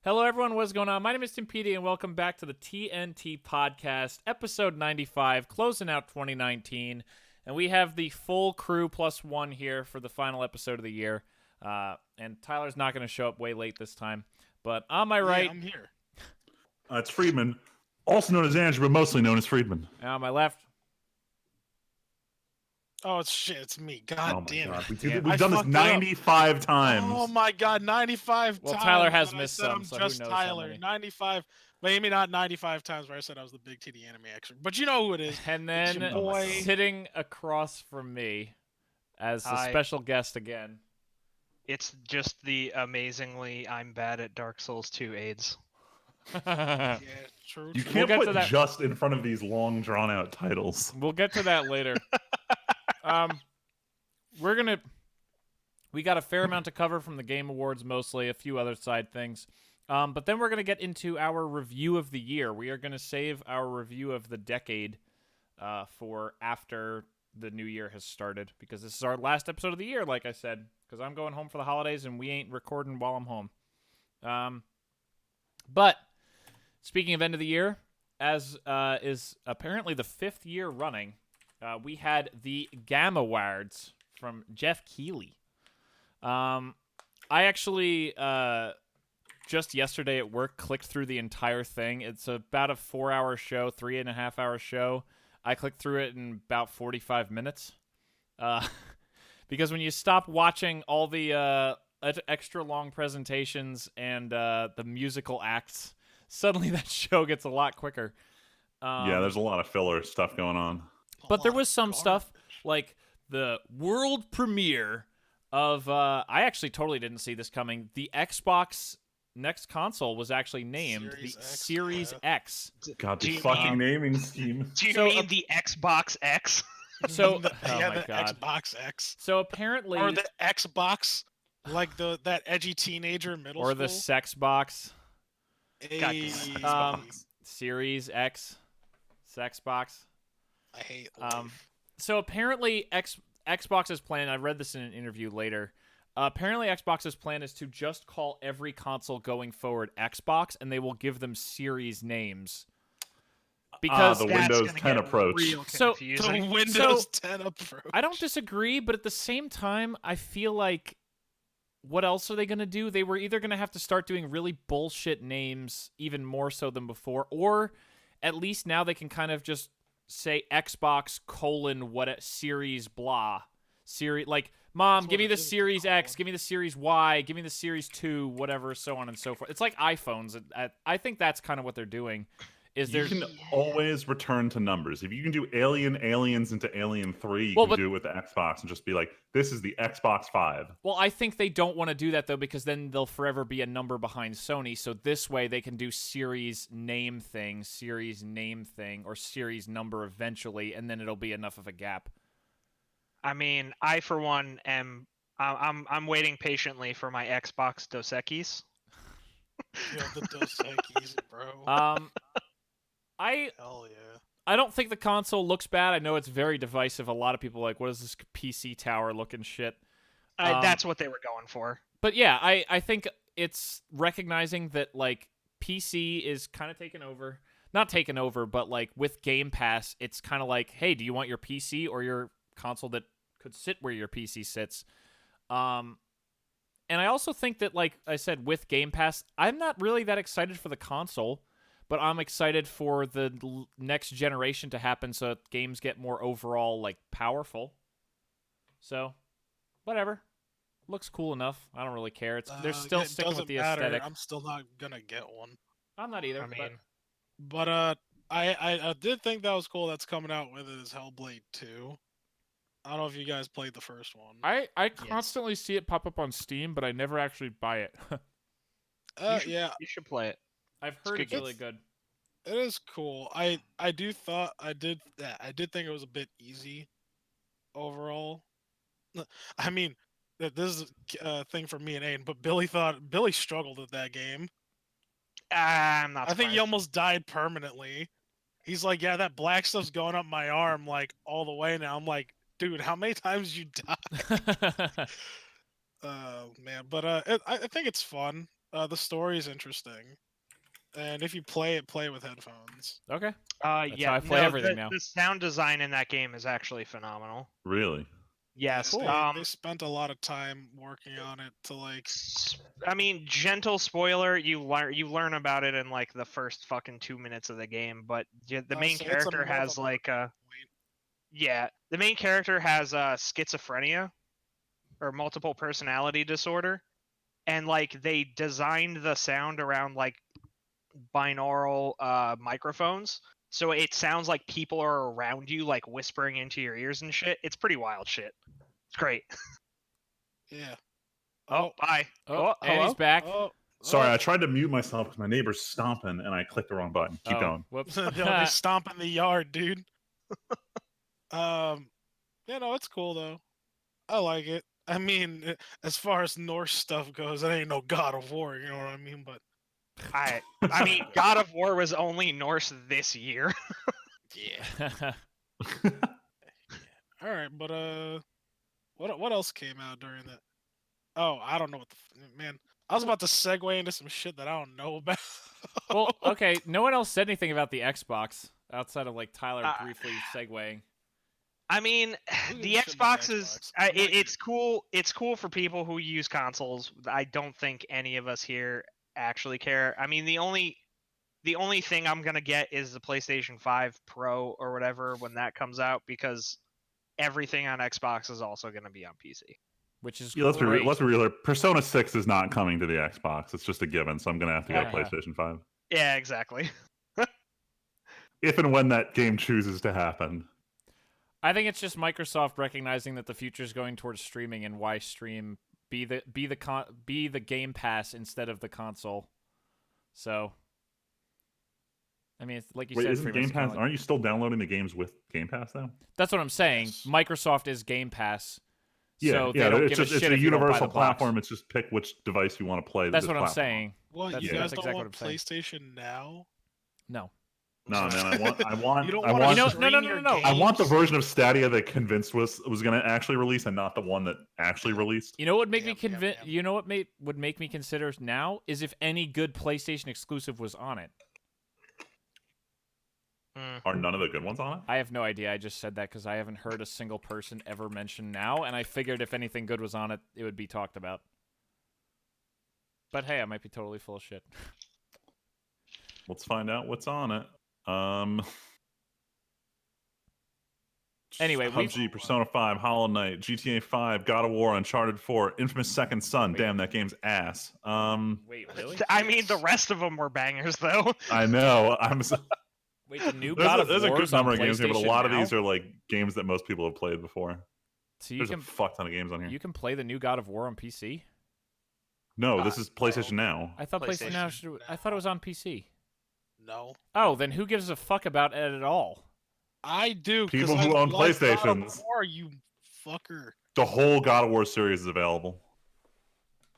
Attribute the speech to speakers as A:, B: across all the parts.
A: Hello, everyone. What's going on? My name is Timpedia, and welcome back to the TNT Podcast, episode 95, closing out 2019. And we have the full crew plus one here for the final episode of the year. And Tyler's not going to show up way late this time. But on my right,
B: I'm here.
C: It's Friedman, also known as Andrew, but mostly known as Friedman.
A: and on my left,
B: Oh, it's me. God damn it.
C: We've done this 95 times.
B: Oh my God, 95
A: well,
B: times.
A: Tyler has
B: when
A: missed
B: I said
A: some,
B: I'm
A: so
B: just
A: who knows
B: Tyler.
A: how many.
B: 95, maybe not 95 times where I said I was the big titty anime expert, but you know who it is.
A: And
B: It's
A: then
B: your boy.
A: sitting across from me as a
D: Hi.
A: special guest again.
D: It's just the amazingly I'm bad at Dark Souls 2 aids.
B: Yeah, true.
C: You
B: true.
C: can't
A: get to
C: put
A: that.
C: just in front of these long, drawn-out titles.
A: We'll get to that later. We got a fair amount to cover from the Game Awards, mostly a few other side things. But then we're going to get into our review of the year. We are going to save our review of the decade for after the new year has started, because this is our last episode of the year, like I said, because I'm going home for the holidays and we ain't recording while I'm home. But speaking of end of the year, as is apparently the 5th year running, we had the Gamma Awards from Jeff Keighley. I actually just yesterday at work clicked through the entire thing. It's about a 4-hour show, 3.5-hour show. I clicked through it in about 45 minutes. Because when you stop watching all the extra long presentations and the musical acts, suddenly that show gets a lot quicker.
C: Yeah, there's a lot of filler stuff going on.
A: But there was some stuff like the world premiere of I actually totally didn't see this coming. The Xbox next console was actually named
B: Series
A: the
B: X,
A: Series
B: yeah.
A: X.
C: God,
D: Do
C: the
D: you
C: fucking
D: mean-
C: naming scheme.
D: Do you
A: So,
D: mean the Xbox X?
A: So
B: the
A: oh my
B: the
A: god.
B: Xbox X.
A: So apparently
B: Or the Xbox, like that edgy teenager in middle
A: or
B: school.
A: the Sex Box
D: God
B: Hey,
D: damn
A: Series X Sex Box.
B: I hate
A: Um,
B: life.
A: So apparently Xbox's plan, I read this in an interview later. Apparently Xbox's plan is to just call every console going forward Xbox, and they will give them series names. Because
C: the
D: That's
C: Windows
D: gonna
C: 10
D: get
C: approach.
D: real
A: So-
B: The
D: confusing.
B: Windows 10 approach.
A: I don't disagree, but at the same time, I feel like what else are they going to do? They were either going to have to start doing really bullshit names even more so than before, or at least now they can kind of just say Xbox : what series blah. Series like Mom,
B: That's
A: give
B: what
A: me
B: it
A: the
B: is,
A: Series
B: colon.
A: X, give me the Series Y, give me the Series 2, whatever, so on and so forth. It's like iPhones. I think that's kind of what they're doing. Is
C: You
A: there
C: can always return to numbers. If you can do Aliens into Alien 3, you
A: Well,
C: can
A: but-
C: do it with the Xbox and just be like, this is the Xbox 5.
A: Well, I think they don't want to do that, though, because then they'll forever be a number behind Sony. So this way they can do series name thing, or series number eventually, and then it'll be enough of a gap.
D: I mean, I for one I'm waiting patiently for my Xbox Dos Equis.
B: Yo, the Dos Equis, bro.
A: I
B: Hell yeah.
A: I don't think the console looks bad. I know it's very divisive. A lot of people are like, what is this PC tower looking shit?
D: That's what they were going for.
A: But yeah, I think it's recognizing that, like, PC is kind of taken over. Not taken over, but, like, with Game Pass, it's kind of like, hey, do you want your PC or your console that could sit where your PC sits? And I also think that, like I said, with Game Pass, I'm not really that excited for the console, but I'm excited for the next generation to happen so that games get more overall, like, powerful. So, whatever. Looks cool enough. I don't really care. They're still
B: It
A: sticking with
B: doesn't
A: the
B: matter.
A: aesthetic.
B: I'm still not gonna get one.
A: I'm not either.
D: I mean,
B: But I did think that was cool. That's coming out with it is Hellblade 2. I don't know if you guys played the first one.
A: I constantly see it pop up on Steam, but I never actually buy it.
B: Yeah,
D: you should play it.
A: I've heard
D: good
A: it's really
B: game.
A: good.
B: it is cool. I did think it was a bit easy overall. I mean, this is a thing for me and Aiden, but Billy struggled with that game.
D: I'm not.
B: I think he
D: surprised.
B: almost died permanently. He's like, yeah, that black stuff's going up my arm like all the way now. I'm like, dude, how many times you die? Man, but I think it's fun. The story is interesting, and if you play it, play with headphones.
A: Okay.
D: Yeah,
A: how I play
D: no,
A: everything now.
D: the sound design in that game is actually phenomenal.
C: Really?
D: Yes.
A: Cool.
B: They spent a lot of time working on it to like.
D: I mean, gentle spoiler, you learn about it in like the first fucking 2 minutes of the game, but the main
B: So it's
D: character
B: more of
D: has
B: a
D: like
B: point.
D: the main character has schizophrenia or multiple personality disorder, and like they designed the sound around like binaural microphones, so it sounds like people are around you, like whispering into your ears and shit. It's pretty wild shit. It's great.
B: Yeah.
D: Oh, bye.
A: Oh, and
D: hello.
A: he's back.
B: Oh,
C: Sorry, I tried to mute myself because my neighbor's stomping and I clicked the wrong button. Keep going.
A: Whoops.
B: they stomp in the yard, dude. Yeah, no, it's cool though. I like it. I mean, as far as Norse stuff goes, it ain't no God of War, you know what I mean? But
D: I mean, God of War was only Norse this year.
B: yeah. All right, but what else came out during that? Oh, I don't know what man. I was about to segue into some shit that I don't know about.
A: Well, okay. No one else said anything about the Xbox outside of like Tyler
D: Uh,
A: briefly segueing.
D: I mean,
B: Who gives
D: the
B: a shit about
D: Xbox
B: the
D: is
B: Xbox? I'm not
D: it's cool. It's cool for people who use consoles. I don't think any of us here actually care. I mean, the only thing I'm gonna get is the PlayStation 5 Pro or whatever when that comes out, because everything on Xbox is also gonna be on PC.
A: Which is
C: Yeah, let's be
A: great.
C: real. Persona 6 is not coming to the Xbox. It's just a given, so I'm going to have to get a PlayStation 5.
D: Yeah, exactly.
C: If and when that game chooses to happen.
A: I think it's just Microsoft recognizing that the future is going towards streaming, and why stream be the Game Pass instead of the console. So, I mean, it's, like you
C: Wait,
A: said,
C: isn't
A: pretty
C: Game
A: much kinda
C: Pass? Aren't you still downloading the games with Game Pass though?
A: that's what I'm saying.
B: Yes.
A: Microsoft is Game Pass.
C: Yeah,
A: So
C: yeah.
A: they don't
C: It's
A: give
C: just
A: a
C: it's
A: shit
C: a
A: if you don't buy
C: universal
A: the box.
C: platform. It's just pick which device you want to play.
A: That's
C: this
A: what I'm
C: platform
A: saying.
B: What,
A: That's
B: you
C: Yeah.
B: guys
A: exactly
B: don't
A: what
B: want
A: I'm saying.
B: PlayStation Now?
A: No.
C: No, man. I
B: You don't
C: want.
B: wanna
A: You know,
B: stream
A: no.
B: your
C: I want the
B: games?
C: version of Stadia that convinced was going to actually release, and not the one that actually released.
A: You know what would make me
B: Yep, yep, yep.
A: You know what would make me consider now is if any good PlayStation exclusive was on it.
C: Are none of the good ones on it?
A: I have no idea. I just said that because I haven't heard a single person ever mention Now, and I figured if anything good was on it, it would be talked about. But hey, I might be totally full of shit.
C: Let's find out what's on it.
A: Anyway,
C: PUBG, Persona 5, Hollow Knight, GTA 5, God of War, Uncharted 4, Infamous Second Son.
A: Wait.
C: Damn, that game's ass.
A: Wait, really?
D: I mean, the rest of them were bangers, though.
C: I know.
A: Wait, the new
C: There's
A: God of
C: a
A: War
C: good
A: is on
C: number of games here, but a
A: PlayStation
C: lot of
A: Now?
C: these are like games that most people have played before.
A: So you
C: There's
A: can
C: a fuck ton of games on here.
A: you can play the new God of War on PC?
C: No, this is PlayStation Now.
A: I thought PlayStation Now. I thought it was on PC.
B: No.
A: Oh, then who gives a fuck about it at all?
B: I do. 'cause
C: People
B: I
C: who own
B: like God of
C: PlayStations.
B: War, you fucker.
C: The whole God of War series is available.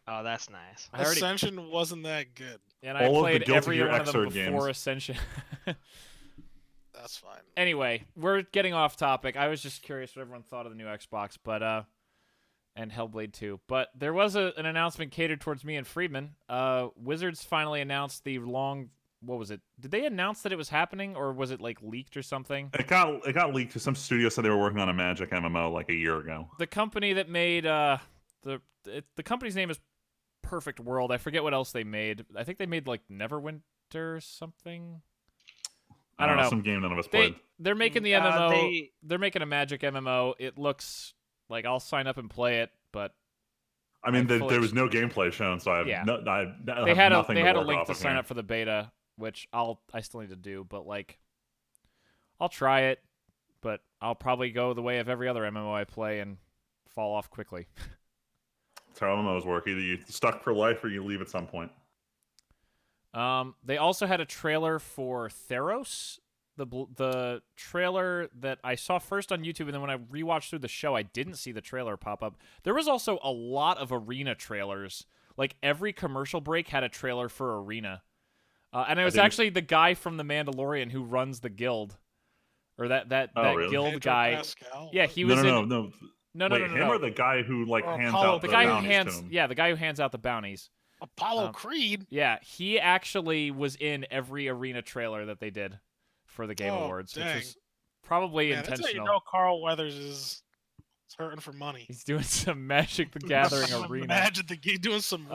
D: Oh, that's nice.
A: I already
B: Ascension wasn't that good.
A: and I
C: all of the
A: played
C: Guilty
A: every
C: Gear
A: one of them
C: Xrd
A: before
C: games.
A: Ascension.
B: That's fine.
A: Anyway, we're getting off topic. I was just curious what everyone thought of the new Xbox, but and Hellblade 2. But there was an announcement catered towards me and Friedman. Wizards finally announced the what was it? Did they announce that it was happening, or was it like leaked or something?
C: It got leaked because some studio said they were working on a Magic MMO like a year ago.
A: The company that made the company's name is Perfect World. I forget what else they made. I think they made like Neverwinter or something. I don't know.
C: Some game none of us played.
A: They're making the MMO. They're making a Magic MMO. It looks like I'll sign up and play it, but
C: I mean,
A: fully
C: there was no gameplay shown, so I have
A: Yeah.
C: they had nothing
A: they had a
C: work
A: link
C: off
A: to
C: of
A: sign
C: here.
A: up for the beta, which I still need to do, but like I'll try it, but I'll probably go the way of every other MMO I play and fall off quickly.
C: That's how MMOs work. Either you stuck for life or you leave at some point.
A: They also had a trailer for Theros. The trailer that I saw first on YouTube, and then when I rewatched through the show, I didn't see the trailer pop up. There was also a lot of Arena trailers. Like, every commercial break had a trailer for Arena. And it was actually the guy from The Mandalorian who runs the guild. Or that
C: really?
A: guild
B: Pedro
A: guy.
B: Pascal?
A: Yeah, he was
C: No.
A: No,
C: Wait, him
A: no.
C: or the guy who like
B: Or
C: hands
B: Apollo
C: out
A: The
C: the
A: guy who
C: bounties
A: hands
C: to him?
A: Yeah, the guy who hands out the bounties.
B: Apollo Creed.
A: Yeah, he actually was in every arena trailer that they did for the Game
B: Oh,
A: Awards,
B: dang.
A: which was probably
B: Man, that's how
A: intentional.
B: you know Carl Weathers is hurting for money.
A: He's doing some Magic the Gathering arena.
B: Imagine doing some.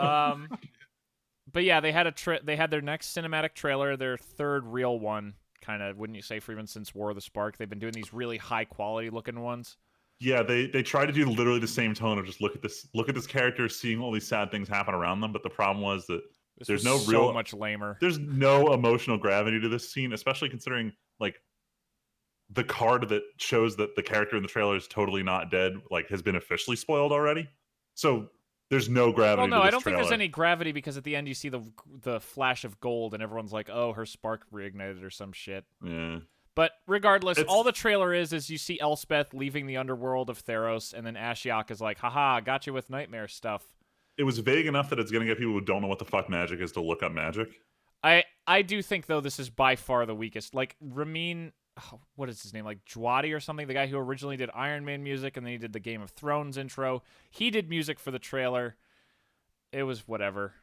A: But yeah, they had they had their next cinematic trailer, their third real one, kind of, wouldn't you say, for even since War of the Spark. They've been doing these really high quality looking ones.
C: Yeah, they try to do literally the same tone of just look at this character, seeing all these sad things happen around them. But the problem was that
A: This
C: there's
A: was
C: no real,
A: so much lamer.
C: there's no emotional gravity to this scene, especially considering like the card that shows that the character in the trailer is totally not dead, like has been officially spoiled already. So there's no gravity.
A: Well, no,
C: to this
A: I don't
C: trailer.
A: think there's any gravity because at the end you see the flash of gold and everyone's like, "Oh, her spark reignited" or some shit.
C: Yeah.
A: But regardless,
C: It's-
A: all the trailer is you see Elspeth leaving the underworld of Theros, and then Ashiok is like, "Haha, got you with nightmare stuff."
C: It was vague enough that it's going to get people who don't know what the fuck magic is to look up magic.
A: I do think though this is by far the weakest. Like Ramin, what is his name? Like Djwadi or something. The guy who originally did Iron Man music and then he did the Game of Thrones intro. He did music for the trailer. It was whatever.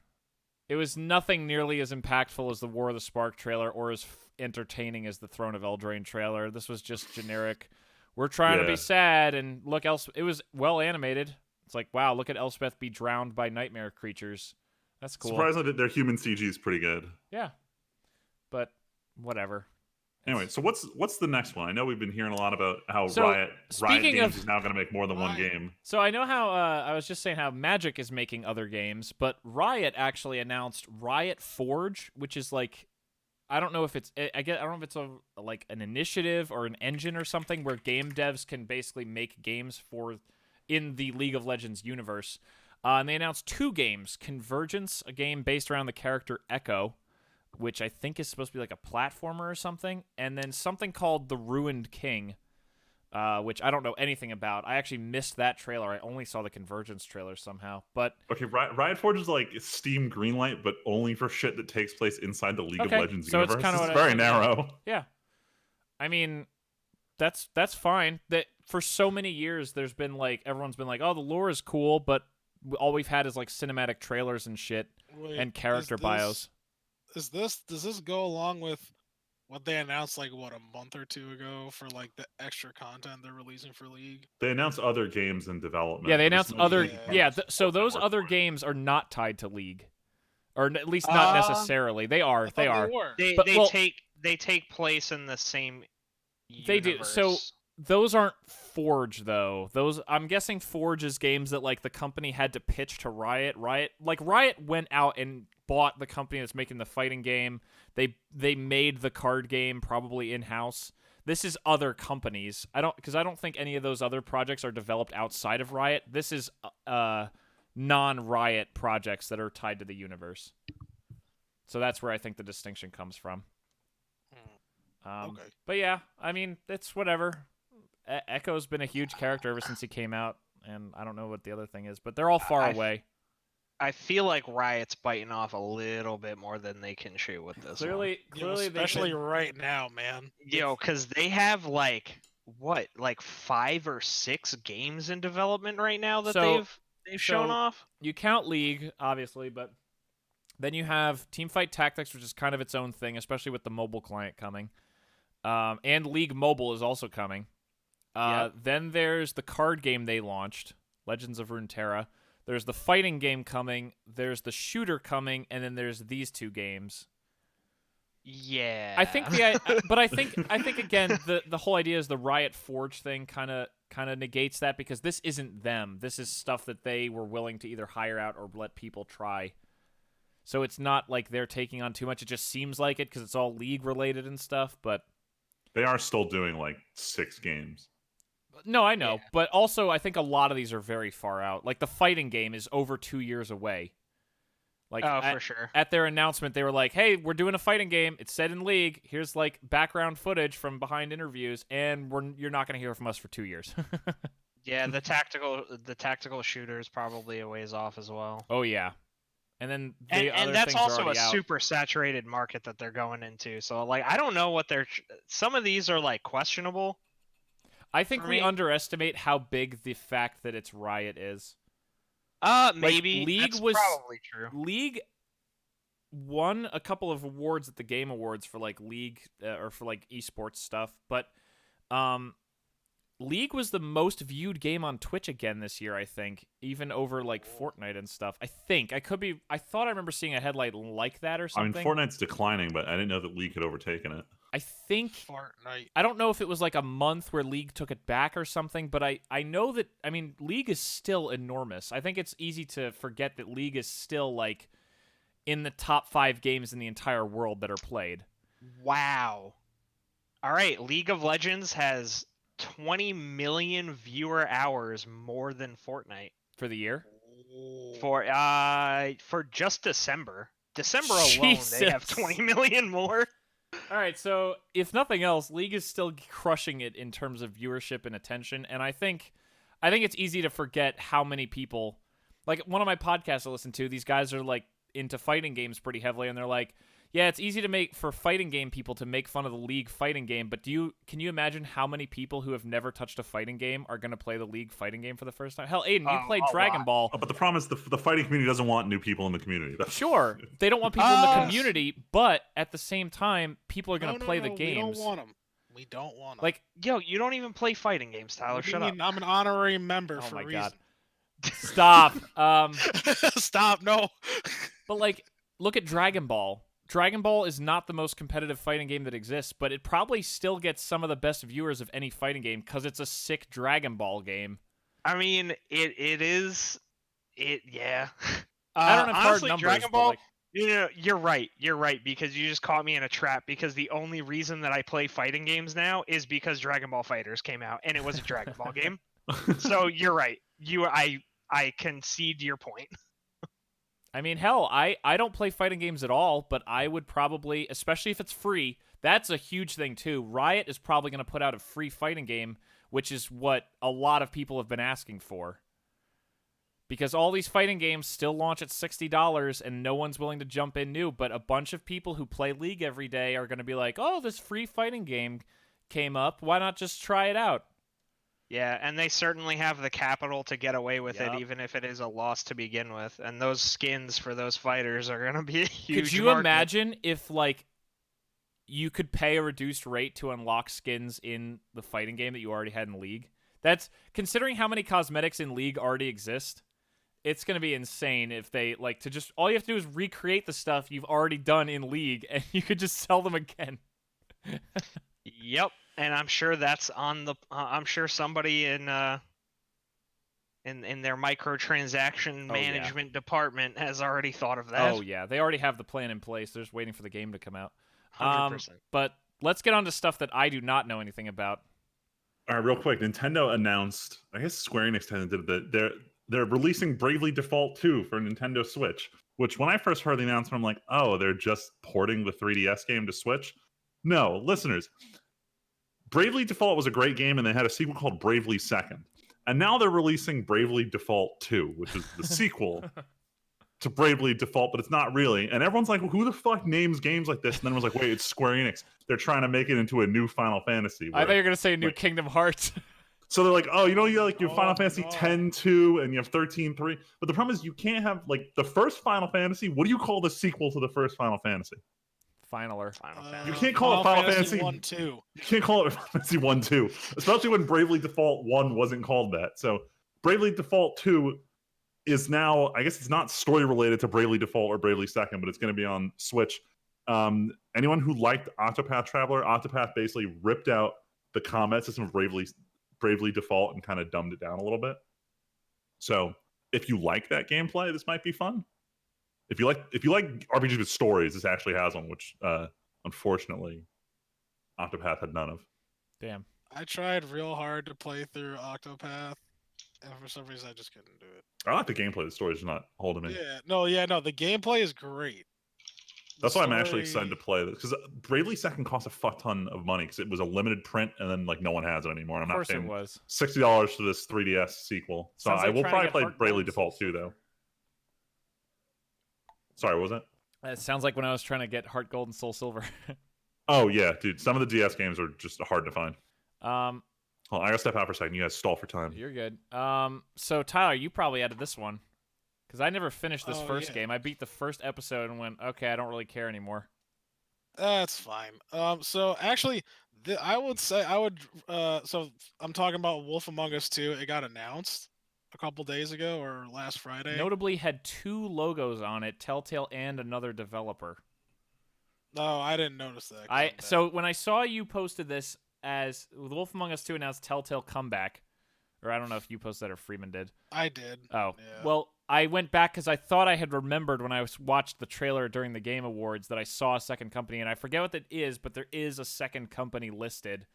A: It was nothing nearly as impactful as the War of the Spark trailer or as entertaining as the Throne of Eldraine trailer. This was just generic. We're trying to be sad, and look, it was well animated. It's like, wow, look at Elspeth be drowned by nightmare creatures. That's cool.
C: Surprisingly, their human CG is pretty good.
A: Yeah, but whatever.
C: Anyway, so what's the next one? I know we've been hearing a lot about how
A: So,
C: Riot
A: speaking
C: Games
A: of-
C: is now going to make more than one game.
A: So I know how I was just saying how Magic is making other games, but Riot actually announced Riot Forge, which is like, I don't know if it's I don't know if it's like an initiative or an engine or something where game devs can basically make games for in the League of Legends universe. And they announced 2 games: Convergence, a game based around the character Echo, which I think is supposed to be like a platformer or something, and then something called The Ruined King, which I don't know anything about. I actually missed that trailer. I only saw the Convergence trailer somehow. But
C: Okay, Riot Forge is like Steam Greenlight, but only for shit that takes place inside the League of
A: Okay,
C: Legends
A: so it's
C: universe.
A: kinda
C: It's
A: what I
C: very
A: think.
C: narrow.
A: yeah, I mean, that's fine. That for so many years, there's been like everyone's been like, oh, the lore is cool, but all we've had is like cinematic trailers and shit
B: Wait,
A: and character bios.
B: Does this go along with what they announced like a month or 2 ago for like the extra content they're releasing for League?
C: They announced other games in development.
A: Yeah, they
C: but it's
A: announced other.
C: mostly
A: Yeah,
C: part
A: so
C: of the
A: those
C: network
A: other
C: one.
A: games are not tied to League, or at least not necessarily. They are.
B: I
A: They
B: thought
A: are.
B: were.
D: They
A: But- well-
D: they take place in the same
A: They do.
D: universe.
A: So those aren't Forge though. Those, I'm guessing, Forge is games that like the company had to pitch to Riot. Riot went out and bought the company that's making the fighting game. They made the card game probably in house. This is other companies. I don't think any of those other projects are developed outside of Riot. This is non-Riot projects that are tied to the universe. So that's where I think the distinction comes from.
B: Okay.
A: But yeah, I mean, it's whatever. Echo's been a huge character ever since he came out, and I don't know what the other thing is, but they're all far away.
D: I feel like Riot's biting off a little bit more than they can chew with this.
A: Clearly, they
B: especially
A: can-
B: right now, man.
D: Because they have like 5 or 6 games in development right now that
A: So-
D: they've shown
A: so-
D: off.
A: you count League, obviously, but then you have Teamfight Tactics, which is kind of its own thing, especially with the mobile client coming. And League Mobile is also coming.
D: Yep.
A: Then there's the card game they launched, Legends of Runeterra. There's the fighting game coming. There's the shooter coming, and then there's these 2 games.
D: Yeah.
A: I think but I think again the whole idea is the Riot Forge thing kind of negates that, because this isn't them. This is stuff that they were willing to either hire out or let people try. So it's not like they're taking on too much. It just seems like it because it's all League related and stuff. But
C: They are still doing like 6 games.
A: no, I know.
D: Yeah.
A: But also, I think a lot of these are very far out. Like the fighting game is over 2 years away. Like
D: for sure.
A: at their announcement, they were like, "Hey, we're doing a fighting game. It's set in League. Here's like background footage from behind interviews, and you're not going to hear from us for 2 years."
D: Yeah, the tactical shooter is probably a ways off as well.
A: Oh yeah, and then the other
D: And that's
A: things are
D: also a
A: already out.
D: super saturated market that they're going into. So like I don't know what some of these are like questionable.
A: I think
D: for
A: we
D: me.
A: underestimate how big the fact that it's Riot is.
D: Maybe
A: League
D: that's
A: was-
D: probably true.
A: League won a couple of awards at the Game Awards for like League or for like esports stuff, but League was the most viewed game on Twitch again this year, I think, even over like Fortnite and stuff. I thought I remember seeing a headline like that or
C: I mean,
A: something.
C: Fortnite's declining, but I didn't know that League had overtaken it.
A: I think
B: Fortnite.
A: I don't know if it was like a month where League took it back or something, but I know that, I mean, League is still enormous. I think it's easy to forget that League is still like in the top 5 games in the entire world that are played.
D: Wow. All right, League of Legends has 20 million viewer hours more than Fortnite
A: For the year?
D: for just December. December alone, they have
A: Jesus.
D: 20 million more.
A: All right, so if nothing else, League is still crushing it in terms of viewership and attention, and I think it's easy to forget how many people, like one of my podcasts I listen to, these guys are like into fighting games pretty heavily, and they're like, yeah, it's easy to make for fighting game people to make fun of the League fighting game, but can you imagine how many people who have never touched a fighting game are going to play the League fighting game for the first time? Hell, Aiden, you played
D: a
A: Dragon
D: lot.
A: Ball.
C: Oh, but the problem is the fighting community doesn't want new people in the community.
A: Sure, they don't want people in the
D: Uh,
A: community, but at the same time, people are going to play the games.
B: We don't want them. We don't want them.
A: Like,
D: Yo, you don't even play fighting games, Tyler.
B: What do you
D: Shut up.
B: mean? I'm an honorary member
A: oh
B: for
A: my
B: a
A: god,
B: reason.
A: stop.
B: Stop! No.
A: But like, look at Dragon Ball. Dragon Ball is not the most competitive fighting game that exists, but it probably still gets some of the best viewers of any fighting game because it's a sick Dragon Ball game.
D: I mean, it is. Yeah.
A: I don't have hard
D: honestly,
A: numbers,
D: Dragon
A: but,
D: Ball.
A: like,
D: You know, you're right. You're right because you just caught me in a trap. Because the only reason that I play fighting games now is because Dragon Ball Fighters came out and it was a Dragon Ball game. So you're right. I concede your point.
A: I mean, hell, I don't play fighting games at all, but I would probably, especially if it's free, that's a huge thing too. Riot is probably going to put out a free fighting game, which is what a lot of people have been asking for. Because all these fighting games still launch at $60 and no one's willing to jump in new, but a bunch of people who play League every day are going to be like, oh, this free fighting game came up. Why not just try it out?
D: Yeah, and they certainly have the capital to get away with
A: Yep.
D: it, even if it is a loss to begin with. And those skins for those fighters are going to be a huge.
A: Could you
D: market.
A: imagine if, like, you could pay a reduced rate to unlock skins in the fighting game that you already had in League? That's, considering how many cosmetics in League already exist, it's going to be insane if they, like, to just, all you have to do is recreate the stuff you've already done in League, and you could just sell them again.
D: Yep, and I'm sure that's on the. I'm sure somebody in their microtransaction
A: Oh, yeah.
D: management department has already thought of that.
A: Oh, yeah. They already have the plan in place. They're just waiting for the game to come out.
D: 100%.
A: But let's get on to stuff that I do not know anything about.
C: All right, real quick. Nintendo announced, I guess Square Enix did that they're releasing Bravely Default 2 for Nintendo Switch, which when I first heard the announcement, I'm like, oh, they're just porting the 3DS game to Switch? No, listeners. Bravely Default was a great game, and they had a sequel called Bravely Second. And now they're releasing Bravely Default 2, which is the sequel to Bravely Default, but it's not really. And everyone's like, well, who the fuck names games like this? And then was like, wait, it's Square Enix. They're trying to make it into a new Final Fantasy.
A: I thought you were going to say New
C: like-
A: Kingdom Hearts.
C: So they're like, oh, you know, you have, like, your
B: Oh,
C: Final Fantasy
B: no.
C: 10-2 and you have 13-3. But the problem is you can't have, like, the first Final Fantasy. What do you call the sequel to the first Final Fantasy?
A: Finaler.
D: Final Fantasy.
C: You can't call it Final Fantasy
B: 1-2.
C: You can't call it Final Fantasy 1-2, especially when Bravely Default 1 wasn't called that. So Bravely Default 2 is now, I guess it's not story related to Bravely Default or Bravely Second, but it's going to be on Switch. Anyone who liked Octopath Traveler, Octopath basically ripped out the combat system of Bravely Default and kind of dumbed it down a little bit. So if you like that gameplay, this might be fun. If you like RPGs with stories, this actually has one, which unfortunately Octopath had none of.
A: Damn.
B: I tried real hard to play through Octopath, and for some reason I just couldn't do it.
C: I like the gameplay. The story's not holding me.
B: No. The gameplay is great.
C: That's why I'm actually excited to play this, because Bravely Second cost a fuck ton of money because it was a limited print, and then like no one has it anymore. I'm
A: Of
C: not
A: course it
C: paying
A: was.
C: $60 for this 3DS sequel. So
A: Sounds
C: I
A: like
C: will
A: trying to
C: probably
A: get
C: play
A: Heart
C: Bravely
A: Gold
C: Default
A: Soul
C: 2 though.
A: Silver.
C: Sorry, what was that?
A: It sounds like when I was trying to get Heart Gold and Soul Silver.
C: Oh yeah, dude. Some of the DS games are just hard to find.
A: Um,
C: Hold on, I gotta step out for a second. You guys stall for time.
A: You're good. So Tyler, you probably added this one. Because I never finished this
B: Oh,
A: first
B: yeah.
A: game. I beat the first episode and went, okay, I don't really care anymore.
B: That's fine. So actually, I would say I would. So I'm talking about Wolf Among Us 2. It got announced a couple days ago or last Friday.
A: Notably had 2 logos on it, Telltale and another developer.
B: No, I didn't notice that. 'cause I'm dead.
A: So when I saw you posted this as Wolf Among Us 2 announced Telltale Comeback, or I don't know if you posted that or Freeman did.
B: I did.
A: Oh,
B: Yeah.
A: well, I went back because I thought I had remembered when I watched the trailer during the Game Awards that I saw a second company, and I forget what that is, but there is a second company listed.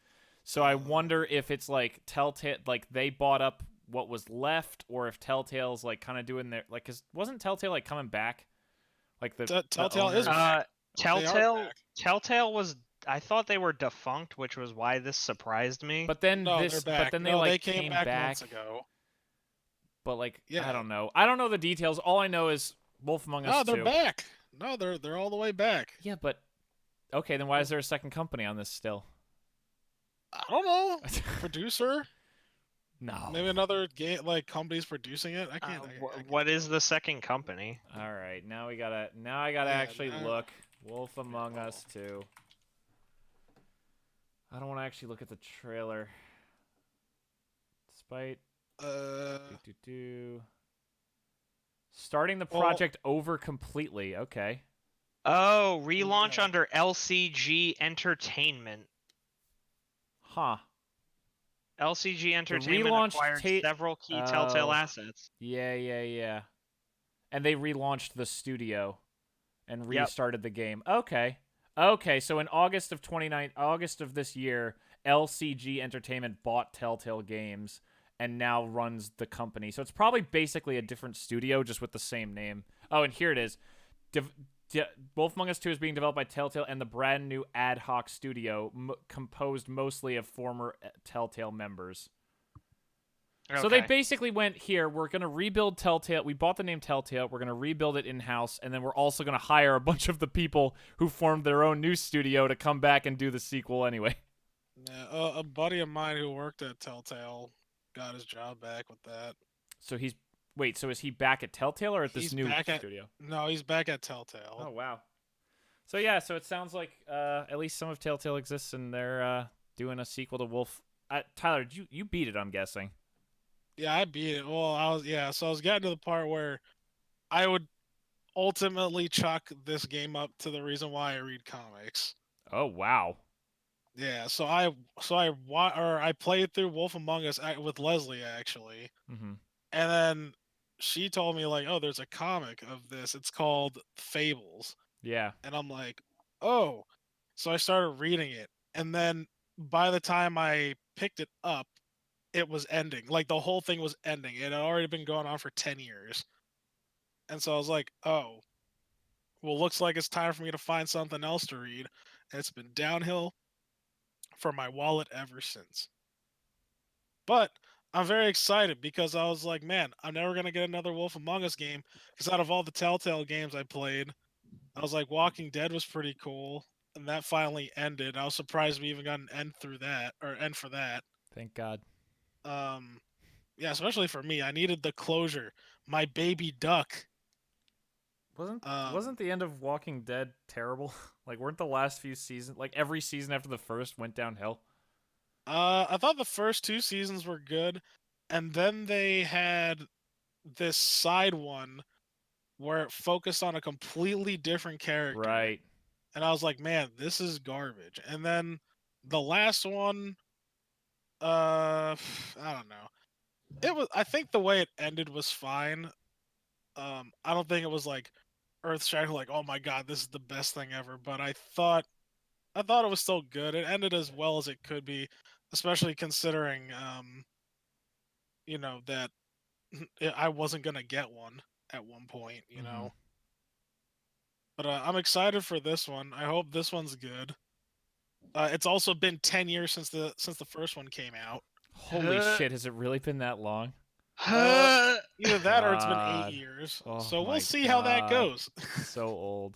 A: So I wonder if it's like Telltale, like they bought up what was left, or if Telltale's like kind of doing their like, cause wasn't Telltale like coming back? Like the
B: Telltale is
A: owners-
B: back. They are back.
D: Telltale was. I thought they were defunct, which was why this surprised me.
A: But then
B: No,
A: this,
B: they're back.
A: but then they
B: No,
A: like
B: they came back months ago.
A: But like,
B: Yeah.
A: I don't know. I don't know the details. All I know is Wolf Among Us
B: No,
A: 2.
B: they're back. No, they're all the way back.
A: Yeah, but okay, then why is there a second company on this still?
B: I don't know. Producer?
A: No.
B: Maybe another game like company's producing it. I can't.
D: What is the second company?
A: All right, now I gotta actually look. Wolf Among Us 2. I don't want to actually look at the trailer. Despite starting the project over completely. Okay.
D: Oh, relaunch
B: No.
D: under LCG Entertainment.
A: Huh.
D: LCG Entertainment
A: relaunched
D: acquired several key Telltale assets.
A: Yeah. And they relaunched the studio and
D: Yep.
A: restarted the game. Okay, so in August of this year, LCG Entertainment bought Telltale Games and now runs the company. So it's probably basically a different studio, just with the same name. Oh, and here it is. Wolf Among Us 2 is being developed by Telltale and the brand new ad hoc studio composed mostly of former Telltale members.
D: Okay.
A: So they basically went, here, we're going to rebuild Telltale. We bought the name Telltale. We're going to rebuild it in-house, and then we're also going to hire a bunch of the people who formed their own new studio to come back and do the sequel anyway.
B: Yeah, a buddy of mine who worked at Telltale got his job back with that.
A: So so is he back at Telltale or at this
B: He's
A: new
B: back at-
A: studio?
B: No, he's back at Telltale.
A: Oh, wow. So yeah, so it sounds like at least some of Telltale exists, and they're doing a sequel to Wolf. Tyler, you beat it, I'm guessing.
B: Yeah, I beat it. Well, so I was getting to the part where I would ultimately chalk this game up to the reason why I read comics.
A: Oh, wow.
B: Yeah, so I played through Wolf Among Us with Leslie actually,
A: Mm-hmm.
B: and then she told me like, oh, there's a comic of this. It's called Fables,
A: Yeah.
B: and I'm like, oh, so I started reading it, and then by the time I picked it up, it was ending. Like the whole thing was ending. It had already been going on for 10 years. And so I was like, oh, well, looks like it's time for me to find something else to read. And it's been downhill for my wallet ever since. But I'm very excited because I was like, man, I'm never going to get another Wolf Among Us game. Because out of all the Telltale games I played, I was like, Walking Dead was pretty cool. And that finally ended. I was surprised we even got an end for that.
A: Thank God.
B: Yeah, especially for me, I needed the closure. My baby duck.
A: Wasn't the end of Walking Dead terrible? Like, weren't the last few seasons, like every season after the first, went downhill?
B: I thought the first 2 seasons were good, and then they had this side one where it focused on a completely different character.
A: Right.
B: And I was like, man, this is garbage. And then the last one, I don't know. I think the way it ended was fine. I don't think it was like earth-shattering, like, oh my god, this is the best thing ever. But I thought it was still good. It ended as well as it could be, especially considering, that I wasn't gonna get one at one point, you know. But I'm excited for this one. I hope this one's good. It's also been 10 years since the first one came out.
A: Holy shit, has it really been that long?
B: Either that or it's been
A: God.
B: 8 years.
A: Oh
B: So
A: my
B: we'll see how that
A: God.
B: goes.
A: So old.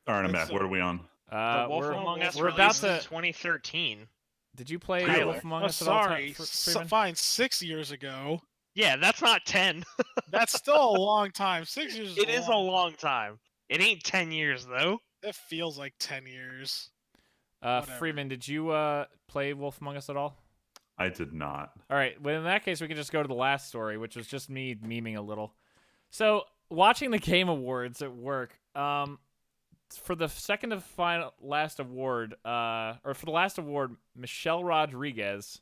C: All right, I'm
B: It's
C: back. What are we on?
D: The Wolf Among Us
A: we're about
D: released in
A: to.
D: 2013.
A: Did you play
C: Really?
A: Wolf Among
B: Oh,
A: Us at all?
B: sorry.
A: Freeman?
B: Fine, 6 years ago.
D: Yeah, that's not 10.
B: That's still a long time. 6 years.
D: It is a long time. It ain't 10 years though.
B: It feels like 10 years. Whatever.
A: Freeman, did you play Wolf Among Us at all?
C: I did not.
A: All right. Well, in that case, we can just go to the last story, which was just me memeing a little. So, watching the Game Awards at work, for the second of last award, or for the last award, Michelle Rodriguez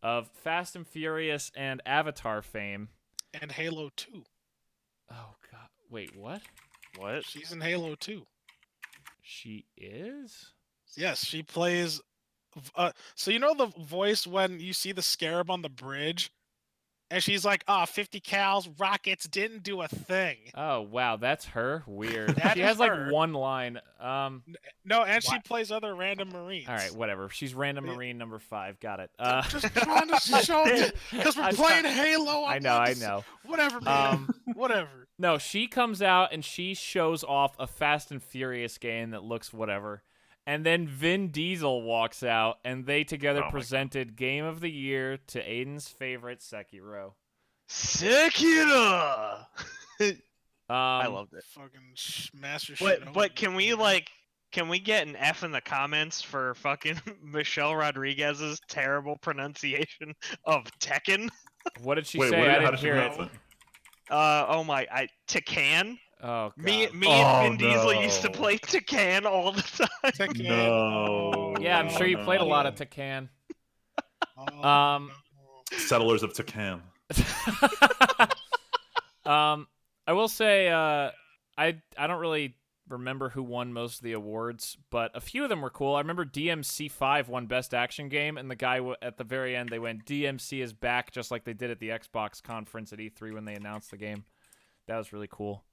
A: of Fast and Furious and Avatar fame.
B: And Halo 2.
A: Oh, God. Wait, what?
D: What?
B: She's in Halo 2.
A: She is?
B: Yes, she plays. So you know the voice when you see the scarab on the bridge, and she's like, 50 cals, rockets didn't do a thing.
A: Oh, wow. That's her? Weird.
B: That
A: she
B: is
A: has, like,
B: her.
A: one line.
B: No, and she plays other random Marines.
A: All right, whatever. She's random Marine number 5. Got it.
B: Just trying to show because we're
A: I'm
B: playing
A: try-
B: Halo.
A: I know.
B: Whatever, man. Whatever.
A: No, she comes out and she shows off a Fast and Furious game that looks whatever. And then Vin Diesel walks out, and they together presented Game of the Year to Aiden's favorite, Sekiro.
D: Sekiro. I loved it.
B: Fucking Master Shinobi.
D: But can we get an F in the comments for fucking Michelle Rodriguez's terrible pronunciation of Tekken?
A: What did she
C: Wait,
A: say?
C: what,
A: I
C: how
A: didn't
C: did she
A: hear it.
C: pronounce it?
D: Tekken.
A: Oh, God.
D: Me and
C: Oh,
D: Vin Diesel used to
C: no.
D: play Tekken all the time.
B: Tekken.
C: No.
A: Yeah, I'm sure you played a lot of Tekken. Um,
C: Settlers of Tekken.
A: I will say, I don't really remember who won most of the awards, but a few of them were cool. I remember DMC5 won Best Action Game, and the guy at the very end, they went, DMC is back, just like they did at the Xbox conference at E3 when they announced the game. That was really cool.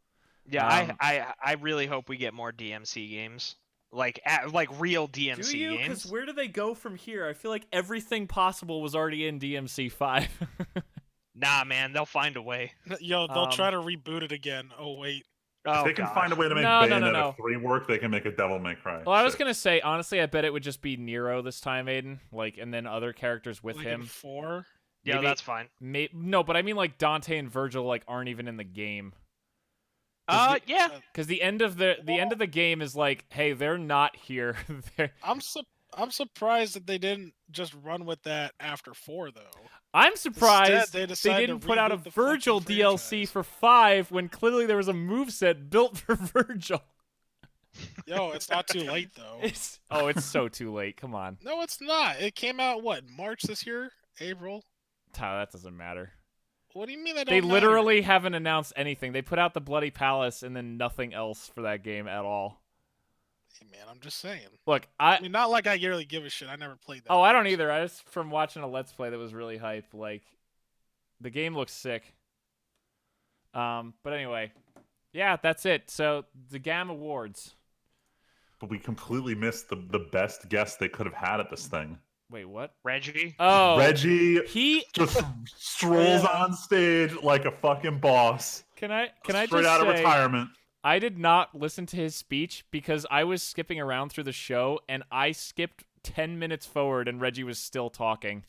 D: Yeah, I really hope we get more DMC games. Like real DMC
A: Do you?
D: games.
A: Because where do they go from here? I feel like everything possible was already in DMC5.
D: Nah, man, they'll find a way.
B: Yo, they'll try to reboot it again. Oh wait.
D: Oh,
C: If they can
D: gosh.
C: find a way to make
A: No.
C: Bayonetta 3 work, they can make a Devil May Cry.
A: Well, I was
C: Shit.
A: going to say, honestly, I bet it would just be Nero this time, Aiden. Like, and then other characters with
B: Like in
A: him.
B: 4.
D: Yeah,
A: Maybe-
D: that's fine.
A: No, but I mean, like, Dante and Virgil, like, aren't even in the game.
D: Yeah.
A: Because the end of the game is like, hey, they're not here.
B: I'm surprised that they didn't just run with that after 4 though.
A: I'm surprised
B: Instead, they
A: they
B: decided to
A: didn't put out a
B: reboot the fucking
A: Virgil DLC
B: franchise.
A: for 5 when clearly there was a moveset built for Virgil.
B: Yo, it's not too late though.
A: It's so too late. Come on.
B: No, it's not. It came out March this year? April?
A: Tyler, that doesn't matter.
B: What do you mean that
A: They
B: don't
A: literally haven't announced anything. They put out the Bloody Palace and then nothing else for that game at all.
B: Hey, man, I'm just saying.
A: Look,
B: I mean, not like I really give a shit. I never played that.
A: I don't either. I just from watching a Let's Play that was really hype. Like, the game looks sick. But anyway, yeah, that's it. So the GAM Awards.
C: But we completely missed the best guest they could have had at this thing.
A: Wait, what?
D: Reggie.
A: Oh,
C: Reggie
A: he.
C: just strolls
B: Yeah.
C: on stage like a fucking boss.
A: Can I
C: Straight
A: just
C: out of
A: say,
C: retirement.
A: I did not listen to his speech because I was skipping around through the show and I skipped 10 minutes forward and Reggie was still talking.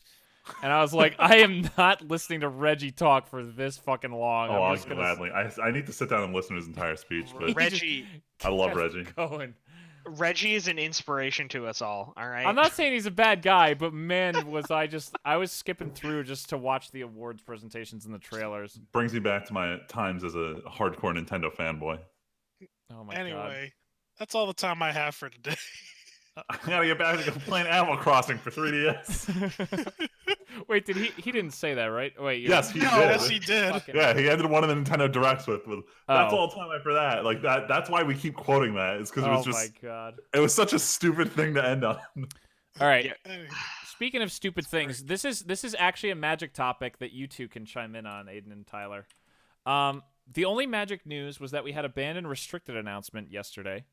A: And I was like, I am not listening to Reggie talk for this fucking long.
C: Oh,
A: I'm
C: I'll
A: just gonna
C: gladly. I need to sit down and listen to his entire speech, but
D: Reggie.
C: I love
A: kept
C: Reggie.
A: Going.
D: Reggie is an inspiration to us all. All right.
A: I'm not saying he's a bad guy, but man, I was skipping through just to watch the awards presentations and the trailers.
C: Brings me back to my times as a hardcore Nintendo fanboy.
A: Oh my
B: Anyway, that's all the time I have for today.
C: I gotta get back to playing Animal Crossing for 3DS.
A: god. Wait, did he didn't say that, right? Wait,
C: Yes, he did.
B: Yes, he did.
A: Fucking-
C: Yeah, he ended one of the Nintendo Directs with that's
A: Oh.
C: all the time I have for that. Like that's why we keep quoting that. It's because it
A: Oh
C: was just
A: my god.
C: it was such a stupid thing to end on.
A: All right.
D: Yeah.
B: Anyway,
A: Speaking of stupid things, this is actually a magic topic that you two can chime in on, Aiden and Tyler. The only magic news was that we had a banned and restricted announcement yesterday,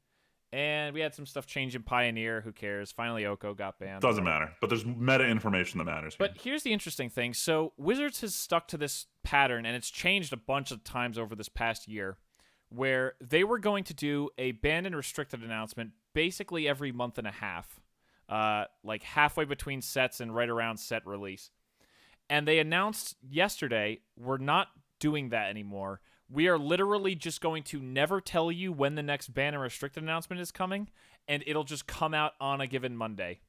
A: and we had some stuff change in Pioneer. Who cares? Finally, Oko got banned.
C: Doesn't matter. But there's meta information that matters. Here.
A: But here's the interesting thing. So Wizards has stuck to this pattern, and it's changed a bunch of times over this past year, where they were going to do a banned and restricted announcement basically every month and a half, like halfway between sets and right around set release. And they announced yesterday, we're not doing that anymore. We are literally just going to never tell you when the next ban and restricted announcement is coming, and it'll just come out on a given Monday.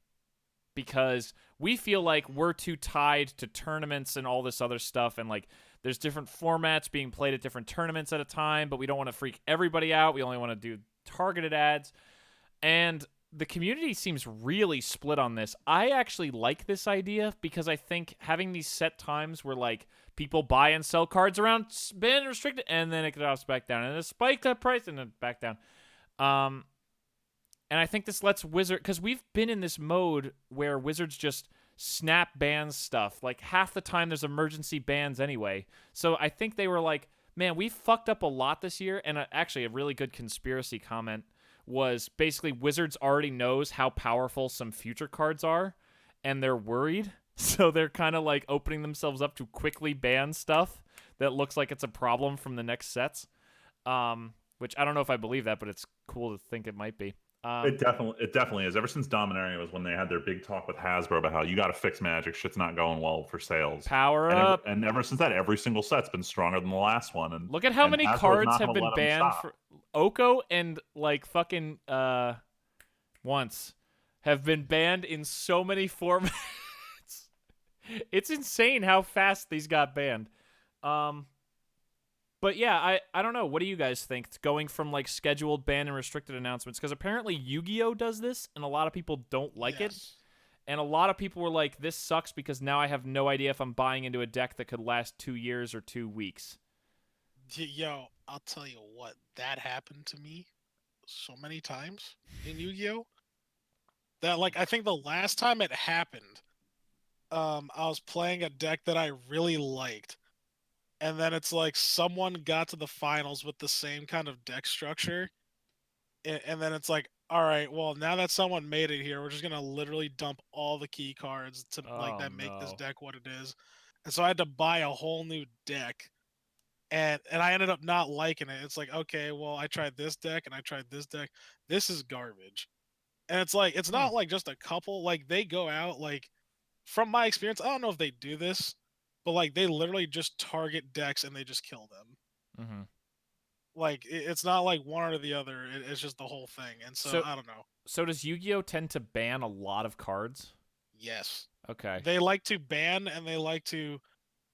A: Because we feel like we're too tied to tournaments and all this other stuff, and like there's different formats being played at different tournaments at a time, but we don't want to freak everybody out. We only want to do targeted ads. And the community seems really split on this. I actually like this idea because I think having these set times where like people buy and sell cards around ban and restricted, and then it drops back down, and it spikes that price and then back down. And I think this lets Wizard, because we've been in this mode where Wizards just snap bans stuff. Like half the time there's emergency bans anyway. So I think they were like, man, we fucked up a lot this year. And actually a really good conspiracy comment was basically Wizards already knows how powerful some future cards are, and they're worried. So they're kind of like opening themselves up to quickly ban stuff that looks like it's a problem from the next sets. Which I don't know if I believe that, but it's cool to think it might be.
C: It definitely is. Ever since Dominaria was when they had their big talk with Hasbro about how you got to fix Magic, shit's not going well for sales.
A: Power
C: and
A: up.
C: And ever since that, every single set's been stronger than the last one. And
A: look at how many
C: Hasbro's
A: cards
C: not
A: have
C: gonna
A: been
C: let 'em
A: banned
C: stop.
A: for Oko and like fucking once have been banned in so many formats. It's insane how fast these got banned. But yeah, I don't know. What do you guys think? It's going from like scheduled ban and restricted announcements, because apparently Yu-Gi-Oh does this, and a lot of people don't like it. And a lot of people were like, "This sucks because now I have no idea if I'm buying into a deck that could last 2 years or 2 weeks."
B: Yo, I'll tell you what, that happened to me so many times in Yu-Gi-Oh! That like I think the last time it happened, I was playing a deck that I really liked. And then it's like someone got to the finals with the same kind of deck structure. And then it's like, all right, well, now that someone made it here, we're just gonna literally dump all the key cards to like that make this deck what it is. And so I had to buy a whole new deck. And I ended up not liking it. It's like, okay, well, I tried this deck and I tried this deck. This is garbage. And it's like it's not like just a couple, like they go out like from my experience, I don't know if they do this, but like they literally just target decks and they just kill them.
A: Mm-hmm.
B: Like it's not like one or the other. It's just the whole thing. And so I don't know.
A: So does Yu-Gi-Oh tend to ban a lot of cards?
B: Yes.
A: Okay.
B: They like to ban, and they like to,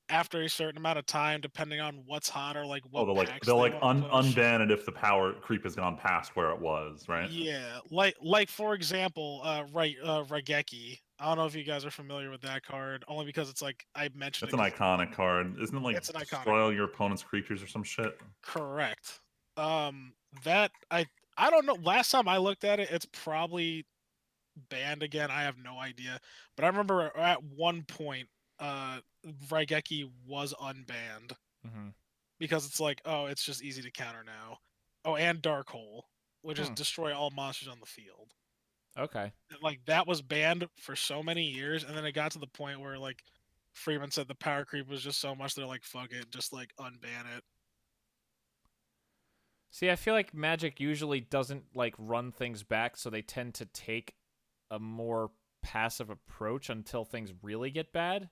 B: after a certain amount of time, depending on what's hot or like what packs
C: they'll
B: they
C: like
B: wanna push.
C: unban it if the power creep has gone past where it was, right?
B: Yeah, like for example, Raigeki. I don't know if you guys are familiar with that card, only because it's like I mentioned.
C: It's an iconic card, isn't it? Like
B: It's an iconic
C: destroy all your opponent's creatures or some shit.
B: Correct. That I don't know. Last time I looked at it, it's probably banned again. I have no idea. But I remember at one point, Raigeki was unbanned
A: Mm-hmm.
B: because it's like, oh, it's just easy to counter now. Oh, and Dark Hole, which is destroy all monsters on the field.
A: Okay.
B: Like that was banned for so many years, and then it got to the point where like Freeman said the power creep was just so much they're like, fuck it, just like unban it.
A: See, I feel like Magic usually doesn't like run things back, so they tend to take a more passive approach until things really get bad.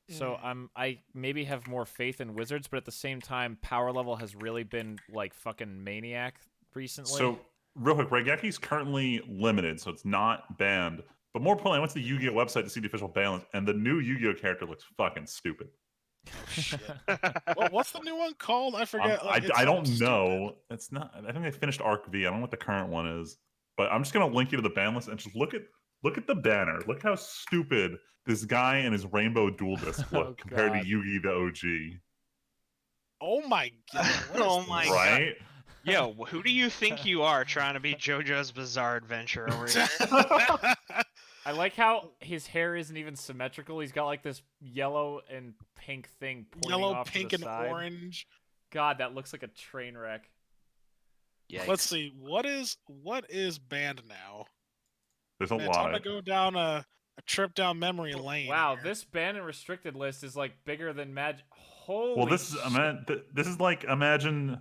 A: So I maybe have more faith in Wizards, but at the same time, power level has really been like fucking maniac recently.
C: So real quick, Raigeki's currently limited, so it's not banned. But more importantly, I went to the Yu-Gi-Oh website to see the official ban list, and the new Yu-Gi-Oh character looks fucking stupid.
B: Oh shit! What's the new one called? I forget.
C: I don't know. It's not. I think they finished Arc V. I don't know what the current one is, but I'm just gonna link you to the ban list and just look at the banner. Look how stupid this guy and his rainbow dual disc look compared to Yu-Gi the OG.
B: Oh my god!
D: Oh my god!
C: Right?
D: Yo, who do you think you are trying to be JoJo's Bizarre Adventure over here?
A: I like how his hair isn't even symmetrical. He's got like this yellow and pink thing pointing
B: Yellow,
A: off
B: pink,
A: to the
B: and
A: side.
B: orange.
A: God, that looks like a train wreck.
D: Yeah.
B: Let's see. What is banned now?
C: There's a
B: Man,
C: lot
B: time
C: of
B: to go down a trip down memory lane.
A: Wow,
B: here.
A: this ban and restricted list is like bigger than Magic. Holy
C: Well, this is like imagine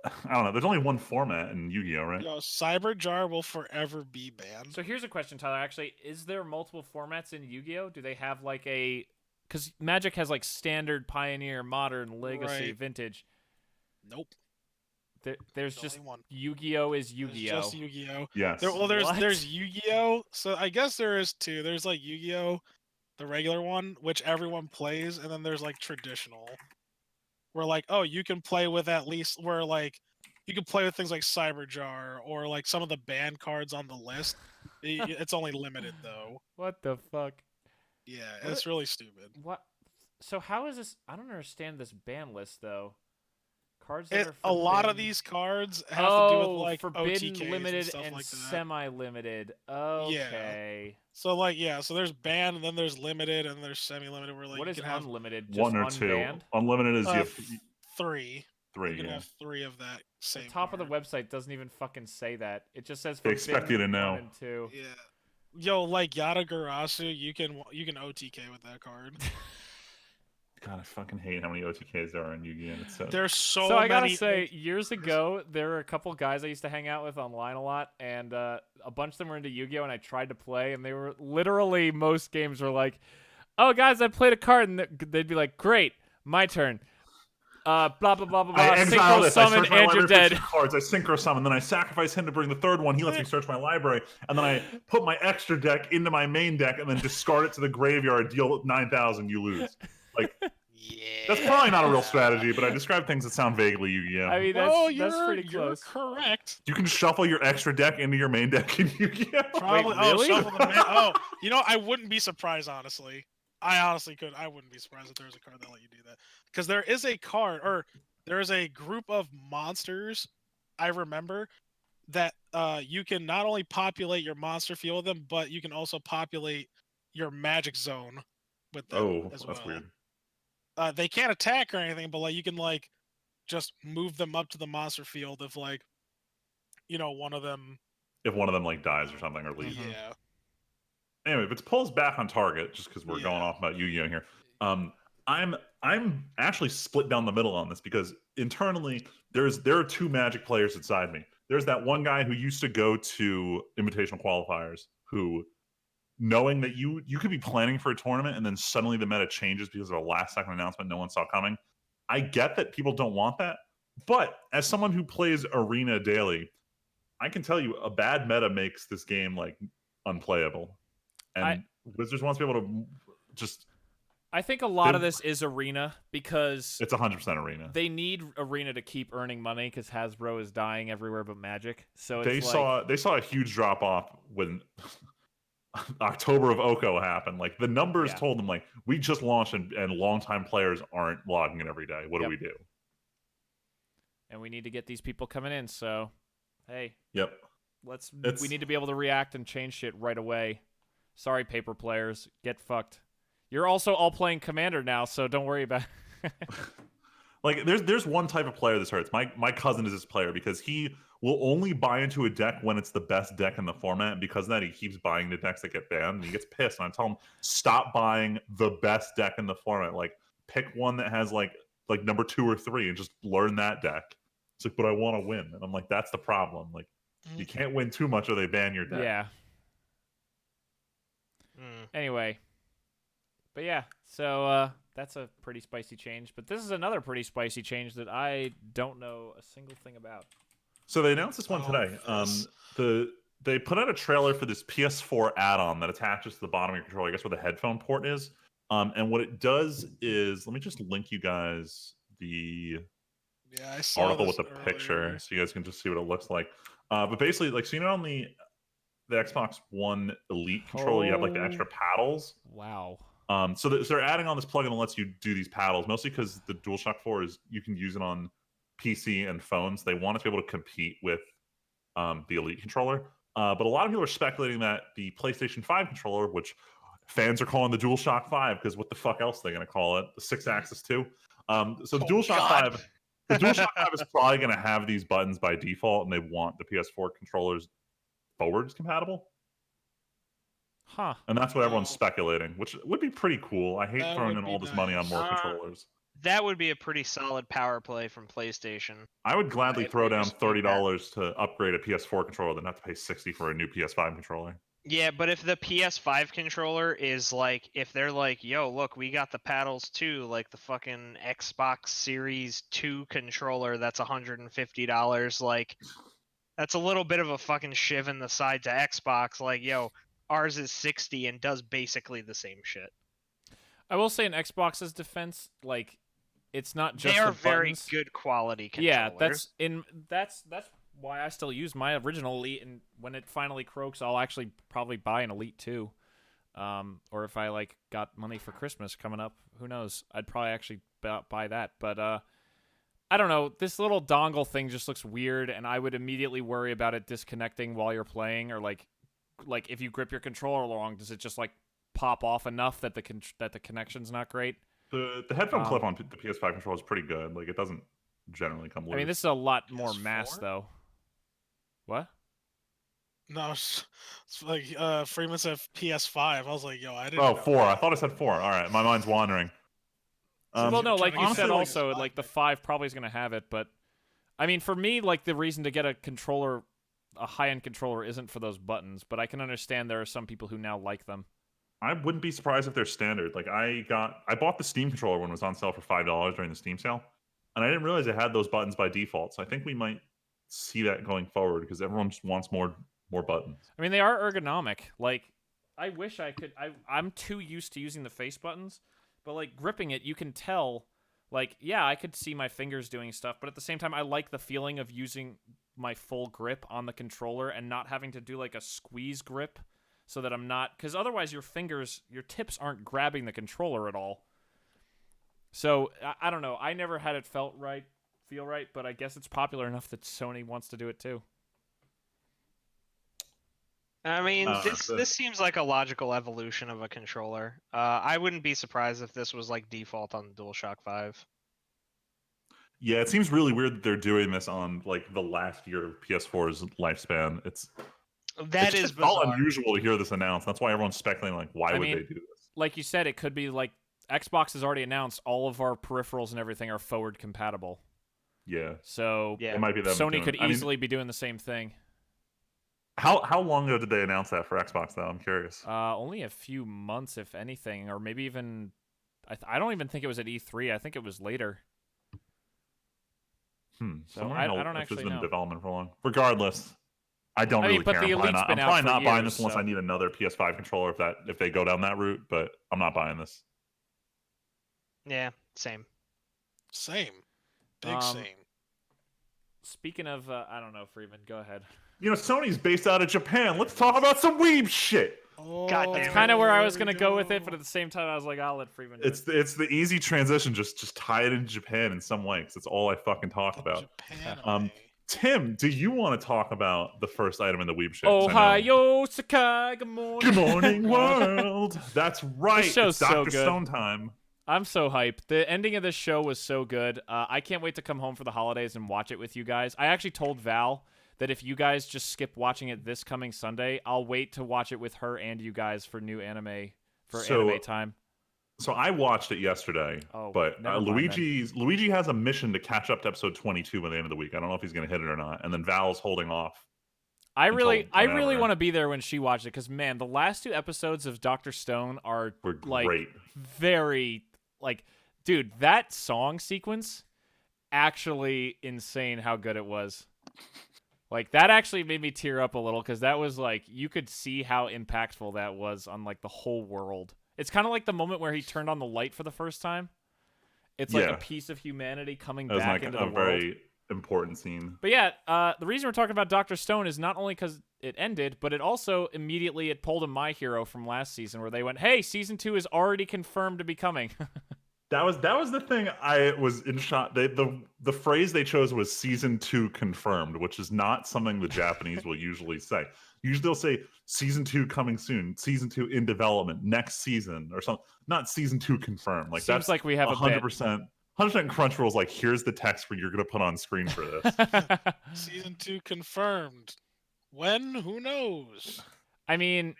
C: I don't know. There's only one format in Yu-Gi-Oh, right?
B: Yo, Cyberjar will forever be banned.
A: So here's a question, Tyler. Actually, is there multiple formats in Yu-Gi-Oh? Do they have like a? Because Magic has like standard, Pioneer, Modern, Legacy,
B: Right.
A: Vintage.
B: Nope.
A: There's
B: There's
A: just
B: only one.
A: Yu-Gi-Oh is
B: There's
A: Yu-Gi-Oh.
B: just Yu-Gi-Oh.
C: Yes.
A: What?
B: There's Yu-Gi-Oh. So I guess there is two. There's like Yu-Gi-Oh, the regular one, which everyone plays, and then there's like traditional, where like, oh, you can play with at least where like you can play with things like Cyberjar or like some of the banned cards on the list. It's only limited though.
A: What the fuck?
B: Yeah,
A: What
B: it's really stupid.
A: What? So how is this? I don't understand this ban list though. Cards that are
B: A lot of
A: forbidden-
B: these cards have to do with like
A: forbidden,
B: OTKs
A: limited,
B: and stuff like that.
A: semi-limited. Okay.
B: So like so there's banned and then there's limited and there's semi-limited where like
A: What
B: you
A: is
B: can have
A: unlimited? Just
C: One or
A: unbanned?
C: two. Unlimited is you have
B: three.
C: three.
B: You can
C: Yeah.
B: have three of that same.
A: The top of the
B: card.
A: website doesn't even fucking say that. It just says
C: They
A: forbidden
C: expect you to know.
A: 1 and 2.
B: Yeah. Yo, like Yada Garasu, you can OTK with that card.
C: God, I fucking hate how many OTKs there are in Yu-Gi-Oh. It's so...
B: There's so
A: So I gotta
B: many.
A: say, years ago, there were a couple guys I used to hang out with online a lot, and a bunch of them were into Yu-Gi-Oh, and I tried to play, and they were literally, most games were like, "Oh, guys, I played a card," and they'd be like, "Great, my turn." Blah blah blah blah blah.
C: I exile
A: Synchro
C: this. I
A: summon,
C: search my
A: and you're
C: library for
A: dead.
C: 2 cards. I synchro summon, then I sacrifice him to bring the third one. He lets me search my library, and then I put my extra deck into my main deck, and then discard it to the graveyard. Deal 9,000, you lose. Like
B: Yeah.
C: that's probably not a real strategy, but I describe things that sound vaguely Yu-Gi-Oh.
A: I mean,
B: No,
A: that's pretty
B: you're
A: close.
B: correct.
C: You can shuffle your extra deck into your main deck in Yu-Gi-Oh.
B: Probably.
A: really?
B: Oh, shuffle the man. Oh, you know, I wouldn't be surprised, honestly. I honestly could. I wouldn't be surprised if there was a card that let you do that. Because there is a card, or there is a group of monsters, I remember, that you can not only populate your monster field with them, but you can also populate your magic zone with them
C: Oh,
B: as
C: that's
B: well.
C: weird.
B: They can't attack or anything, but like you can like just move them up to the monster field if like, you know, one of them.
C: If one of them like dies or something or leaves.
B: Yeah.
C: Anyway, if it's pulls back on target, just because we're
B: Yeah.
C: going off about Yu-Gi-Oh here, I'm actually split down the middle on this because internally there are 2 Magic players inside me. There's that one guy who used to go to invitational qualifiers who, knowing that you could be planning for a tournament and then suddenly the meta changes because of a last second announcement no one saw coming. I get that people don't want that, but as someone who plays Arena daily, I can tell you a bad meta makes this game like unplayable. And Wizards wants to be able to just...
A: I think a lot of this is Arena because
C: It's 100% Arena.
A: they need Arena to keep earning money because Hasbro is dying everywhere but Magic. So
C: They
A: it's
C: saw a huge drop off when October of Oko happened. Like the numbers
A: Yeah.
C: told them like we just launched and longtime players aren't logging in every day. What do
A: Yep.
C: we do?
A: and we need to get these people coming in. So, hey,
C: Yep.
A: we need to be able to react and change shit right away. Sorry, paper players, get fucked. You're also all playing Commander now, so don't worry about it.
C: Like there's one type of player this hurts. My cousin is this player because he will only buy into a deck when it's the best deck in the format, and because of that he keeps buying the decks that get banned and he gets pissed. And I tell him, stop buying the best deck in the format. Like pick one that has like number 2 or 3 and just learn that deck. It's like, but I want to win. And I'm like, that's the problem. Like you can't win too much or they ban your deck.
A: Yeah.
D: Mm.
A: Anyway. But yeah, so that's a pretty spicy change. But this is another pretty spicy change that I don't know a single thing about.
C: So they announced this one today.
B: This.
C: They put out a trailer for this PS4 add-on that attaches to the bottom of your controller, I guess where the headphone port is. And what it does is, let me just link you guys the
B: Yeah, I saw
C: article
B: this
C: with the
B: earlier.
C: picture so you guys can just see what it looks like. But basically, like, so you know on the Xbox One Elite controller, you have like the extra paddles.
A: Wow.
C: So they're adding on this plugin that lets you do these paddles, mostly because the DualShock 4 is you can use it on PC and phones. They want it to be able to compete with the Elite controller. But a lot of people are speculating that the PlayStation 5 controller, which fans are calling the DualShock 5, because what the fuck else are they going to call it? The 6-axis 2. So the DualShock 5, the DualShock 5 is probably going to have these buttons by default, and they want the PS4 controllers forwards compatible.
A: Huh.
C: And that's what everyone's
B: Oh.
C: speculating, which would be pretty cool. I hate
B: That
C: throwing
B: would
C: in
B: be
C: all this money on more
D: nice.
C: controllers.
D: That would be a pretty solid power play from PlayStation.
C: I would gladly
D: If
C: throw
D: they
C: down
D: just made that.
C: $30 to upgrade a PS4 controller than have to pay 60 for a new PS5 controller.
D: Yeah, but if the PS5 controller is like, if they're like, yo, look, we got the paddles too, like the fucking Xbox Series 2 controller that's $150, like, that's a little bit of a fucking shiv in the side to Xbox. Like, yo, ours is 60 and does basically the same shit.
A: I will say in Xbox's defense, like, it's not just
D: They are
A: the
D: very
A: buttons.
D: good quality controllers.
A: Yeah, that's why I still use my original Elite, and when it finally croaks, I'll actually probably buy an Elite 2. Or if I like got money for Christmas coming up, who knows? I'd probably actually buy that. But I don't know. This little dongle thing just looks weird, and I would immediately worry about it disconnecting while you're playing, or like if you grip your controller wrong, does it just like pop off enough that the connection's not great?
C: The headphone clip on the PS5 controller is pretty good. Like, it doesn't generally come loose.
A: I mean, this is a lot more mass
B: PS4?
A: though. What?
B: No, it's like Freeman said PS5. I was like, yo, I didn't.
C: Oh,
B: know
C: 4.
B: that.
C: I thought I said 4. All right, my mind's wandering.
A: Well, no, like you
B: honestly,
A: said,
B: like,
A: also
B: it's
A: like the
B: fine.
A: 5 probably is gonna have it, but I mean, for me, like the reason to get a controller, a high-end controller, isn't for those buttons. But I can understand there are some people who now like them.
C: I wouldn't be surprised if they're standard. Like, I bought the Steam controller when it was on sale for $5 during the Steam sale, and I didn't realize it had those buttons by default. So I think we might see that going forward because everyone just wants more buttons.
A: I mean, they are ergonomic. Like, I wish I could. I'm too used to using the face buttons, but like gripping it, you can tell. Like, yeah, I could see my fingers doing stuff, but at the same time, I like the feeling of using my full grip on the controller and not having to do like a squeeze grip, so that I'm not, because otherwise your tips aren't grabbing the controller at all. So I don't know. I never had it feel right, but I guess it's popular enough that Sony wants to do it too.
D: I mean,
C: that's it.
D: this seems like a logical evolution of a controller. I wouldn't be surprised if this was like default on the DualShock 5.
C: Yeah, it seems really weird that they're doing this on like the last year of PS4's lifespan.
D: That is
C: just all
D: bizarre.
C: unusual to hear this announced. That's why everyone's speculating, like, why would
A: mean,
C: they do this?
A: Like you said, it could be like Xbox has already announced all of our peripherals and everything are forward compatible.
C: Yeah,
A: So
D: Yeah.
C: it might be them.
A: Sony could easily be doing the same thing.
C: How long ago did they announce that for Xbox, though? I'm curious.
A: Only a few months, if anything, or maybe even. I don't even think it was at E3. I think it was later. So I don't actually
C: It's been
A: know.
C: in development for long. Regardless, I don't really
A: but
C: care.
A: the
C: I'm probably
A: Elite's
C: not,
A: been
C: I'm
A: out
C: probably
A: for
C: not buying
A: years,
C: this unless
A: so-
C: I need another PS5 controller if they go down that route. But I'm not buying this.
D: Yeah, same.
B: Same, big same.
A: Speaking of, I don't know, Freeman, go ahead.
C: You know, Sony's based out of Japan. Let's talk about some Weeb shit.
B: Oh,
D: God damn
A: That's
D: it.
A: kind of where I was
B: here we
A: gonna go with it, but at the same time, I was like, I'll let Freeman. Do it.
C: It's the easy transition. Just tie it into Japan in some way because it's all I fucking talk about.
B: Japan.
C: Tim, do you want to talk about the first item in the Weeb shit? 'Cause I know-
A: Ohio, Sakai, good morning.
C: Good morning, world. That's right.
A: This show's
C: It's Dr.
A: so good.
C: Stone time.
A: I'm so hyped. The ending of this show was so good. I can't wait to come home for the holidays and watch it with you guys. I actually told Val that if you guys just skip watching it this coming Sunday, I'll wait to watch it with her and you guys for new anime anime time.
C: So I watched it yesterday,
A: Oh,
C: but
A: never mind
C: Luigi has a mission to catch up to episode 22 by the end of the week. I don't know if he's going to hit it or not. And then Val's holding off.
A: I really
C: whenever.
A: want to be there when she watches it because man, the last 2 episodes of Dr. Stone are
C: We're
A: like
C: great.
A: very like, dude, that song sequence actually insane how good it was. Like that actually made me tear up a little because that was like you could see how impactful that was on like the whole world. It's kind of like the moment where he turned on the light for the first time. It's like a piece of humanity coming
C: That was
A: back
C: like
A: into
C: a
A: the world.
C: very important scene.
A: But yeah, the reason we're talking about Dr. Stone is not only because it ended, but it also immediately it pulled a My Hero from last season where they went, "Hey, season 2 is already confirmed to be coming."
C: That was the thing. I was in shock. The phrase they chose was "season 2 confirmed," which is not something the Japanese will usually say. Usually they'll say "season 2 coming soon," "season 2 in development," "next season," or something. Not "season 2 confirmed." Like
A: Seems
C: that's
A: like we have a
C: 100%. 100% Crunchyroll's like, here's the text where you're gonna put on screen for this.
B: Season 2 confirmed. When? Who knows?
A: I mean,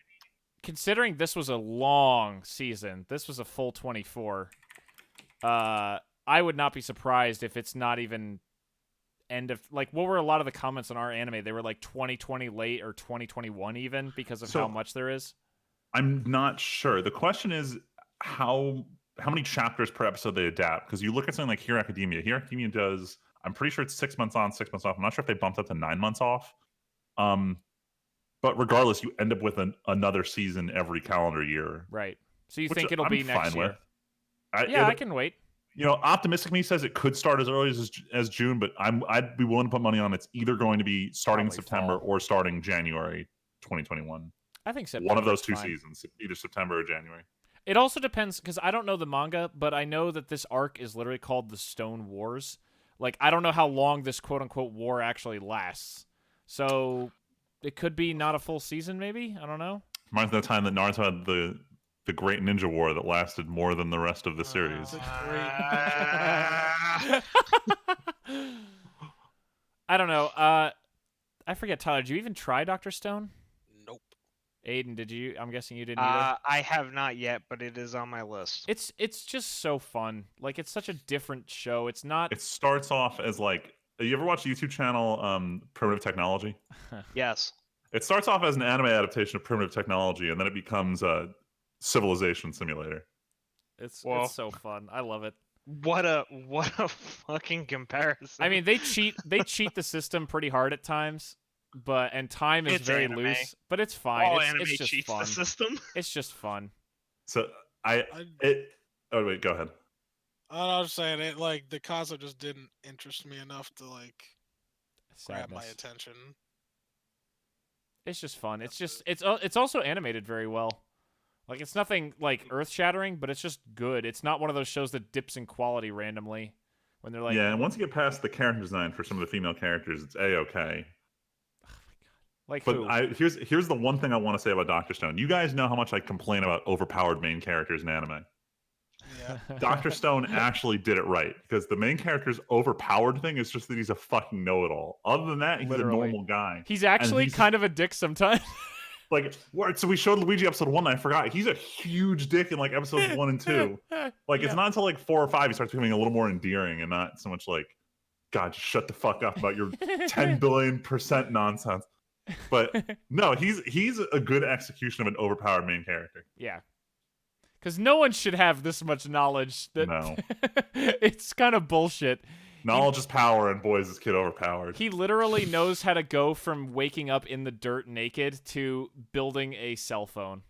A: considering this was a long season, this was a full 24. I would not be surprised if it's not even end of like what were a lot of the comments on our anime? They were like 2020 late or 2021 even because of
C: So-
A: how much there is.
C: I'm not sure. The question is how many chapters per episode they adapt. Because you look at something like Hero Academia. Hero Academia does. I'm pretty sure it's 6 months on, 6 months off. I'm not sure if they bumped up to 9 months off. But regardless, you end up with another season every calendar year.
A: Right. So you
C: which
A: think it'll
C: I'm
A: be next
C: fine
A: year?
C: with.
A: I can wait.
C: You know, optimistic me says it could start as early as June, but I'd be willing to put money on it's either going to be starting in
A: Probably
C: September
A: fall.
C: or starting January 2021.
A: I think September.
C: One of those two
A: fine.
C: seasons, either September or January.
A: It also depends because I don't know the manga, but I know that this arc is literally called the Stone Wars. Like I don't know how long this quote unquote war actually lasts. So it could be not a full season, maybe. I don't know.
C: Reminds me of the time that Naruto had the Great Ninja War that lasted more than the rest of the series.
B: The
A: I don't know. I forget, Tyler. Did you even try Dr. Stone?
B: Nope.
A: Aiden, did you? I'm guessing you didn't either.
D: I have not yet, but it is on my list.
A: It's just so fun. Like it's such a different show. It's not.
C: It starts off as like, you ever watch the YouTube channel Primitive Technology?
D: Yes.
C: It starts off as an anime adaptation of Primitive Technology, and then it becomes a civilization simulator.
A: It's
D: Whoa.
A: so fun. I love it.
D: What a fucking comparison.
A: I mean, they cheat the system pretty hard at times, and time is
D: It's
A: very
D: anime.
A: loose. But it's fine.
D: all
A: it's
D: anime
A: just
D: cheats
A: fun.
D: the system.
A: It's just fun.
C: So oh wait, go ahead.
B: I was saying it like the concept just didn't interest me enough to like grab my
A: Sadness.
B: attention.
A: It's just fun. It's also animated very well. Like it's nothing like earth shattering, but it's just good. It's not one of those shows that dips in quality randomly when they're like,
C: Yeah, and once you get past the character design for some of the female characters, it's a-okay.
A: like
C: But
A: who?
C: here's the one thing I want to say about Dr. Stone. You guys know how much I complain about overpowered main characters in anime.
B: Yeah.
C: Dr. Stone actually did it right because the main character's overpowered thing is just that he's a fucking know-it-all. Other than that, he's
A: Literally.
C: a normal guy.
A: He's actually
C: he's-
A: kind of a dick sometimes.
C: Like, so we showed Luigi episode 1 and I forgot. He's a huge dick in like episodes 1 and 2. Like,
A: Yeah.
C: it's not until like 4 or 5 he starts becoming a little more endearing and not so much like, God, just shut the fuck up about your 10 billion% nonsense. But no, he's a good execution of an overpowered main character.
A: Yeah. Because no one should have this much knowledge. That
C: No.
A: It's kind of bullshit.
C: Knowledge is power, and boy, is this kid overpowered.
A: He literally knows how to go from waking up in the dirt naked to building a cell phone.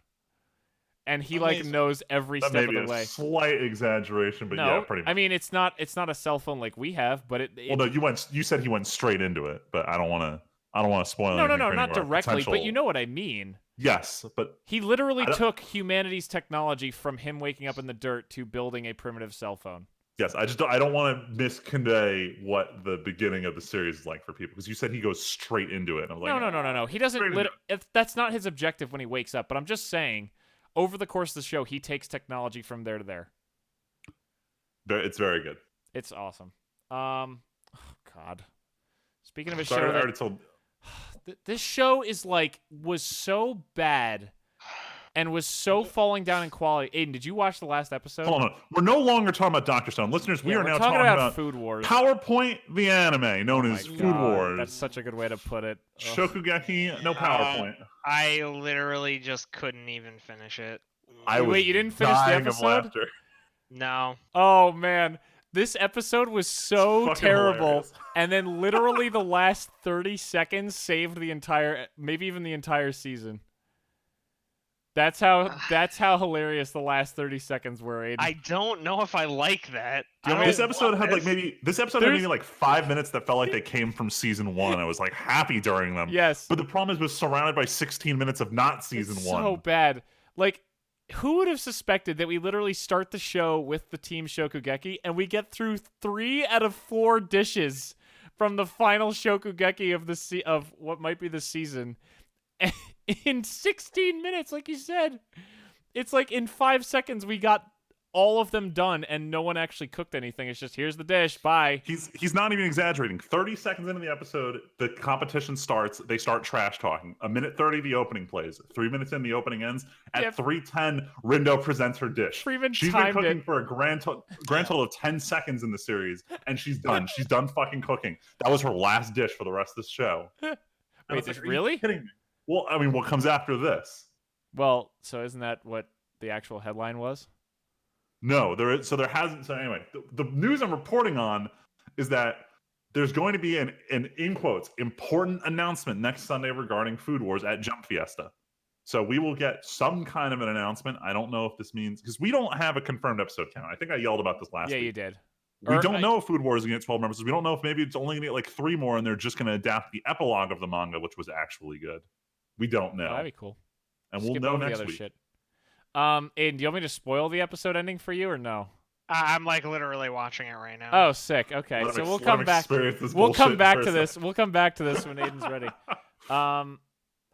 A: And he like
B: Amazing.
A: knows every
C: That
A: step
C: may be
A: of the
C: a
A: way.
C: slight exaggeration, but
A: No,
C: yeah, pretty much.
A: I mean it's not a cell phone like we have, but
C: Well, no, you said he went straight into it, but I don't want to spoil
A: no,
C: anything for
A: not
C: any of our
A: directly, but
C: potential-
A: you know what I mean.
C: Yes, but
A: He literally
C: I don't-
A: took humanity's technology from him waking up in the dirt to building a primitive cell phone.
C: yes, I don't want to misconvey what the beginning of the series is like for people because you said he goes straight into it. And I was like,
A: No. He doesn't.
C: straight into
A: That's not his objective when he wakes up. But I'm just saying, over the course of the show, he takes technology from there to there.
C: It's very good.
A: It's awesome. Oh God. Speaking of a
C: Sorry,
A: show
C: I
A: that
C: already told.
A: this show was so bad and was so falling down in quality. Aiden, did you watch the last episode?
C: Hold on, we're no longer talking about Dr. Stone, listeners. We
A: Yeah,
C: are
A: we're
C: now
A: talking
C: talking
A: about Food Wars.
C: PowerPoint, the anime known
A: Oh
C: as
A: my
C: Food
A: God,
C: Wars.
A: That's such a good way to put it. Ugh.
C: Shokugeki, no PowerPoint.
D: I literally just couldn't even finish it.
C: I was
A: Wait, you didn't finish the
C: dying of
A: episode?
C: laughter.
D: No.
A: Oh man, this episode was so
C: Fucking
A: terrible,
C: hilarious.
A: and then literally the last 30 seconds saved the entire, maybe even the entire season. That's how hilarious the last 30 seconds were, Aiden.
D: I don't know if I like that.
A: Do you
D: I
A: want me
C: This
D: don't
C: episode
D: want
C: had like
D: this.
C: maybe
A: There's-
C: like 5 minutes that felt like they came from season 1. I was like happy during them.
A: Yes,
C: But the problem is was surrounded by 16 minutes of not season
A: it's
C: 1.
A: so bad. Like, who would have suspected that we literally start the show with the team Shokugeki and we get through 3 out of 4 dishes from the final Shokugeki of what might be the season in 16 minutes, like you said. It's like in 5 seconds we got all of them done, and no one actually cooked anything. It's just, here's the dish, bye.
C: He's not even exaggerating. 30 seconds into the episode, the competition starts. They start trash talking. A minute 30, the opening plays. 3 minutes in, the opening ends. At
A: Yeah.
C: 3:10, Rindo presents her dish.
A: Freeman
C: She's been
A: timed
C: cooking
A: it.
C: for a grand total of 10 seconds in the series, and she's done. She's done fucking cooking. That was her last dish for the rest of the show. And I was
A: Wait,
C: like, are
A: really?
C: you kidding me? Well, I mean, what comes after this?
A: Well, so isn't that what the actual headline was?
C: No, there is. So there hasn't. So anyway, the news I'm reporting on is that there's going to be an in quotes important announcement next Sunday regarding Food Wars at Jump Fiesta. So we will get some kind of an announcement. I don't know if this means because we don't have a confirmed episode count. I think I yelled about this last
A: Yeah,
C: week.
A: you did.
C: We don't know if Food Wars is going to get 12 members. We don't know if maybe it's only going to get like 3 more and they're just going to adapt the epilogue of the manga, which was actually good. We don't know.
A: Oh, that'd be cool.
C: And we'll
A: Skip
C: know
A: over the
C: next
A: other
C: week.
A: shit. Aiden, do you want me to spoil the episode ending for you or no?
D: I'm like literally watching it right now.
A: Oh, sick. Okay,
C: Let
A: so
C: him
A: we'll
C: let
A: come
C: him
A: back.
C: experience this
A: We'll come
C: bullshit
A: back
C: for
A: to
C: a
A: this.
C: second.
A: We'll come back to this when Aiden's ready.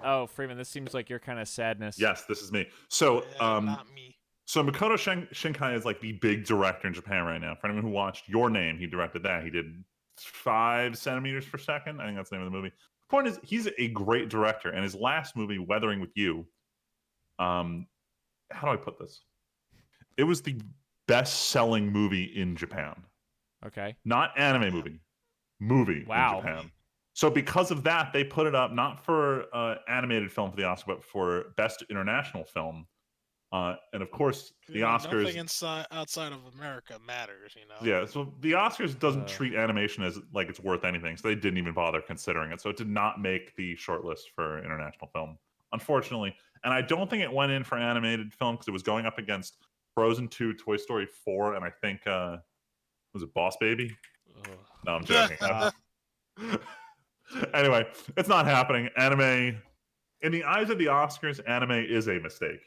A: Oh, Freeman, this seems like your kind of sadness.
C: Yes, this is me. So,
B: Not me.
C: So Makoto Shinkai is like the big director in Japan right now. For anyone who watched Your Name, he directed that. He did 5 centimeters per second. I think that's the name of the movie. The point is, he's a great director, and his last movie, Weathering with You, how do I put this? It was the best-selling movie in Japan.
A: Okay.
C: Not anime movie
A: Wow.
C: in Japan. So because of that, they put it up not for animated film for the Oscar, but for best international film. And of course, the Oscars.
B: Nothing outside of America matters, you know.
C: Yeah, so the Oscars doesn't treat animation as like it's worth anything, so they didn't even bother considering it. So it did not make the shortlist for international film, unfortunately. And I don't think it went in for animated film because it was going up against Frozen 2, Toy Story 4, and I think was it Boss Baby?
A: Ugh.
C: No, I'm joking. Anyway, it's not happening. Anime, in the eyes of the Oscars, anime is a mistake.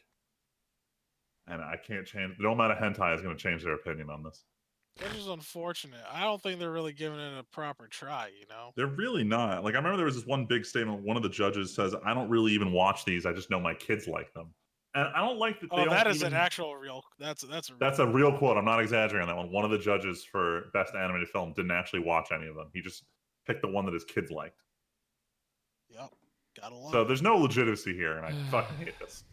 C: And I can't change. No amount of hentai is going to change their opinion on this.
B: Which is unfortunate. I don't think they're really giving it a proper try, you know?
C: They're really not. Like, I remember there was this one big statement. One of the judges says, I don't really even watch these. I just know my kids like them. And I don't like that they
B: Oh,
C: don't
B: that is
C: even...
B: an actual real... That's
C: a real quote. I'm not exaggerating on that one. One of the judges for Best Animated Film didn't actually watch any of them. He just picked the one that his kids liked.
B: Yep. Gotta love
C: So
B: it.
C: there's no legitimacy here, and I fucking hate this.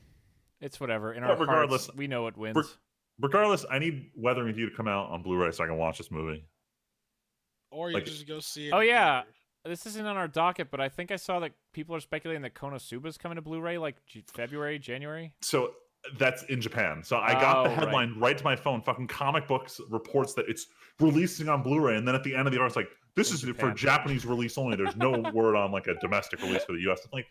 A: It's whatever. In
C: But
A: our
C: regardless-
A: hearts, we know what wins.
C: Regardless, I need Weathering with You to come out on Blu-ray so I can watch this movie.
B: Or you
C: like-
B: just go see it.
A: Oh,
B: in
A: yeah.
B: theaters.
A: This isn't on our docket, but I think I saw that people are speculating that Konosuba's coming to Blu-ray like February, January.
C: So that's in Japan. So I got the
A: Oh,
C: headline right to my phone. Fucking Comic Books reports that it's releasing on Blu-ray, and then at the end of the article, it's like, this
A: In
C: is
A: Japan.
C: for Japanese release only. There's no word on like a domestic release for the U.S. Like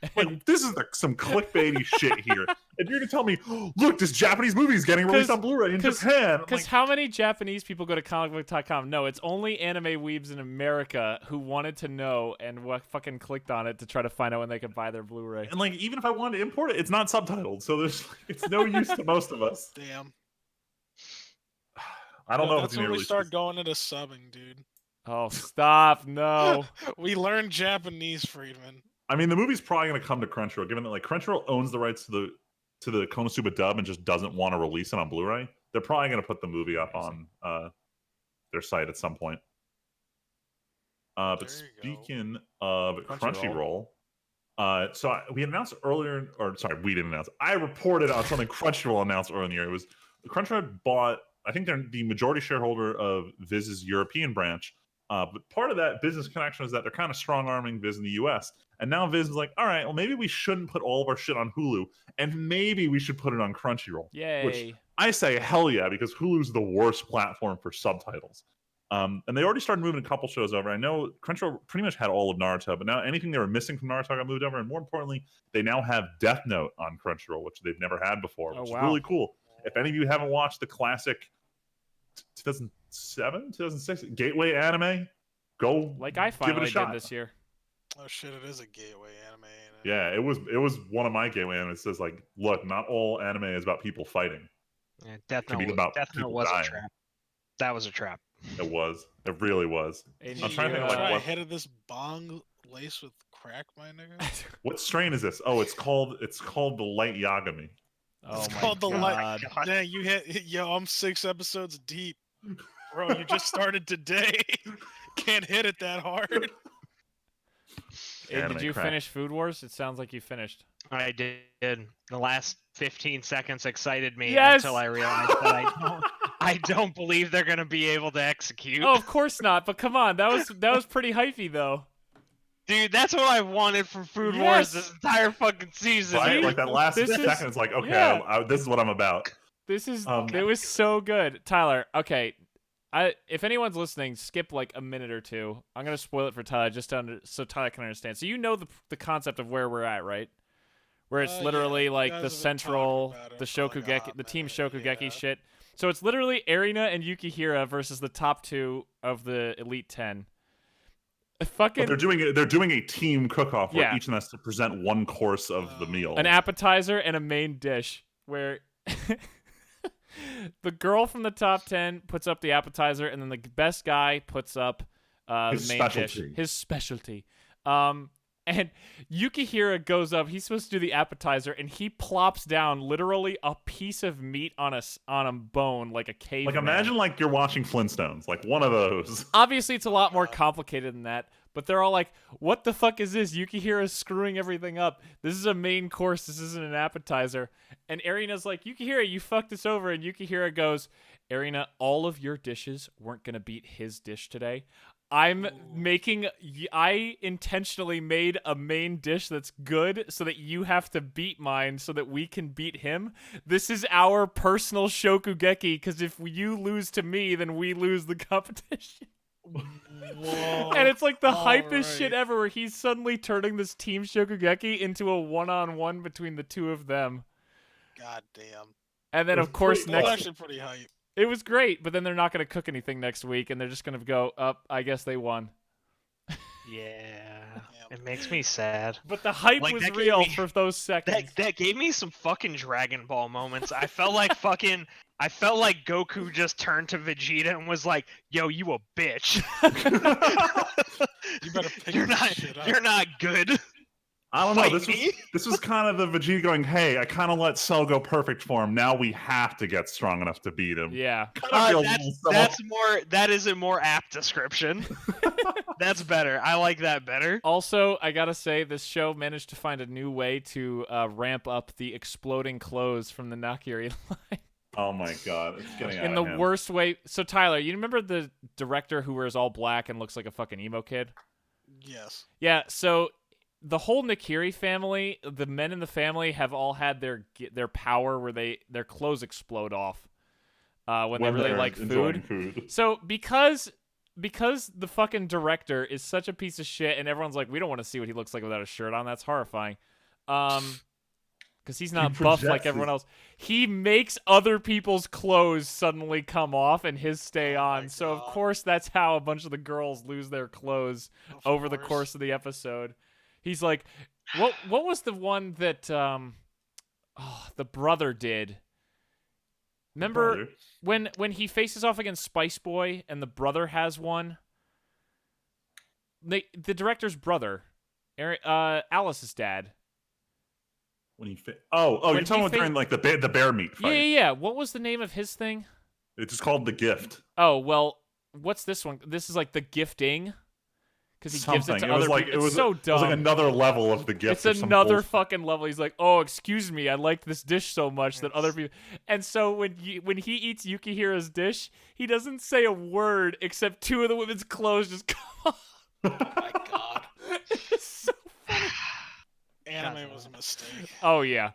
C: this is like some clickbaity shit here. If you're gonna tell me, look, this Japanese movie is getting released on Blu-ray in Japan, I'm
A: Because
C: like,
A: how many Japanese people go to comicbook.com? No, it's only anime weebs in America who wanted to know and fucking clicked on it to try to find out when they could buy their Blu-ray.
C: and like even if I wanted to import it, it's not subtitled, so there's it's no use to most of us.
B: Damn.
C: I don't know if
B: That's
C: it's
B: when
C: gonna
B: we
C: release.
B: start going into subbing, dude.
A: Oh, stop. No.
B: We learned Japanese, Friedman.
C: I mean, the movie's probably going to come to Crunchyroll, given that like Crunchyroll owns the rights to the Konosuba dub and just doesn't want to release it on Blu-ray. They're probably going to put the movie up on their site at some point. But
B: There you go.
C: speaking of Crunchyroll, we announced earlier, or sorry, we didn't announce. I reported on something Crunchyroll announced earlier in the year. It was Crunchyroll bought. I think they're the majority shareholder of Viz's European branch. But part of that business connection is that they're kind of strong-arming Viz in the U.S. And now Viz is like, all right, well, maybe we shouldn't put all of our shit on Hulu, and maybe we should put it on Crunchyroll.
A: Yay.
C: Which I say, hell yeah, because Hulu's the worst platform for subtitles. And they already started moving a couple shows over. I know Crunchyroll pretty much had all of Naruto, but now anything they were missing from Naruto got moved over. And more importantly, they now have Death Note on Crunchyroll, which they've never had before, which
A: Oh,
C: is
A: wow.
C: really cool. If any of you haven't watched the classic 2007, 2006 Gateway anime, go
A: Like I
C: give it
A: finally
C: a
A: did
C: shot.
A: this year.
B: Oh shit, it is a gateway anime. Ain't it?
C: Yeah, it was one of my Gateway anime. It says like, look, not all anime is about people fighting.
D: Yeah, Death
C: Could be
D: Note,
C: about
D: Death Note
C: people
D: was
C: dying.
D: a trap. That was a trap.
C: It was. It really was.
A: And
C: I'm trying to
B: You
C: think of, like,
B: try
C: what-
B: ahead of this bong laced with crack, my nigga.
C: What strain is this? Oh, it's called the Light Yagami.
A: Oh
B: It's
A: my
B: called The Light.
A: god.
B: Dang, you hit. Yo, I'm 6 episodes deep, bro. You just started today. Can't hit it that hard.
A: Hey, did
C: Anime
A: you
C: crack.
A: finish Food Wars? It sounds like you finished.
D: I did. The last 15 seconds excited me
A: Yes!
D: until I realized that I don't believe they're gonna be able to execute.
A: Oh, of course not. But come on, that was pretty hypey though.
D: Dude, that's what I wanted from Food
A: Yes!
D: Wars this entire fucking season.
C: Right?
A: See?
C: Like that last
A: This is-
C: second, it's like, okay,
A: yeah.
C: this is what I'm about.
A: This is
C: Um,
A: it was so good, Tyler. Okay, if anyone's listening, skip like a minute or two. I'm gonna spoil it for Tyler just so Tyler can understand. So you know the concept of where we're at, right? Where it's
B: Yeah,
A: literally
B: you
A: like
B: guys
A: the
B: have been
A: central,
B: talking about
A: the
B: it for, like, a
A: Shokugeki,
B: hot
A: the team
B: minute,
A: Shokugeki
B: yeah.
A: shit. So it's literally Erina and Yukihira versus the top 2 of the Elite 10. Fucking
C: But they're doing a team cook-off where
A: Yeah.
C: each of them has to present one course of the meal.
A: an appetizer and a main dish where the girl from the top 10 puts up the appetizer and then the best guy puts up
C: His
A: the main
C: specialty.
A: dish, his specialty. And Yukihira goes up, he's supposed to do the appetizer, and he plops down literally a piece of meat on a bone like a caveman.
C: Like imagine like you're watching Flintstones, like one of those.
A: Obviously, it's a lot more complicated than that, but they're all like, what the fuck is this? Yukihira's screwing everything up. This is a main course. This isn't an appetizer. And Erina's like, Yukihira, you fucked us over. And Yukihira goes, Erina, all of your dishes weren't going to beat his dish today. I intentionally made a main dish that's good so that you have to beat mine so that we can beat him. This is our personal Shokugeki, because if you lose to me, then we lose the competition.
B: Whoa.
A: And it's like the
B: All
A: hypest shit
B: right.
A: ever where he's suddenly turning this team Shokugeki into a one-on-one between the two of them.
B: God damn.
A: And then,
C: It's
A: of course,
C: pretty
B: That's
A: next...
B: actually pretty hype.
A: It was great, but then they're not going to cook anything next week, and they're just going to go, up, I guess they won.
D: Yeah, it makes me sad.
A: But the hype
D: Like,
A: was
D: that gave
A: real
D: me-
A: for those seconds.
D: That gave me some fucking Dragon Ball moments. I felt like Goku just turned to Vegeta and was like, "Yo, you a bitch.
B: You better pick
D: You're
B: this
D: not.
B: shit up.
D: You're not good."
C: I don't know.
D: Fight
C: This was kind of the Vegeta going, "Hey, I kind of let Cell go perfect for him. Now we have to get strong enough to beat him."
A: Yeah.
C: Kinda feels
D: That is a more apt description. That's better. I like that better.
A: Also, I gotta say, this show managed to find a new way to ramp up the exploding clothes from the Nakiri line.
C: Oh my god, it's getting out
A: In
C: of
A: the
C: hand.
A: worst way. So, Tyler, you remember the director who wears all black and looks like a fucking emo kid?
B: Yes.
A: Yeah, so the whole Nakiri family, the men in the family have all had their power where their clothes explode off when they really
C: they're
A: like
C: enjoying
A: food.
C: food.
A: So because the fucking director is such a piece of shit and everyone's like, we don't want to see what he looks like without a shirt on, that's horrifying. Because he's not buff like
C: projects
A: everyone
C: his-
A: else. He makes other people's clothes suddenly come off and his stay
B: Oh my
A: on. So of
B: God.
A: course that's how a bunch of the girls lose their clothes
B: Of
A: over the
B: course.
A: course of the episode. He's like, what was the one that the brother did? Remember
C: Brother.
A: when he faces off against Spice Boy and the brother has one? The director's brother, Alice's dad.
C: When he
A: When
C: you're
A: he
C: talking about
A: fa-
C: during like the bear meat
A: Yeah,
C: fight.
A: yeah. What was the name of his thing?
C: It's just called the gift.
A: Oh well, what's this one? This is like the gifting, because he gives it
C: Something.
A: to other
C: like
A: people.
C: it was
A: It's so
C: It was like
A: dumb.
C: another level of the gift. or
A: It's
C: some
A: another
C: bullshit.
A: fucking level. He's like, oh, excuse me, I liked this dish so much that other people. And so when he eats Yukihira's dish, he doesn't say a word except two of the women's clothes just come off.
B: Oh my god.
A: It's so funny.
B: Anime was a mistake.
A: Oh yeah.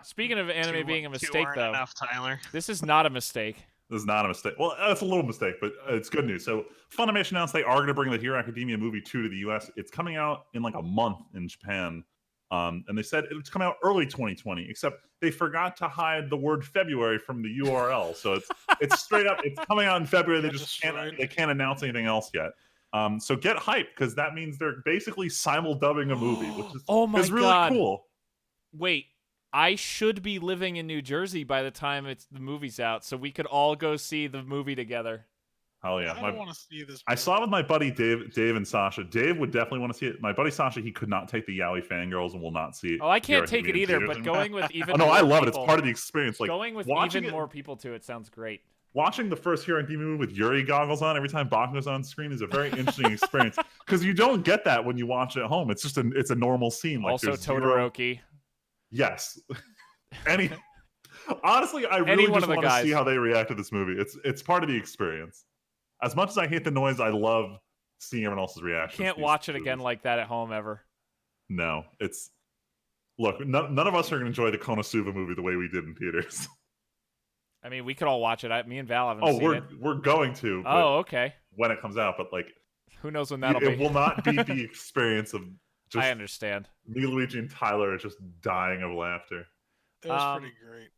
A: Speaking of anime being a
D: Two
A: mistake,
D: aren't
A: though,
D: enough, Tyler.
A: this is not a mistake.
C: This is not a mistake. Well, it's a little mistake, but it's good news. So Funimation announced they are going to bring the Hero Academia movie 2 to the US. It's coming out in like a month in Japan. And they said it's coming out early 2020, except they forgot to hide the word February from the URL. So it's straight up, it's coming out in February. They
B: Got
C: just
B: destroyed.
C: can't announce anything else yet. So get hyped, because that means they're basically simul-dubbing a movie, which is,
A: Oh my
C: is really
A: God.
C: cool.
A: Wait, I should be living in New Jersey by the time the movie's out, so we could all go see the movie together.
C: Hell yeah.
B: I don't want to see this.
C: I saw it with my buddy Dave and Sasha. Dave would definitely want to see it. My buddy Sasha, he could not take the yaoi fangirls and will not see it.
A: Oh, I
C: here
A: can't
C: at
A: take it
C: Hideous
A: either.
C: Theaters
A: But
C: anymore.
A: going with even
C: Oh, no,
A: more
C: I love it.
A: people,
C: It's part of the experience. Like
A: going with
C: watching
A: even
C: it,
A: more people to it sounds great.
C: watching the first Hero Academia movie with Yuri goggles on every time Bakugo's on screen is a very interesting experience because you don't get that when you watch it at home. It's just it's a normal scene. Like
A: Also,
C: there's zero-
A: Todoroki.
C: Yes. Honestly, I
A: Any
C: really
A: one
C: just
A: of the
C: want to
A: guys.
C: see how they react to this movie. It's part of the experience. As much as I hate the noise, I love seeing everyone else's reaction.
A: Can't watch it again like that at home ever.
C: No, it's look. None of us are going to enjoy the Konosuba movie the way we did in theaters.
A: I mean, we could all watch it. Me and Val haven't
C: Oh,
A: seen it.
C: we're going to. But
A: Oh, okay.
C: when it comes out, but like
A: Who knows when that'll
C: it
A: be?
C: will not be the experience of just
A: I understand.
C: me, Luigi, and Tyler are just dying of laughter.
B: It was pretty great.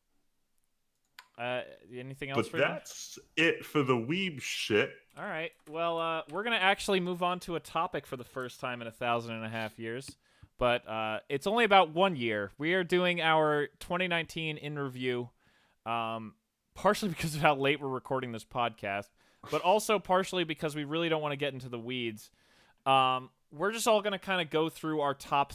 A: Anything else
C: But
A: for you?
C: that's it for the weeb shit.
A: All right. Well, we're gonna actually move on to a topic for the first time in 1,500 years, but it's only about 1 year. We are doing our 2019 in review, partially because of how late we're recording this podcast, but also partially because we really don't want to get into the weeds. We're just all gonna kind of go through our top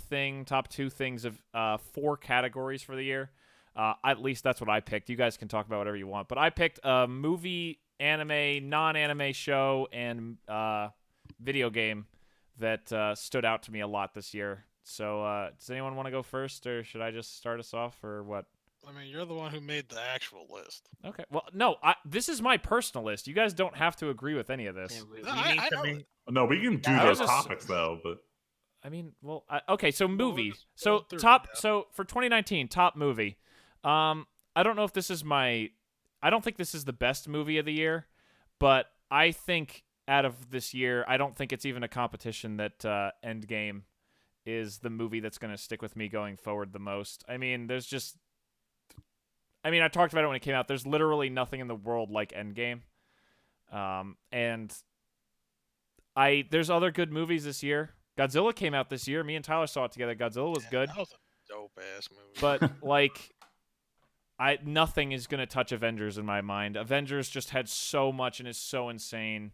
A: two things of 4 categories for the year. At least that's what I picked. You guys can talk about whatever you want, but I picked a movie, anime, non-anime show, and video game that stood out to me a lot this year. So does anyone want to go first, or should I just start us off, or what?
B: I mean, you're the one who made the actual list.
A: Okay. Well, no, this is my personal list. You guys don't have to agree with any of this.
D: Yeah,
B: No, I know that.
C: No, we can do
A: I
C: those
A: was just-
C: topics though. But
A: I mean, well, okay. So
B: we're
A: movies.
B: just
A: So
B: going through
A: top.
B: it, yeah.
A: So for 2019, top movie. I don't know if this is my. I don't think this is the best movie of the year, but I think out of this year, I don't think it's even a competition that Endgame is the movie that's going to stick with me going forward the most. I mean, there's just. I mean, I talked about it when it came out. There's literally nothing in the world like Endgame, and there's other good movies this year. Godzilla came out this year. Me and Tyler saw it together. Godzilla was good,
B: That was a dope ass movie.
A: but like, nothing is gonna touch Avengers in my mind. Avengers just had so much and is so insane.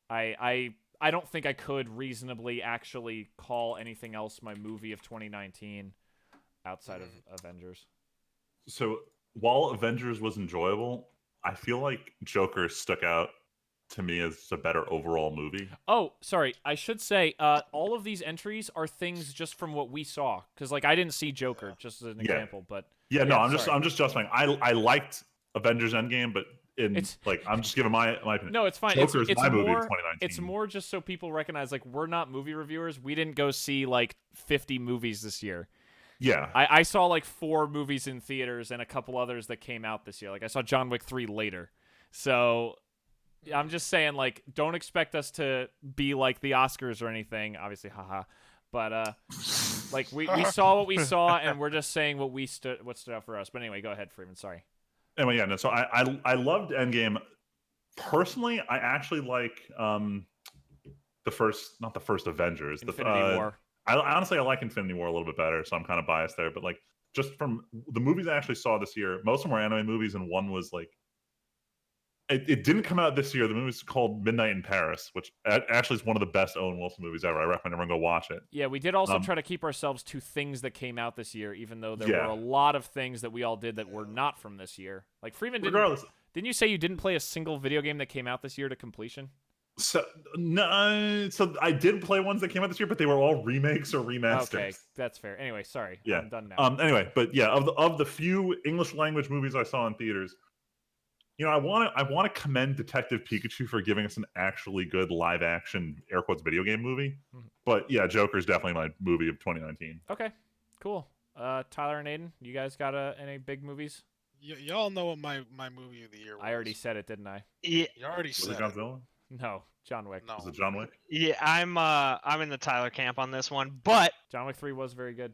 A: I don't think I could reasonably actually call anything else my movie of 2019 outside of Avengers.
C: so while Avengers was enjoyable, I feel like Joker stuck out to me as a better overall movie.
A: Oh, sorry. I should say, all of these entries are things just from what we saw, because like I didn't see Joker, just as an example. But
C: Yeah, no,
A: Yeah, sorry.
C: I'm just justifying. I liked Avengers Endgame, but
A: It's-
C: like I'm just giving my opinion.
A: no, it's fine.
C: Joker is
A: it's
C: my movie
A: more,
C: of 2019.
A: It's more just so people recognize, like, we're not movie reviewers. We didn't go see like 50 movies this year.
C: Yeah,
A: I saw like 4 movies in theaters and a couple others that came out this year. Like I saw John Wick 3 later. So I'm just saying, like, don't expect us to be like the Oscars or anything. Obviously, haha. But like we saw what we saw, and we're just saying what stood out for us. But anyway, go ahead, Freeman. Sorry.
C: Anyway, yeah, no. So I loved Endgame. Personally, I actually like not the first Avengers.
A: Infinity War.
C: I honestly like Infinity War a little bit better, so I'm kind of biased there. But like, just from the movies I actually saw this year, most of them were anime movies, and one was like, it didn't come out this year. The movie's called Midnight in Paris, which actually is one of the best Owen Wilson movies ever. I recommend everyone go watch it.
A: Yeah, we did also try to keep ourselves to things that came out this year, even though there
C: Yeah.
A: were a lot of things that we all did that were not from this year. Like Freeman
C: Regardless,
A: didn't you say you didn't play a single video game that came out this year to completion?
C: so no, so I did play ones that came out this year, but they were all remakes or remasters.
A: Okay, that's fair. Anyway, sorry.
C: Yeah.
A: I'm done now.
C: Anyway, but yeah, of the few English language movies I saw in theaters, you know, I want to commend Detective Pikachu for giving us an actually good live action air quotes video game movie.
A: Mhm.
C: But yeah, Joker's definitely my movie of 2019.
A: Okay, cool. Tyler and Aiden, you guys got any big movies?
B: Y'all know what my movie of the year was.
A: I already said it, didn't I?
D: Yeah,
B: You already
C: Was
B: said
C: it Godzilla?
A: No, John Wick.
B: No.
C: Was it John Wick?
D: yeah, I'm in the Tyler camp on this one, but
A: John Wick 3 was very good.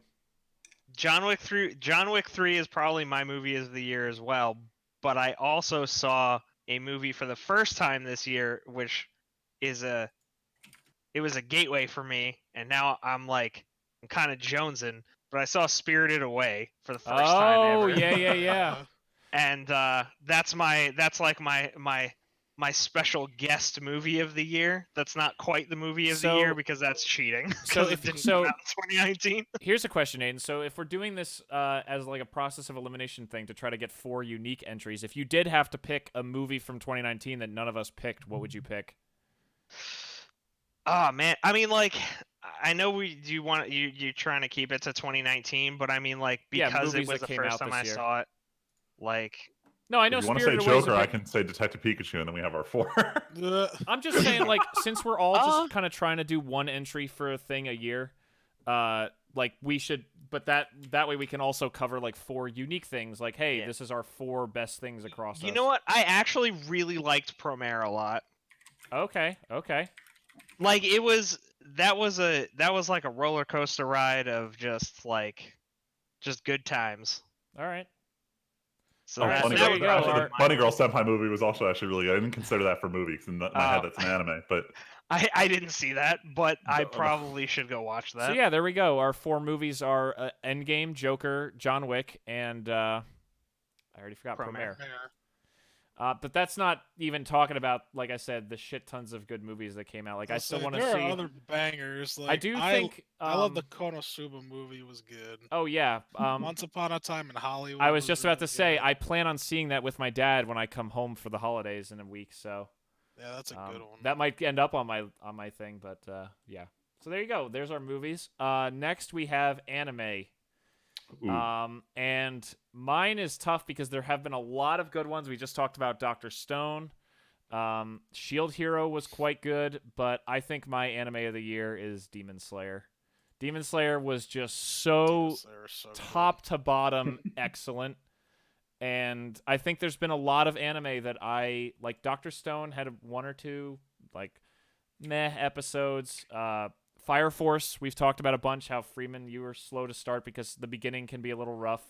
D: John Wick 3 is probably my movie of the year as well, but I also saw a movie for the first time this year, which was a gateway for me, and now I'm kind of jonesing, but I saw Spirited Away for the first time
A: Oh,
D: ever.
A: yeah.
D: And that's my my special guest movie of the year. That's not quite the movie of the year
A: So-
D: because that's cheating.
A: so
D: Because
A: if-
D: it didn't
A: so-
D: come out in 2019.
A: Here's a question, Aiden. So if we're doing this as like a process of elimination thing to try to get 4 unique entries, if you did have to pick a movie from 2019 that none of us picked, what would you pick?
D: Oh man, I mean, like, I know you're trying to keep it to 2019, but I mean, like,
A: Yeah,
D: because it
A: movies
D: was
A: that
D: the
A: came
D: first
A: out
D: time
A: this
D: I
A: year.
D: saw it, like,
A: No, I know
C: If you want to say
A: Spirited Away is a
C: Joker, I
A: big-
C: can say Detective Pikachu, and then we have our 4.
A: I'm just saying, like, since we're all just kind of trying to do one entry for a thing a year, like we should, but that way we can also cover like 4 unique things. Like, hey,
D: Yeah.
A: this is our 4 best things across.
D: you
A: us.
D: know what? I actually really liked Promare a lot.
A: Okay.
D: Like, that was like a roller coaster ride of just good times.
A: All right.
D: So
A: Alright,
C: Bunny
A: so
C: Girl,
A: there you go,
C: actually,
A: our-
C: the Bunny Girl Senpai movie was also actually really good. I didn't consider that for movie because in my head that's an anime, but
D: I didn't see that, but I
C: No.
D: probably should go watch that.
A: So yeah, there we go. Our 4 movies are Endgame, Joker, John Wick, and I already forgot
D: Promare.
A: Promare. But that's not even talking about, like I said, the shit tons of good movies that came out. Like I still want to
B: there
A: see.
B: are other bangers. Like,
A: I do think.
B: I love the Konosuba movie. Was good.
A: Oh yeah.
B: Once Upon a Time in Hollywood.
A: I was just about to
B: really
A: say
B: good.
A: I plan on seeing that with my dad when I come home for the holidays in a week. So
B: Yeah, that's a good one.
A: that might end up on my thing, but yeah. So there you go. There's our movies. Next we have anime.
C: ooh.
A: And mine is tough because there have been a lot of good ones. We just talked about Dr. Stone. Shield Hero was quite good, but I think my anime of the year is Demon Slayer. Demon Slayer was just so
B: They're so good.
A: top to bottom excellent. And I think there's been a lot of anime that I like. Dr. Stone had 1 or 2 like meh episodes. Fire Force, we've talked about a bunch. How Freeman, you were slow to start because the beginning can be a little rough.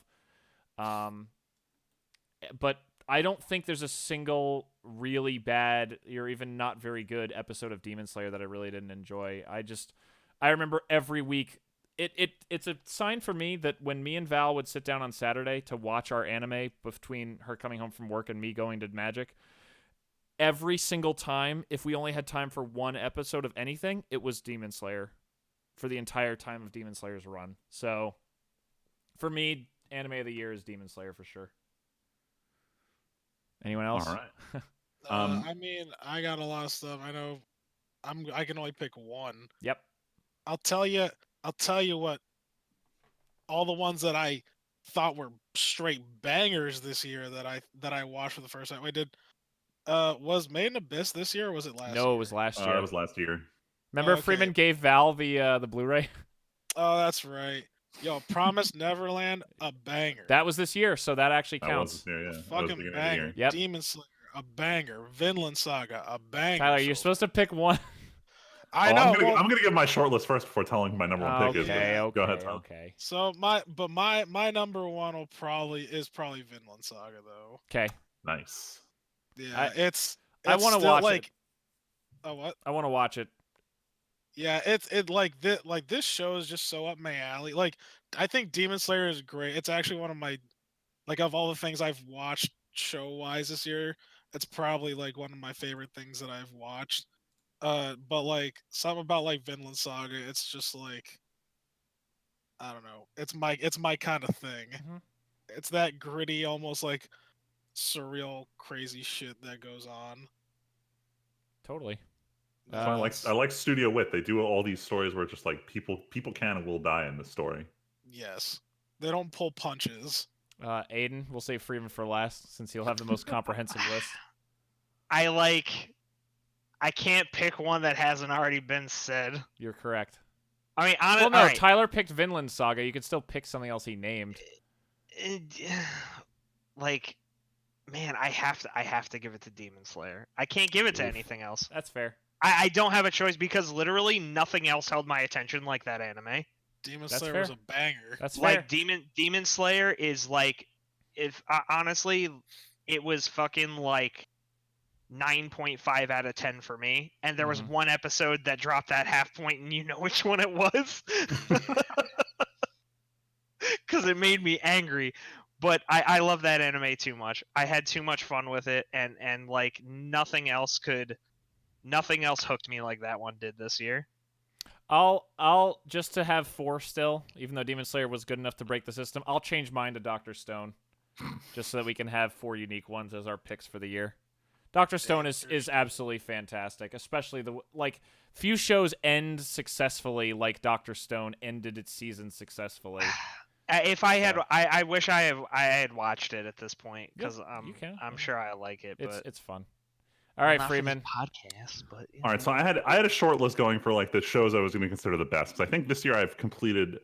A: But I don't think there's a single really bad or even not very good episode of Demon Slayer that I really didn't enjoy. I remember every week. It's a sign for me that when me and Val would sit down on Saturday to watch our anime between her coming home from work and me going to Magic, every single time, if we only had time for 1 episode of anything, it was Demon Slayer for the entire time of Demon Slayer's run. So for me, anime of the year is Demon Slayer for sure. Anyone else?
C: All right.
B: I mean, I got a lot of stuff. I know. I can only pick one.
A: Yep.
B: I'll tell you what. All the ones that I thought were straight bangers this year that I watched for the first time. I did. Was Made in Abyss this year or was it last year?
A: No, it was last year.
C: It was last year.
A: Remember
B: Okay.
A: Freeman gave Val the Blu-ray?
B: Oh, that's right. Yo, Promised Neverland, a banger.
A: That was this year, so that actually
C: That was
A: counts.
C: this year, yeah. That was the
B: Fucking
C: beginning of the
B: banger.
C: year.
A: Yep.
B: Demon Slayer, a banger. Vinland Saga, a banger.
A: Tyler, you're
B: So-
A: supposed to pick one.
B: I
C: Oh,
B: know.
C: I'm gonna give my short list first before telling who my number one pick is.
A: Okay,
C: but
A: okay,
C: Go ahead, Tyler.
A: okay.
B: So my number one is probably Vinland Saga though.
A: Okay.
C: Nice.
B: Yeah,
A: I
B: it's
A: wanna
B: still,
A: watch it.
B: like, Oh, what?
A: I want to watch it.
B: Yeah, this show is just so up my alley. Like, I think Demon Slayer is great. It's actually one of my, like, of all the things I've watched show wise this year, it's probably like one of my favorite things that I've watched. But like something about like Vinland Saga, it's just like, I don't know. It's my kind of thing.
A: Mhm.
B: It's that gritty, almost like surreal, crazy shit that goes on.
A: Totally.
C: So I like Studio Wit. They do all these stories where it's just like people can and will die in this story.
B: Yes, they don't pull punches.
A: Aiden, we'll save Freeman for last since he'll have the most comprehensive list.
D: I can't pick one that hasn't already been said.
A: You're correct.
D: I mean,
A: Well, no,
D: alright.
A: Tyler picked Vinland Saga. You could still pick something else he named.
D: Like, man, I have to give it to Demon Slayer. I can't give it to
A: Oof.
D: anything else.
A: That's fair.
D: I don't have a choice because literally nothing else held my attention like that anime.
B: Demon
A: That's
B: Slayer was
A: fair.
B: a banger.
A: That's fair.
D: Like Demon Slayer is like, if honestly, it was fucking like 9.5 out of 10 for me, and there was
A: Mhm.
D: one episode that dropped that half point, and you know which one it was, because it made me angry. But I love that anime too much. I had too much fun with it, and like nothing else hooked me like that one did this year.
A: I'll just to have 4 still, even though Demon Slayer was good enough to break the system. I'll change mine to Doctor Stone, just so that we can have 4 unique ones as our picks for the year. Doctor Stone is absolutely fantastic, especially few shows end successfully like Doctor Stone ended its season successfully.
D: If I had, I wish I had watched it at this point because
A: you can.
D: I'm sure I like it. But
A: It's fun. All right,
D: not for this
A: Freeman.
D: podcast, but
C: All right, so I had a short list going for like the shows I was going to consider the best. Because I think this year I've completed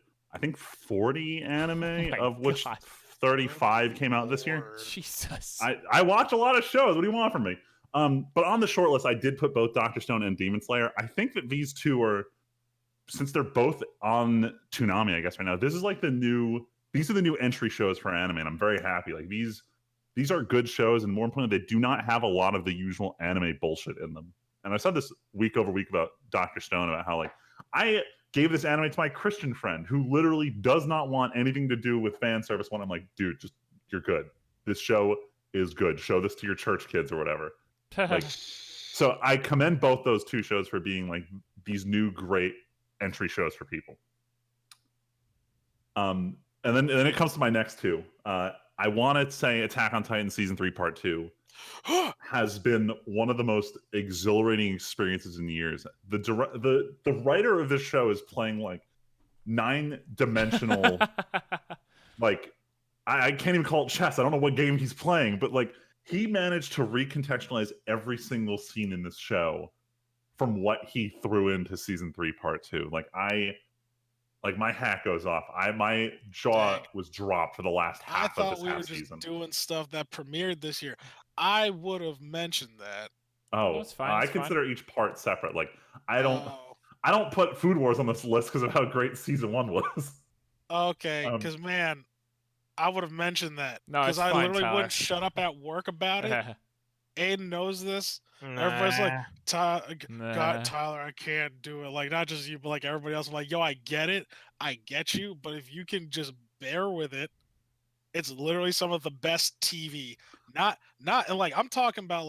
C: 40 anime, of which
A: God.
C: 35 came out this year.
B: Lord.
A: Jesus.
C: I watch a lot of shows. What do you want from me? But on the short list, I did put both Doctor Stone and Demon Slayer. I think that these two are, since they're both on Toonami, I guess right now, these are the new entry shows for anime, and I'm very happy. Like these are good shows, and more importantly, they do not have a lot of the usual anime bullshit in them. And I said this week over week about Doctor Stone, about how I gave this anime to my Christian friend who literally does not want anything to do with fan service. When I'm like, dude, just you're good. This show is good. Show this to your church kids or whatever. So I commend both those two shows for being these new great entry shows for people. And then it comes to my next two. I want to say Attack on Titan Season 3 Part 2 has been one of the most exhilarating experiences in years. The writer of this show is playing 9-dimensional I can't even call it chess. I don't know what game he's playing, but he managed to recontextualize every single scene in this show from what he threw into Season 3 Part 2. My hat goes off. My jaw was dropped for the last half of this
B: we were just
C: season.
B: doing stuff that premiered this year. I would have mentioned that.
C: Oh,
A: No, it's fine.
C: I
A: It's
C: consider each part separate. I don't put Food Wars on this list because of how great Season 1 was.
B: Okay, because man, I would have mentioned that.
A: No,
B: because
A: it's
B: I
A: fine,
B: literally
A: Tyler.
B: wouldn't shut up at work about it. Aiden knows this. Everybody's like, God, Tyler, I can't do it. Not just you, but everybody else. I'm like, yo, I get it. I get you. But if you can just bear with it, it's literally some of the best TV. Not, and I'm talking about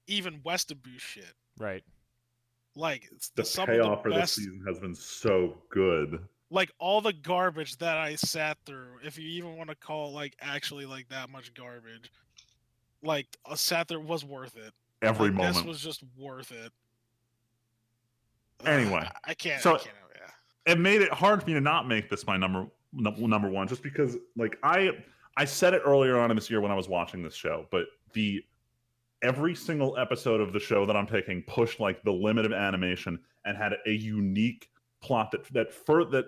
B: even Westaboo shit.
A: Right.
B: It's
C: The
B: some
C: payoff
B: of
C: for
B: the
C: this
B: best.
C: season has been so good.
B: All the garbage that I sat through, if you even want to call actually that much garbage, I sat there, was worth it.
C: Every moment.
B: This was just worth it.
C: Anyway,
B: I can't.
C: So
B: I can't. Yeah.
C: It made it hard for me to not make this my number one, just because I said it earlier on in this year when I was watching this show, but every single episode of the show that I'm picking pushed the limit of animation and had a unique plot that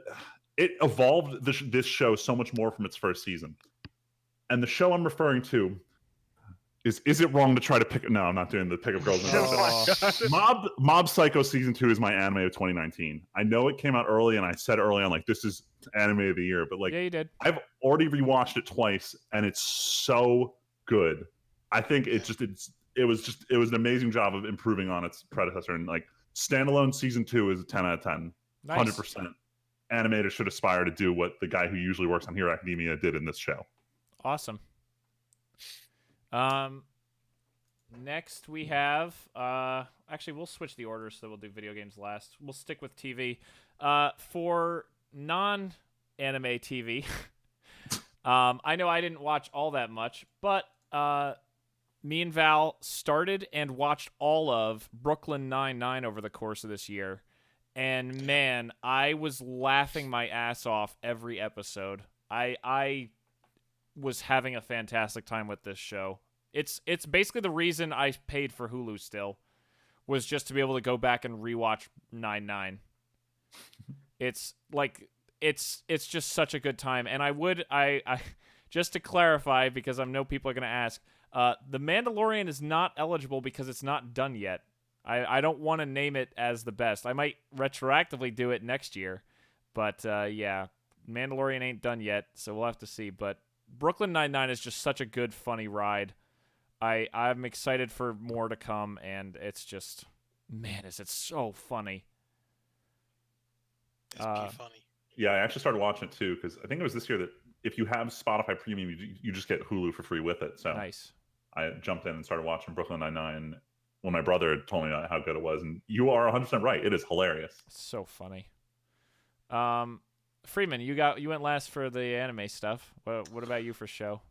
C: it evolved this show so much more from its first season. And the show I'm referring to is it wrong to try to pick? No, I'm not doing the pickup girls. Mob Psycho Season 2 is my anime of 2019. I know it came out early, and I said early on this is anime of the year, but
A: yeah, you did.
C: I've already rewatched it twice, and it's so good. I think it was an amazing job of improving on its predecessor, and standalone Season 2 is a 10 out of 10.
A: Nice.
C: 100%. Animators should aspire to do what the guy who usually works on Hero Academia did in this show.
A: Awesome. Next we have actually we'll switch the order, so we'll do video games last. We'll stick with TV. For non-anime TV, I know I didn't watch all that much, but me and Val started and watched all of Brooklyn Nine-Nine over the course of this year. And man, I was laughing my ass off every episode. I was having a fantastic time with this show. It's basically the reason I paid for Hulu still, was just to be able to go back and rewatch 9-9. It's just such a good time. And I just to clarify, because I know people are going to ask, The Mandalorian is not eligible because it's not done yet. I don't want to name it as the best. I might retroactively do it next year, but yeah, Mandalorian ain't done yet, so we'll have to see. But Brooklyn Nine-Nine is just such a good, funny ride. I'm excited for more to come, and it's just, man, is it so funny.
B: It's funny.
C: Yeah, I actually started watching it too, because I think it was this year that if you have Spotify Premium, you just get Hulu for free with it. So
A: Nice.
C: I jumped in and started watching Brooklyn Nine-Nine when my brother had told me how good it was. And you are 100% right. It is hilarious.
A: So funny. Freeman, you went last for the anime stuff. What about you for show?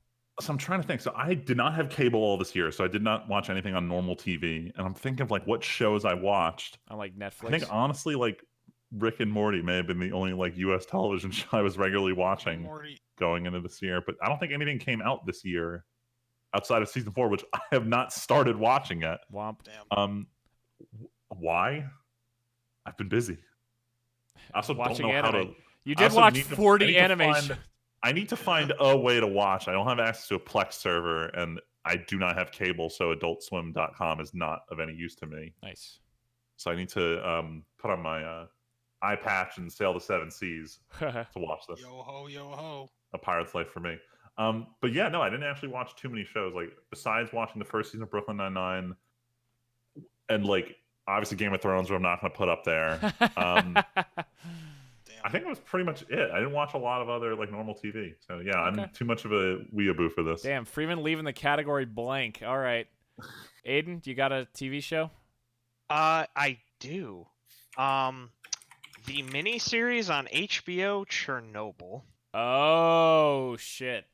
C: So I'm trying to think. So I did not have cable all this year, so I did not watch anything on normal TV. And I'm thinking of like what shows I watched.
A: On like Netflix.
C: I think honestly, like Rick and Morty may have been the only like U.S. television show I was regularly watching
B: Morty.
C: going into this year. But I don't think anything came out this year outside of season 4, which I have not started watching yet.
A: Womp.
B: Damn.
C: Why? I've been busy. I also
A: Watching
C: don't know how
A: anime.
C: to.
A: You
C: I
A: did
C: also
A: watch
C: need to-
A: 40
C: I need to
A: anime.
C: find- I need to find a way to watch. I don't have access to a Plex server, and I do not have cable, so AdultSwim.com is not of any use to me.
A: Nice.
C: So I need to put on my eye patch and sail the 7 seas to watch this.
B: Yo ho, yo ho.
C: A pirate's life for me. But yeah, no, I didn't actually watch too many shows. Like besides watching the first season of Brooklyn Nine-Nine, and like obviously Game of Thrones, which I'm not going to put up there.
B: Damn.
C: I think that was pretty much it. I didn't watch a lot of other like normal TV. So yeah,
A: Okay.
C: I'm too much of a weeaboo for this.
A: Damn, Freeman leaving the category blank. All right. Aiden, you got a TV show?
D: I do. The miniseries on HBO, Chernobyl.
A: Oh shit.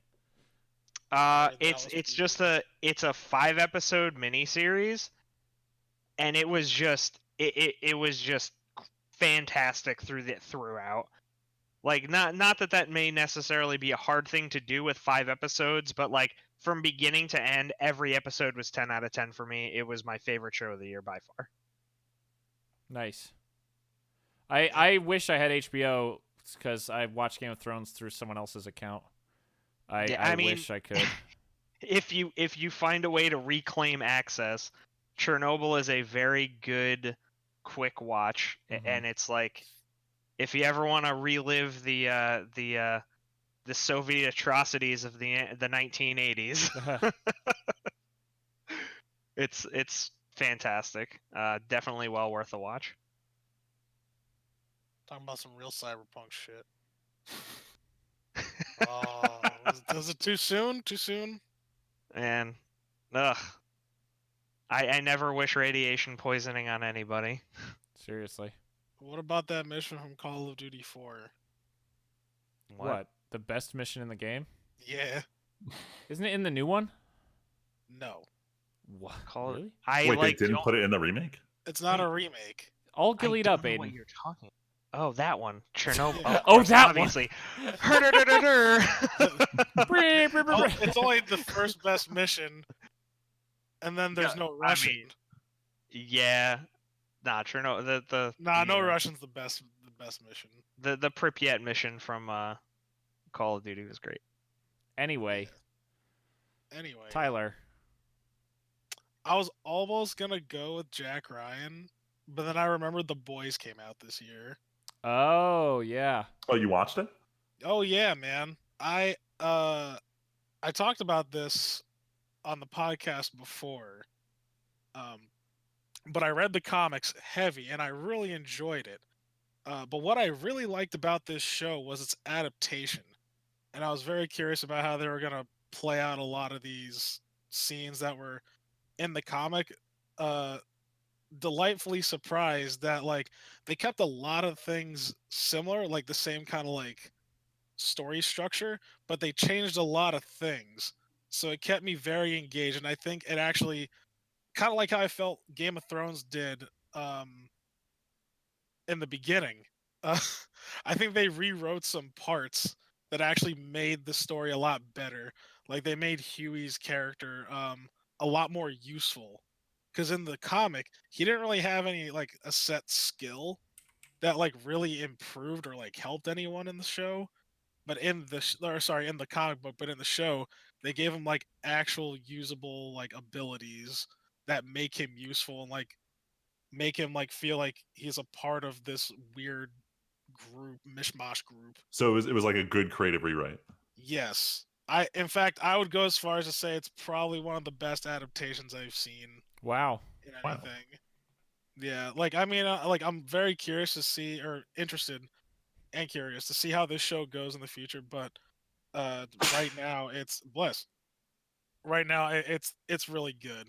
B: Heard that
D: It's
B: was
D: it's
B: pretty
D: just it's a 5-episode miniseries, and it was just it was just fantastic throughout. Like not that may necessarily be a hard thing to do with 5 episodes, but like from beginning to end, every episode was 10 out of 10 for me. It was my favorite show of the year by far.
A: Nice. I wish I had HBO because I watched Game of Thrones through someone else's account. I
D: mean,
A: wish I could.
D: If you find a way to reclaim access, Chernobyl is a very good quick watch, and it's like if you ever want to relive the Soviet atrocities of the 1980s, it's fantastic. Definitely well worth a watch.
B: Talking about some real cyberpunk shit. Oh, was it too soon? Too soon?
D: And ugh, I never wish radiation poisoning on anybody.
A: Seriously.
B: What about that mission from Call of Duty 4?
A: What? The best mission in the game?
B: Yeah.
A: Isn't it in the new one?
B: No.
A: What?
D: Call it.
A: Really?
D: I
C: Wait,
D: like
C: they didn't
D: don't-
C: put it in the remake?
B: It's not
D: Wait.
B: a remake.
A: All
D: I
A: gillied
D: don't
A: up,
D: know
A: Aiden.
D: what you're talking. Oh, that one, Chernobyl.
B: Yeah.
D: Of
A: Oh,
D: course,
A: that one.
D: obviously. Hurr-dur-dur-dur-dur.
B: Oh, it's only the first best mission, and then there's
D: Yeah,
B: no
D: I
B: Russian.
D: mean, yeah, nah, Chernobyl.
B: No
D: the,
B: Russian's the best mission.
D: The Pripyat mission from Call of Duty was great.
A: Anyway,
B: Anyway,
A: Tyler.
B: I was almost gonna go with Jack Ryan, but then I remembered The Boys came out this year.
A: Oh, yeah.
C: Oh, you watched it?
B: Oh yeah, man. I talked about this on the podcast before. But I read the comics heavy and I really enjoyed it. But what I really liked about this show was its adaptation. And I was very curious about how they were gonna play out a lot of these scenes that were in the comic. Delightfully surprised that like they kept a lot of things similar, like the same kind of like story structure, but they changed a lot of things. So it kept me very engaged, and I think it actually kind of like how I felt Game of Thrones did in the beginning. Uh, I think they rewrote some parts that actually made the story a lot better. Like they made Huey's character a lot more useful. Because in the comic, he didn't really have any like a set skill that like really improved or like helped anyone in the show. But in in the comic book, but in the show, they gave him like actual usable like abilities that make him useful and like make him like feel like he's a part of this weird group, mishmash group.
C: So it was like a good creative rewrite.
B: Yes. In fact, I would go as far as to say it's probably one of the best adaptations I've seen
A: Wow.
B: in
C: Wow.
B: anything. Yeah, like I mean, like I'm very curious to see, or interested and curious to see how this show goes in the future. But right now it's bless. Right now it's really good.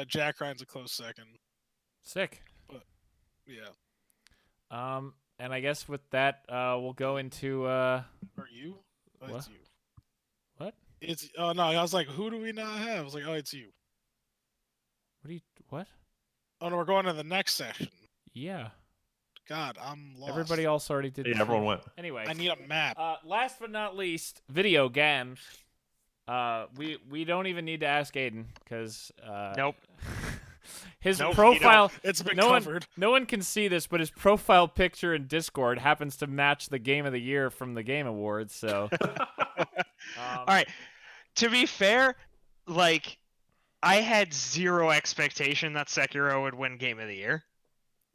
B: Jack Ryan's a close second,
A: Sick.
B: but yeah.
A: And I guess with that, we'll go into
B: Are you? Oh,
A: What?
B: it's you.
A: What?
B: It's oh no, I was like, who do we not have? I was like, oh, it's you.
A: What?
B: Oh no, we're going to the next session.
A: Yeah.
B: God, I'm lost.
A: Everybody else already did.
C: Yeah, everyone went.
A: Anyway,
B: I need a map.
A: last but not least, video games. We don't even need to ask Aiden because
D: Nope.
A: his
D: Nope, you
A: profile.
B: It's been
A: no
B: covered.
A: no one can see this, but his profile picture in Discord happens to match the Game of the Year from the Game Awards. So,
D: All right. To be fair, like I had zero expectation that Sekiro would win Game of the Year.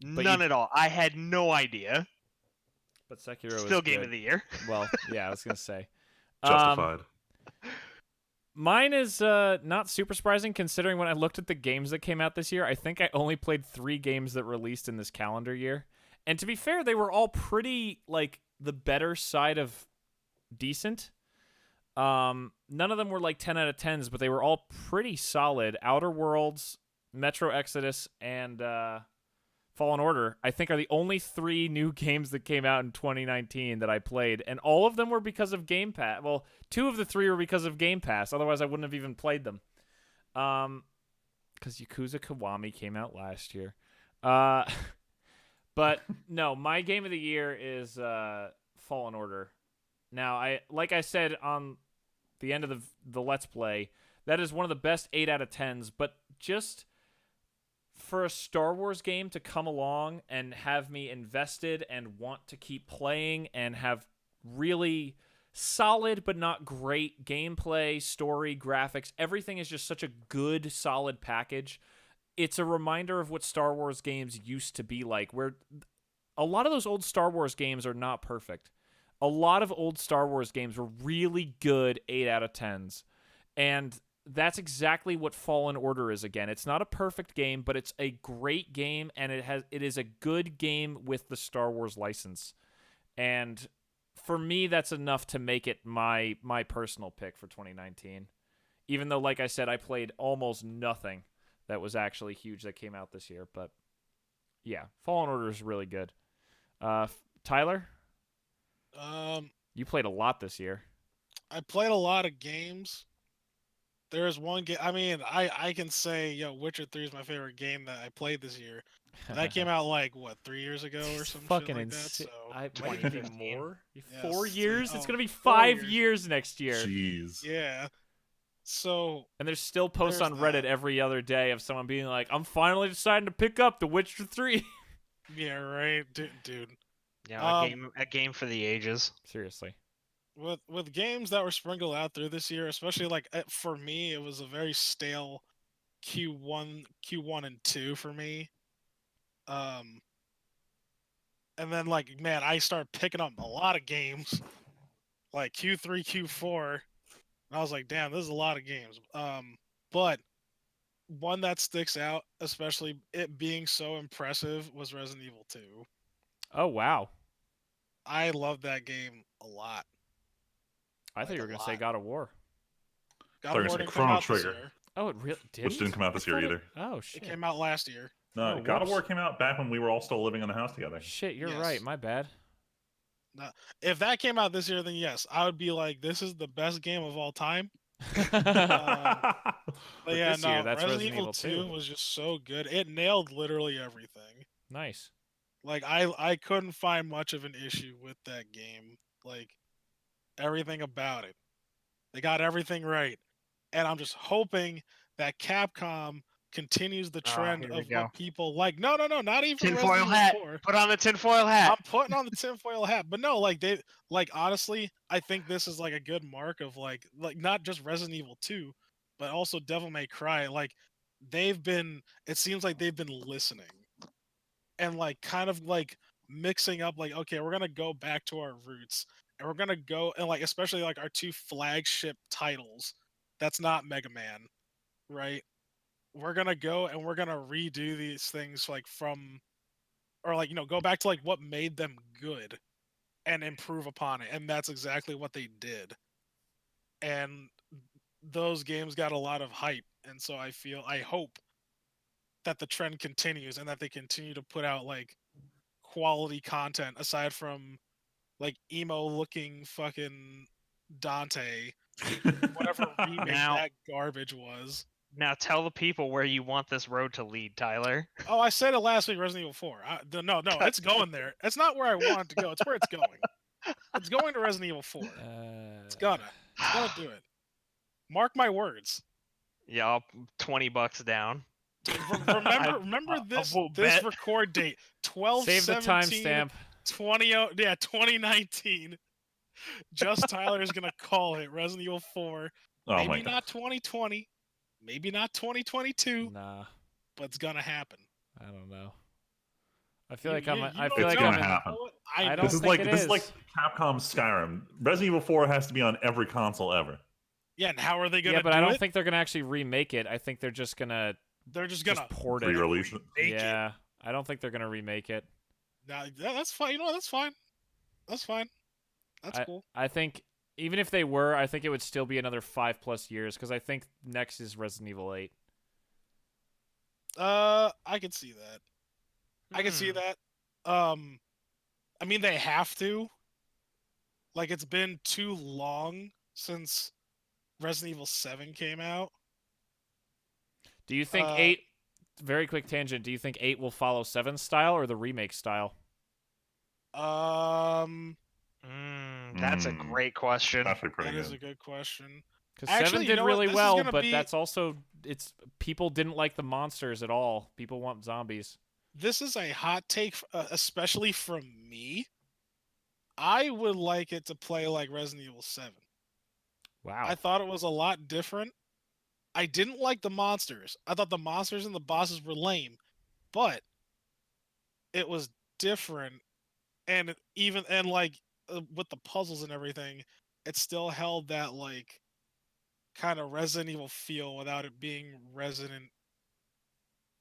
A: But
D: None
A: you-
D: at all. I had no idea.
A: but Sekiro
D: Still
A: is
D: Game
A: good.
D: of the Year.
A: Well, yeah, I was gonna say.
C: Justified.
A: Mine is not super surprising considering when I looked at the games that came out this year. I think I only played 3 games that released in this calendar year. And to be fair, they were all pretty, like, the better side of decent. None of them were, like, 10 out of 10s, but they were all pretty solid. Outer Worlds, Metro Exodus, and Fallen Order, I think, are the only 3 new games that came out in 2019 that I played, and all of them were because of Game Pass. Well, 2 of the 3 were because of Game Pass. Otherwise, I wouldn't have even played them. Because Yakuza Kiwami came out last year. But no, my game of the year is Fallen Order. Now, like I said on the end of the Let's Play, that is one of the best 8 out of 10s, but just for a Star Wars game to come along and have me invested and want to keep playing and have really solid but not great gameplay, story, graphics, everything is just such a good, solid package. It's a reminder of what Star Wars games used to be like, where a lot of those old Star Wars games are not perfect. A lot of old Star Wars games were really good 8 out of 10s. And that's exactly what Fallen Order is again. It's not a perfect game, but it's a great game, and it is a good game with the Star Wars license. And for me, that's enough to make it my personal pick for 2019. Even though, like I said, I played almost nothing that was actually huge that came out this year. But yeah, Fallen Order is really good. Tyler, you played a lot this year.
B: I played a lot of games. There's one game. I mean, I can say, Witcher 3 is my favorite game that I played this year. That came out like what 3 years ago or some
A: fucking
B: shit like that.
A: insane.
B: So
A: Might even be
D: 2015.
A: more.
B: Yeah,
A: 4
B: it's
A: years?
B: like-
A: It's gonna be
B: 4
A: 5
B: years.
A: years next year.
C: Jeez.
B: yeah. So
A: And there's still posts
B: There's
A: on Reddit
B: that.
A: every other day of someone being like, "I'm finally deciding to pick up The Witcher 3."
B: yeah, right, dude.
D: Yeah,
B: Um,
D: a game for the ages.
A: Seriously.
B: With games that were sprinkled out through this year, especially like for me, it was a very stale Q1 and 2 for me. And then like man, I started picking up a lot of games like Q3, Q4. And I was like, damn, this is a lot of games. But one that sticks out, especially it being so impressive, was Resident Evil 2.
A: Oh wow.
B: I love that game a lot.
A: I
B: Like
A: thought you
B: a
A: were gonna say
B: lot.
A: God of War.
B: God
C: Thought you
B: of
C: were
B: War
C: gonna
B: didn't
C: say
B: come
C: Chrono
B: out this
C: Trigger.
B: year.
A: Oh, it really didn't?
C: Which didn't come out this year either.
A: Oh
B: It
A: shit.
B: came out last year.
C: No,
A: Oh,
C: God of
A: whoops.
C: War came out back when we were all still living in the house together.
A: Shit, you're
B: Yes.
A: right. My bad.
B: If that came out this year, then yes, I would be like, this is the best game of all time. But yeah,
A: this year,
B: no,
A: that's
B: Resident
A: Resident
B: Evil 2 was just so good. It nailed literally everything.
A: Nice.
B: Like I couldn't find much of an issue with that game. Like everything about it. They got everything right. And I'm just hoping that Capcom continues the trend
D: here we
B: of
D: go.
B: what people like. No, not even
D: Tinfoil
B: Resident Evil
D: hat.
B: 4.
D: Put on the tinfoil hat.
B: I'm putting on the tinfoil hat, but no, like they like honestly, I think this is like a good mark of like not just Resident Evil 2, but also Devil May Cry. Like it seems like they've been listening and like kind of like mixing up like okay, we're gonna go back to our roots and we're gonna go and like especially like our 2 flagship titles. That's not Mega Man, right? We're gonna go and we're gonna redo these things like from or like go back to like what made them good and improve upon it, and that's exactly what they did. and those games got a lot of hype, and so I hope that the trend continues and that they continue to put out like quality content aside from like emo looking fucking Dante, whatever remake
D: Now-
B: that garbage was.
D: Now tell the people where you want this road to lead, Tyler.
B: Oh, I said it last week. Resident Evil 4. No, it's going there. It's not where I want it to go. It's where it's going. It's going to Resident Evil 4. It's gonna do it. Mark my words.
D: Yeah, I'll $20 down.
B: Remember this
D: will
B: this
D: bet.
B: record date 12
A: Save the
B: 17
A: timestamp.
B: 2019. Just Tyler is gonna call it Resident Evil 4.
C: Oh my
B: Maybe
C: god.
B: not 2020, maybe not 2022,
A: Nah,
B: but it's gonna happen.
A: I don't know. I feel like I'm. I
B: know
A: feel
C: It's
A: like
C: gonna
A: I'm. In,
C: happen.
B: I
A: I
B: know.
A: don't
C: This is
A: think
C: like
A: it
C: this is like
A: is.
C: Capcom Skyrim. Resident Evil 4 has to be on every console ever.
B: Yeah, and how are they gonna
A: Yeah, but
B: do
A: I don't
B: it?
A: think they're gonna actually remake it. I think they're just gonna
B: They're just gonna
A: port it.
C: Re-release it.
B: make it.
A: Yeah, I don't think they're gonna remake it.
B: Nah, that's fine. You know, that's fine. That's fine. That's cool.
A: I think even if they were, I think it would still be another 5+ years because I think next is Resident Evil 8.
B: I can see that. I can see
D: Hmm.
B: that. I mean, they have to. Like, it's been too long since Resident Evil 7 came out.
A: Do you think 8? Very quick tangent. Do you think 8 will follow 7's style or the remake style?
D: That's a
C: Mm.
D: great question.
C: That's actually pretty
B: That is
C: good.
B: a good question.
A: Because
B: Actually,
A: 7
B: you
A: did
B: know what?
A: really
B: This is
A: well,
B: gonna
A: but
B: be-
A: that's also people didn't like the monsters at all. People want zombies.
B: This is a hot take, especially from me. I would like it to play like Resident Evil 7.
A: Wow.
B: I thought it was a lot different. I didn't like the monsters. I thought the monsters and the bosses were lame, but it was different, and with the puzzles and everything, it still held that like kind of Resident Evil feel without it being Resident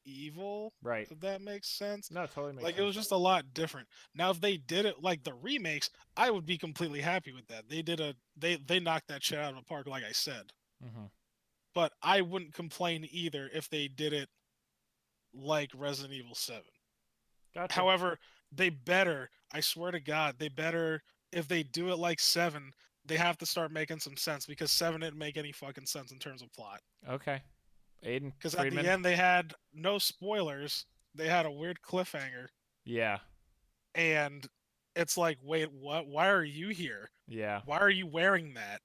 B: Evil.
A: Right.
B: If that makes sense.
A: No, it totally makes
B: Like
A: sense.
B: it was just a lot different. Now, if they did it like the remakes, I would be completely happy with that. They knocked that shit out of the park, like I said.
A: Mm-hmm.
B: But I wouldn't complain either if they did it like Resident Evil 7.
A: Gotcha.
B: However, they better, I swear to God, they better, if they do it like 7, they have to start making some sense because 7 didn't make any fucking sense in terms of plot.
A: Okay. Aiden
B: Because at
A: Friedman.
B: the end, they had no spoilers. They had a weird cliffhanger.
A: Yeah.
B: And it's like, wait, what? Why are you here?
A: Yeah.
B: Why are you wearing that?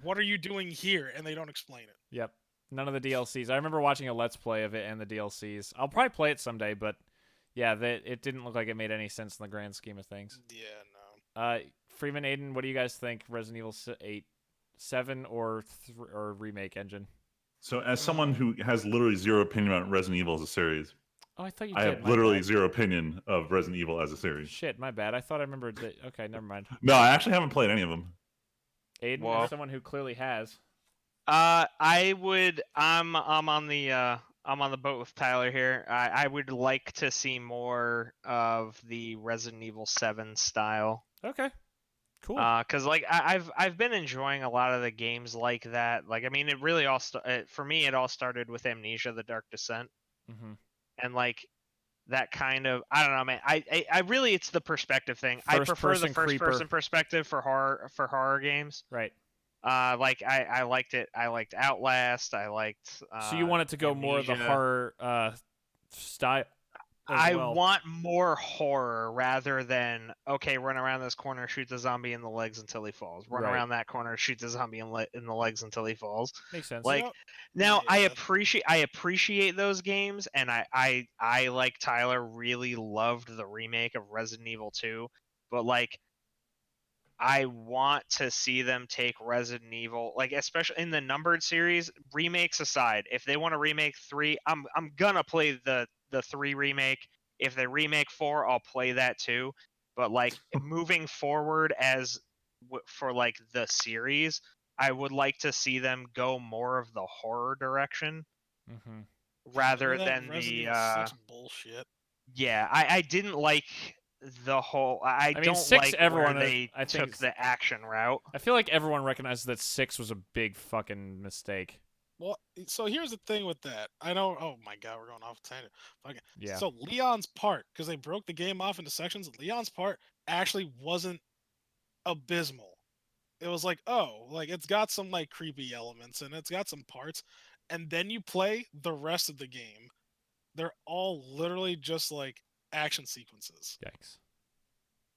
B: What are you doing here? And they don't explain it.
A: Yep. None of the DLCs. I remember watching a Let's Play of it and the DLCs. I'll probably play it someday, but yeah, it didn't look like it made any sense in the grand scheme of things.
B: Yeah, no.
A: Freeman, Aiden, what do you guys think? Resident Evil 8, 7 or remake engine?
C: So, as someone who has literally zero opinion on Resident Evil as a series,
A: Oh, I thought you
C: I
A: did.
C: have
A: My
C: literally
A: bad.
C: zero opinion of Resident Evil as a series.
A: Shit, my bad. I thought I remembered that. Okay, never mind.
C: No, I actually haven't played any of them.
A: Aiden,
D: Well-
A: as someone who clearly has.
D: I would. I'm on the boat with Tyler here. I would like to see more of the Resident Evil 7 style.
A: Okay. Cool.
D: Because like I've been enjoying a lot of the games like that. Like I mean, it really all for me it all started with Amnesia: The Dark Descent,
A: Mm-hmm.
D: and like that kind of I don't know, man. I really it's the perspective thing. I prefer the
A: First-person
D: first
A: creeper.
D: person perspective for horror games.
A: Right.
D: Like I liked it. I liked Outlast. I liked.
A: So you want it to go more of the
D: Amnesia.
A: horror style?
D: I
A: well.
D: want more horror rather than okay, run around this corner, shoot the zombie in the legs until he falls. Run
A: Right.
D: around that corner, shoot the zombie in the legs until he falls.
A: Makes sense.
D: Like
B: You
D: now, I
B: yeah.
D: appreciate those games, and I like Tyler really loved the remake of Resident Evil 2, but like I want to see them take Resident Evil, like especially in the numbered series, remakes aside. If they want to remake 3, I'm gonna play the 3 remake. If they remake 4, I'll play that too. But like moving forward for like the series, I would like to see them go more of the horror direction
A: Mm-hmm.
D: rather
B: Remember that
D: than
B: Resident
D: the
B: Evil 6 bullshit.
D: yeah. I didn't like the whole. I
A: mean,
D: don't
A: 6,
D: like
A: everyone
D: where
A: is-
D: they
A: I think
D: took the action route.
A: I feel like everyone recognizes that 6 was a big fucking mistake.
B: Well, so here's the thing with that. I know. Oh my god, we're going off tangent. Okay.
A: Yeah.
B: So Leon's part, because they broke the game off into sections. Leon's part actually wasn't abysmal. It was like, oh, like it's got some like creepy elements and it's got some parts, and then you play the rest of the game. They're all literally just like action sequences.
A: Yikes.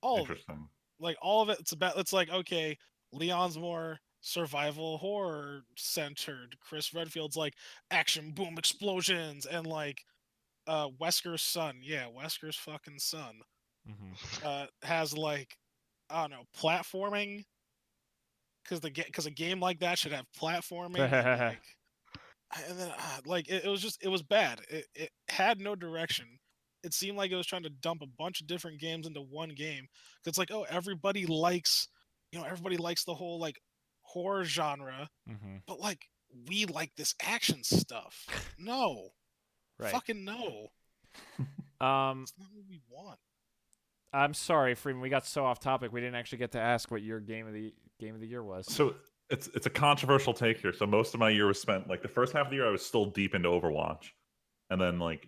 B: All of it.
C: Interesting.
B: Like all of it. It's like, okay, Leon's more survival horror centered. Chris Redfield's like action, boom, explosions, and like Wesker's son. Yeah, Wesker's fucking son. Has like, I don't know, platforming, because a game like that should have platforming and then like it was just, it was bad. It had no direction. It seemed like it was trying to dump a bunch of different games into one game. It's like, oh, everybody likes, everybody likes the whole like horror genre, but like we like this action stuff. No,
A: Right.
B: fucking no.
A: Um,
B: It's not what we want.
A: I'm sorry, Freeman. We got so off topic. We didn't actually get to ask what your game of the year was.
C: So it's a controversial take here. So most of my year was spent, like, the first half of the year I was still deep into Overwatch, and then like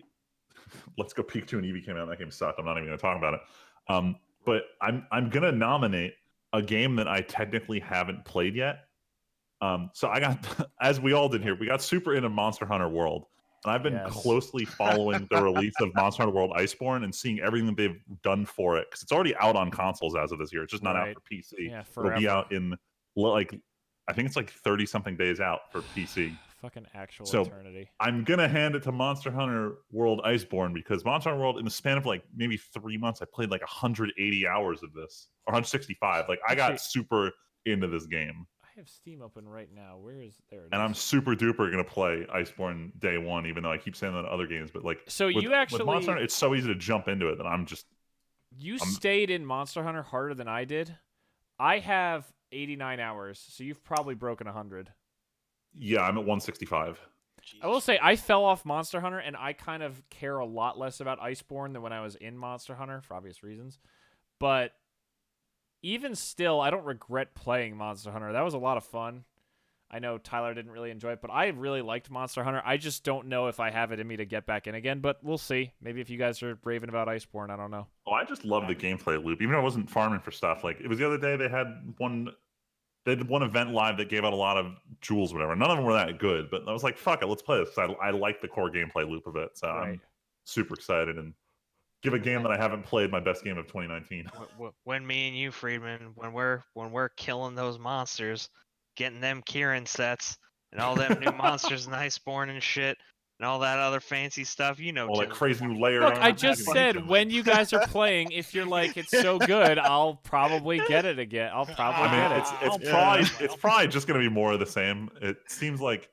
C: Let's Go Peak 2 and Eevee came out. That game sucked. I'm not even gonna talk about it. But I'm gonna nominate a game that I technically haven't played yet. So I got, as we all did here, we got super into Monster Hunter World. And I've been
A: Yes.
C: closely following the release of Monster Hunter World Iceborne and seeing everything that they've done for it. Because it's already out on consoles as of this year. It's just not out
A: Right.
C: for PC.
A: Yeah,
C: It'll be
A: forever.
C: out in, like, I think it's like 30-something days out for PC.
A: Fucking actual
C: So,
A: eternity.
C: I'm going to hand it to Monster Hunter World Iceborne, because Monster Hunter World, in the span of like maybe 3 months, I played like 180 hours of this. Or 165. Like, I got
A: Actually-
C: super into this game.
A: I have Steam open right now. Where is there? It
C: And I'm
A: is.
C: super duper gonna play Iceborne day one, even though I keep saying that in other games. But like,
A: So
C: with,
A: you actually
C: with Monster Hunter, it's so easy to jump into it that I'm
A: stayed in Monster Hunter harder than I did. I have 89 hours, so you've probably broken 100.
C: Yeah, I'm at 165.
A: I will say I fell off Monster Hunter, and I kind of care a lot less about Iceborne than when I was in Monster Hunter for obvious reasons. But even still, I don't regret playing Monster Hunter. That was a lot of fun. I know Tyler didn't really enjoy it, but I really liked Monster Hunter. I just don't know if I have it in me to get back in again, but we'll see. Maybe if you guys are raving about Iceborne, I don't know.
C: Oh, I just love the gameplay loop. Even though I wasn't farming for stuff, like, it was the other day they did one event live that gave out a lot of jewels, whatever. None of them were that good, but I was like, fuck it, let's play this. I like the core gameplay loop of it, so
A: Right.
C: I'm super excited, and give a game that I haven't played my best game of 2019.
D: When me and you, Friedman, when we're killing those monsters, getting them Kieran sets and all them new monsters in Iceborne and shit, and all that other fancy stuff,
C: All that
D: Tim's
C: crazy new layer.
A: Look, I just said when you guys are playing, if you're like, it's so good, I'll probably get it again. I'll probably
C: I
A: get
C: mean,
A: it.
C: it's probably just going to be more of the same. It seems like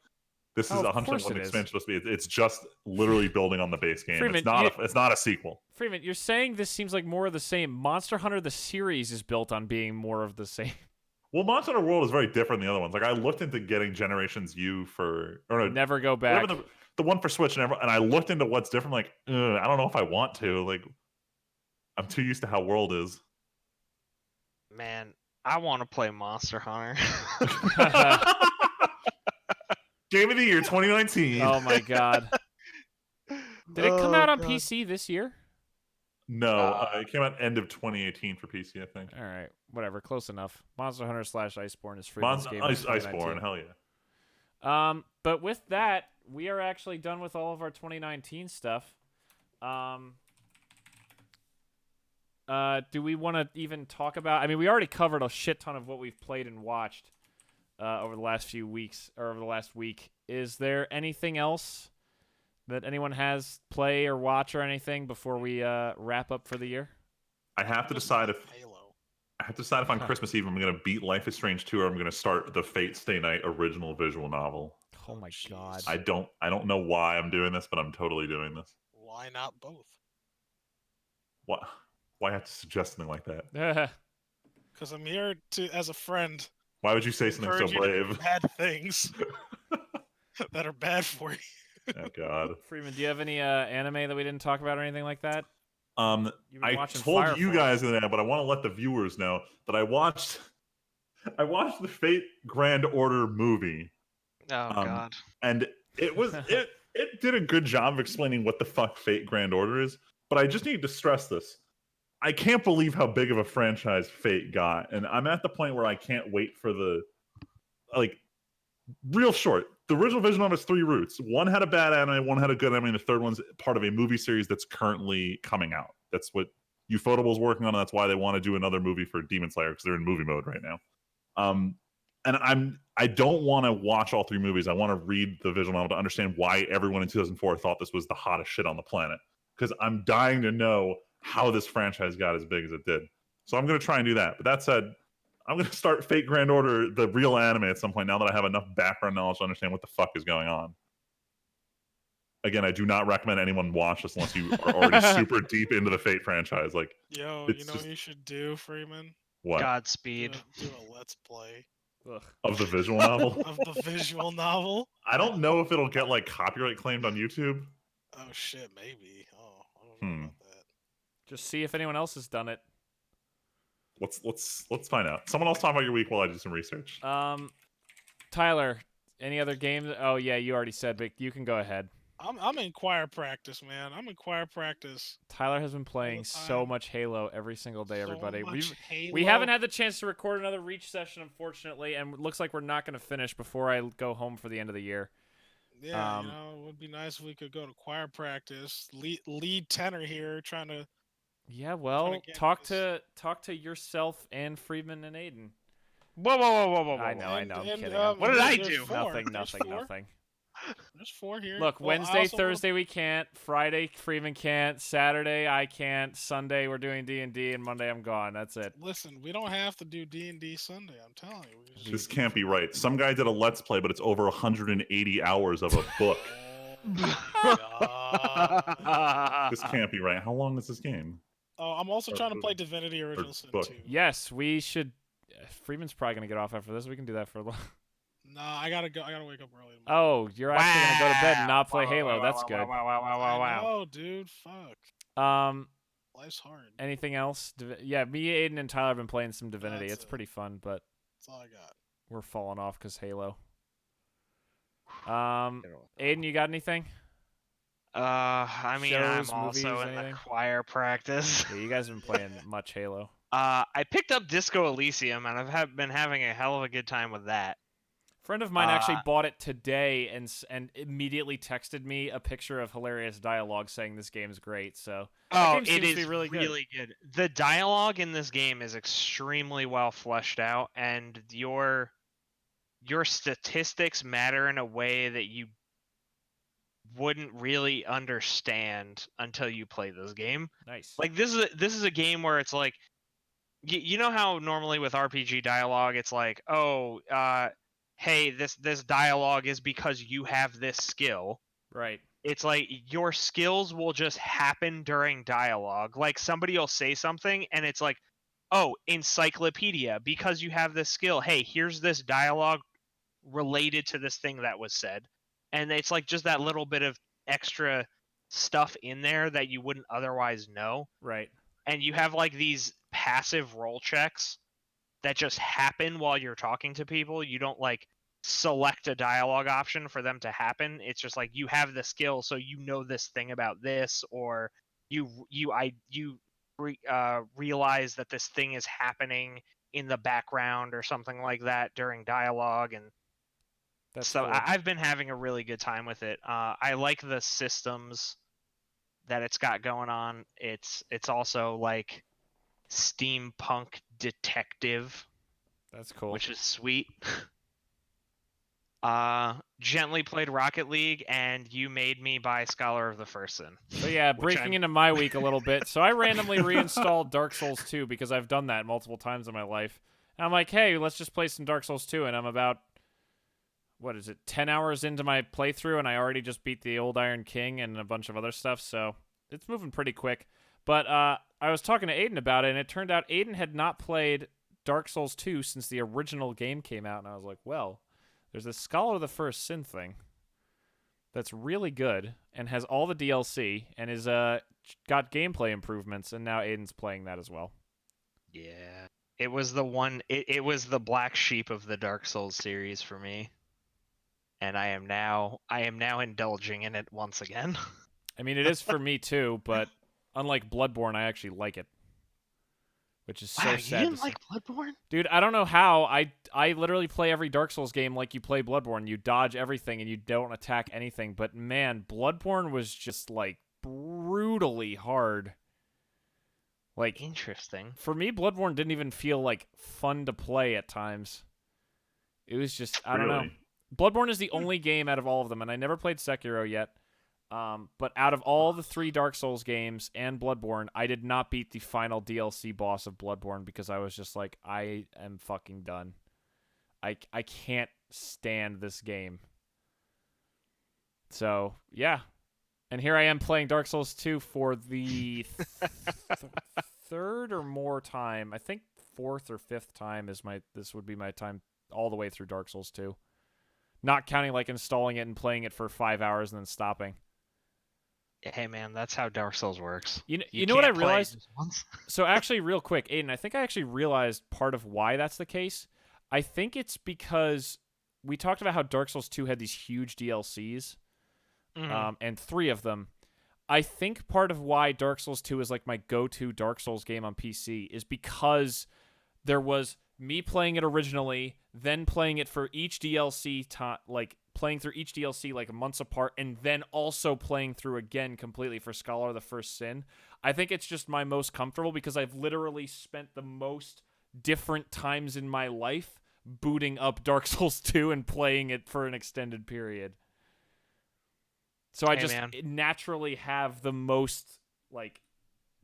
C: this is
A: Oh, of
C: 100%
A: course
C: what
A: it
C: the
A: is.
C: expansion supposed to be. It's just literally building on the base game.
A: Freeman,
C: It's not a sequel.
A: Freeman, you're saying this seems like more of the same. Monster Hunter, the series, is built on being more of the same.
C: Well, Monster Hunter World is very different than the other ones. Like, I looked into getting Generations U for, or no,
A: Never go back.
C: whatever the one for Switch, and I looked into what's different. Like, I don't know if I want to. Like, I'm too used to how World is.
D: Man, I want to play Monster Hunter.
C: Game of the year 2019.
A: Oh my god. Did it come out on PC this year?
C: No, it came out end of 2018 for PC, I think.
A: All right, whatever, close enough. Monster Hunter / Iceborne is Freeman's game. of
C: Iceborne,
A: 2019.
C: hell yeah.
A: But with that, we are actually done with all of our 2019 stuff. Do we want to even talk about? I mean, we already covered a shit ton of what we've played and watched over the last few weeks, or over the last week. Is there anything else that anyone has play or watch or anything before we wrap up for the year?
C: I have to decide if
B: Halo.
C: on Christmas Eve I'm going to beat Life is Strange 2 or I'm going to start the Fate Stay Night original visual novel.
A: Oh my god.
C: I don't know why I'm doing this, but I'm totally doing this.
B: Why not both?
C: What? Why have to suggest something like that?
B: Because I'm here to, as a friend,
C: Why would you say something so
B: encourage you to do
C: brave?
B: bad things that are bad for you.
C: Oh God.
A: Freeman, do you have any anime that we didn't talk about or anything like that? You've been
C: I
A: watching
C: told
A: Fire
C: you
A: Force.
C: guys that, but I want to let the viewers know that I watched the Fate Grand Order movie.
D: Oh God.
C: And it was it did a good job of explaining what the fuck Fate Grand Order is, but I just need to stress this. I can't believe how big of a franchise Fate got, and I'm at the point where I can't wait for the like real short. The original Vision has 3 roots. One had a bad anime, one had a good anime, and the third one's part of a movie series that's currently coming out. That's what Ufotable's working on, and that's why they want to do another movie for Demon Slayer, because they're in movie mode right now. And I don't want to watch all 3 movies. I want to read the visual novel to understand why everyone in 2004 thought this was the hottest shit on the planet. Because I'm dying to know how this franchise got as big as it did. So I'm going to try and do that. But that said, I'm going to start Fate Grand Order, the real anime, at some point now that I have enough background knowledge to understand what the fuck is going on. Again, I do not recommend anyone watch this unless you are already super deep into the Fate franchise. Like,
B: Yo,
C: it's
B: you know
C: just-
B: what you should do, Freeman?
C: what?
D: Godspeed.
B: Do a let's play
A: Ugh.
C: Of the visual novel?
B: of the visual novel.
C: I don't know if it'll get like copyright claimed on YouTube.
B: Oh shit, maybe. Oh, I don't know about that.
A: Just see if anyone else has done it.
C: Let's find out. Someone else talk about your week while I do some research.
A: Tyler, any other games? Oh yeah, you already said, but you can go ahead.
B: I'm in choir practice, man. I'm in choir practice.
A: Tyler has been playing so
B: time.
A: much Halo every single day, everybody.
B: So much
A: We
B: Halo.
A: haven't had the chance to record another Reach session, unfortunately, and it looks like we're not going to finish before I go home for the end of the year.
B: Yeah, you know, it would be nice if we could go to choir practice. Lead tenor here, trying to.
A: Yeah, well,
B: get
A: talk
B: this-
A: to yourself and Friedman and Aiden.
D: Whoa.
A: I know, I'm
B: And,
A: kidding.
D: What did I
B: there's
D: do?
B: 4.
A: Nothing,
B: There's
A: nothing,
B: 4.
A: nothing.
B: There's 4 here.
A: Look,
B: Well, I
A: Wednesday,
B: also wanna-
A: Thursday we can't. Friday, Freeman can't. Saturday, I can't. Sunday, we're doing D&D, and Monday, I'm gone. That's it.
B: Listen, we don't have to do D&D Sunday. I'm telling you. We can just
C: This
B: do
C: can't be right. Some guy did a Let's Play, but it's over 180 hours of a book.
B: Oh, my God.
C: This can't be right. How long is this game?
B: Oh, I'm also
C: Or
B: trying to
C: book.
B: play Divinity Original Sin
C: book.
B: 2.
A: Yes, we should. Freeman's probably going to get off after this. We can do that for a little.
B: Nah, I gotta go. I gotta wake up early. Tomorrow.
A: Oh, you're actually going to go to bed and not play
D: Wow,
A: Halo.
D: wow,
A: That's
D: wow,
A: good.
B: I know, dude. Fuck. Life's hard.
A: Anything else? Yeah, me, Aiden, and Tyler have been playing some Divinity.
B: That's
A: It's
B: it.
A: pretty fun, but
B: That's all I got.
A: we're falling off because Halo. Aiden, you got anything?
D: I mean,
A: Shows,
D: I'm also
A: movies,
D: in
A: anything?
D: the choir practice.
A: Yeah, you guys have been playing much Halo.
D: I picked up Disco Elysium, and I've been having a hell of a good time with that.
A: Friend of mine actually bought it today and immediately texted me a picture of hilarious dialogue saying this game's great. So that game seems
D: it
A: to be
D: is
A: really good.
D: The dialogue in this game is extremely well fleshed out, and your statistics matter in a way that you wouldn't really understand until you play this game.
A: Nice.
D: Like this is a game where it's like, you know how normally with RPG dialogue it's like, hey, this dialogue is because you have this skill.
A: Right.
D: It's like your skills will just happen during dialogue. Like somebody will say something and it's like, oh, encyclopedia, because you have this skill. Hey, here's this dialogue related to this thing that was said. And it's like just that little bit of extra stuff in there that you wouldn't otherwise know.
A: Right.
D: And you have like these passive roll checks that just happen while you're talking to people. You don't like select a dialogue option for them to happen. It's just like you have the skill, so you know this thing about this, or you realize that this thing is happening in the background or something like that during dialogue. And
A: That's
D: so
A: cool.
D: I've been having a really good time with it. I like the systems that it's got going on. It's also like steampunk detective,
A: That's cool.
D: which is sweet. Gently played Rocket League, and you made me buy Scholar of the First Sin.
A: So yeah,
D: which
A: breaking
D: I'm-
A: into my week a little bit. So I randomly reinstalled Dark Souls 2 because I've done that multiple times in my life. And I'm like, hey, let's just play some Dark Souls 2. And I'm about, 10 hours into my playthrough, and I already just beat the Old Iron King and a bunch of other stuff. So it's moving pretty quick. But I was talking to Aiden about it, and it turned out Aiden had not played Dark Souls 2 since the original game came out. And I was like, well, there's this Scholar of the First Sin thing. that's really good and has all the DLC and is got gameplay improvements, and now Aiden's playing that as well.
D: Yeah. It was the one. It was the black sheep of the Dark Souls series for me, and I am now indulging in it once again.
A: I mean, it is for me too, but unlike Bloodborne, I actually like it, which is so
D: Wow, you
A: sad
D: didn't
A: to see.
D: like Bloodborne?
A: Dude, I don't know how. I literally play every Dark Souls game like you play Bloodborne. You dodge everything and you don't attack anything. But man, Bloodborne was just like brutally hard. Like,
D: Interesting.
A: for me, Bloodborne didn't even feel like fun to play at times. It was just, I don't know.
C: Really?
A: Bloodborne is the only game out of all of them, and I never played Sekiro yet. But out of all the 3 Dark Souls games and Bloodborne, I did not beat the final DLC boss of Bloodborne because I was just like, I am fucking done. I can't stand this game. So, yeah. And here I am playing Dark Souls 2 for the third or more time. I think 4th or 5th time this would be my time all the way through Dark Souls 2. Not counting like installing it and playing it for 5 hours and then stopping.
D: Hey man, that's how Dark Souls works.
A: You know what I
D: can't play it
A: realized?
D: just once.
A: So actually, real quick, Aiden, I think I actually realized part of why that's the case. I think it's because we talked about how Dark Souls 2 had these huge DLCs,
D: Mhm.
A: and 3 of them. I think part of why Dark Souls 2 is like my go-to Dark Souls game on PC is because there was me playing it originally, then playing it for each DLC, like playing through each DLC like months apart, and then also playing through again completely for Scholar of the First Sin. I think it's just my most comfortable because I've literally spent the most different times in my life booting up Dark Souls 2 and playing it for an extended period. So I
D: Hey,
A: just
D: man.
A: naturally have the most like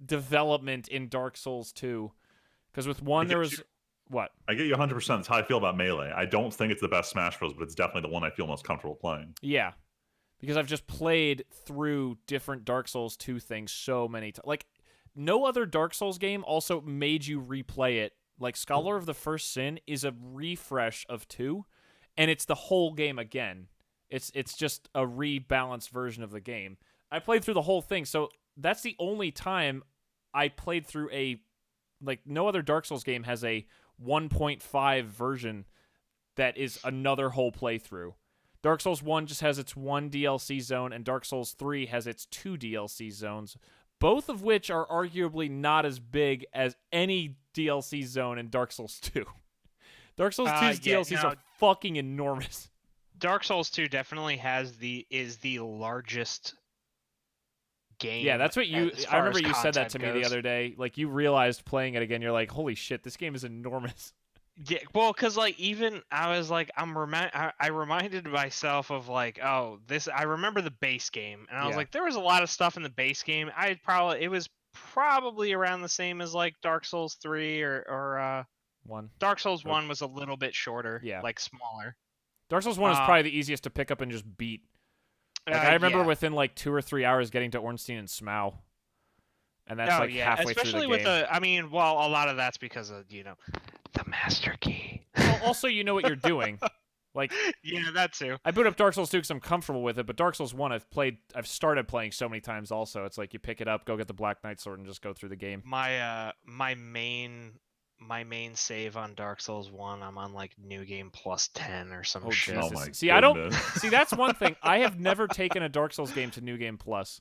A: development in Dark Souls 2. Because with 1
C: I
A: there
C: get
A: was
C: you.
A: what?
C: I get you 100%. That's how I feel about Melee. I don't think it's the best Smash Bros, but it's definitely the one I feel most comfortable playing.
A: Yeah. Because I've just played through different Dark Souls 2 things so many times. Like, no other Dark Souls game also made you replay it. Like, Scholar of the First Sin is a refresh of 2, and it's the whole game again. It's just a rebalanced version of the game. I played through the whole thing, so that's the only time I played through like, no other Dark Souls game has a 1.5 version that is another whole playthrough. Dark Souls 1 just has its 1 DLC zone, and Dark Souls 3 has its 2 DLC zones, both of which are arguably not as big as any DLC zone in Dark Souls 2. Dark Souls 2's
D: Yeah,
A: DLCs
D: no.
A: are fucking enormous.
D: Dark Souls 2 definitely is the largest game.
A: Yeah, that's what
D: as
A: I
D: far
A: remember
D: as
A: you said that
D: content
A: to me the
D: goes.
A: other day. Like, you realized playing it again, you're like, holy shit, this game is enormous.
D: Yeah, well, cause like even I was like I reminded myself of like, oh, this I remember the base game, and I was
A: Yeah.
D: like, there was a lot of stuff in the base game. It was probably around the same as like Dark Souls 3 or
A: 1.
D: Dark Souls
C: Yep.
D: 1 was a little bit shorter,
A: Yeah.
D: like smaller.
A: Dark Souls 1 is
D: Uh,
A: probably the easiest to pick up and just beat. Like, I remember
D: yeah.
A: within like 2 or 3 hours getting to Ornstein and Smough. And that's like halfway
D: especially
A: through the
D: with
A: game.
D: I mean, well, a lot of that's because of the master key.
A: Well, also, you know what you're doing. Like,
D: Yeah, that too.
A: I boot up Dark Souls 2 because I'm comfortable with it, but Dark Souls 1 I've started playing so many times also. It's like you pick it up, go get the Black Knight sword, and just go through the game.
D: My main save on Dark Souls 1, I'm on like new game plus 10 or some
A: Oh,
D: shit.
A: Jesus.
C: Oh my
A: See, I don't
C: goodness.
A: see that's one thing. I have never taken a Dark Souls game to New Game Plus.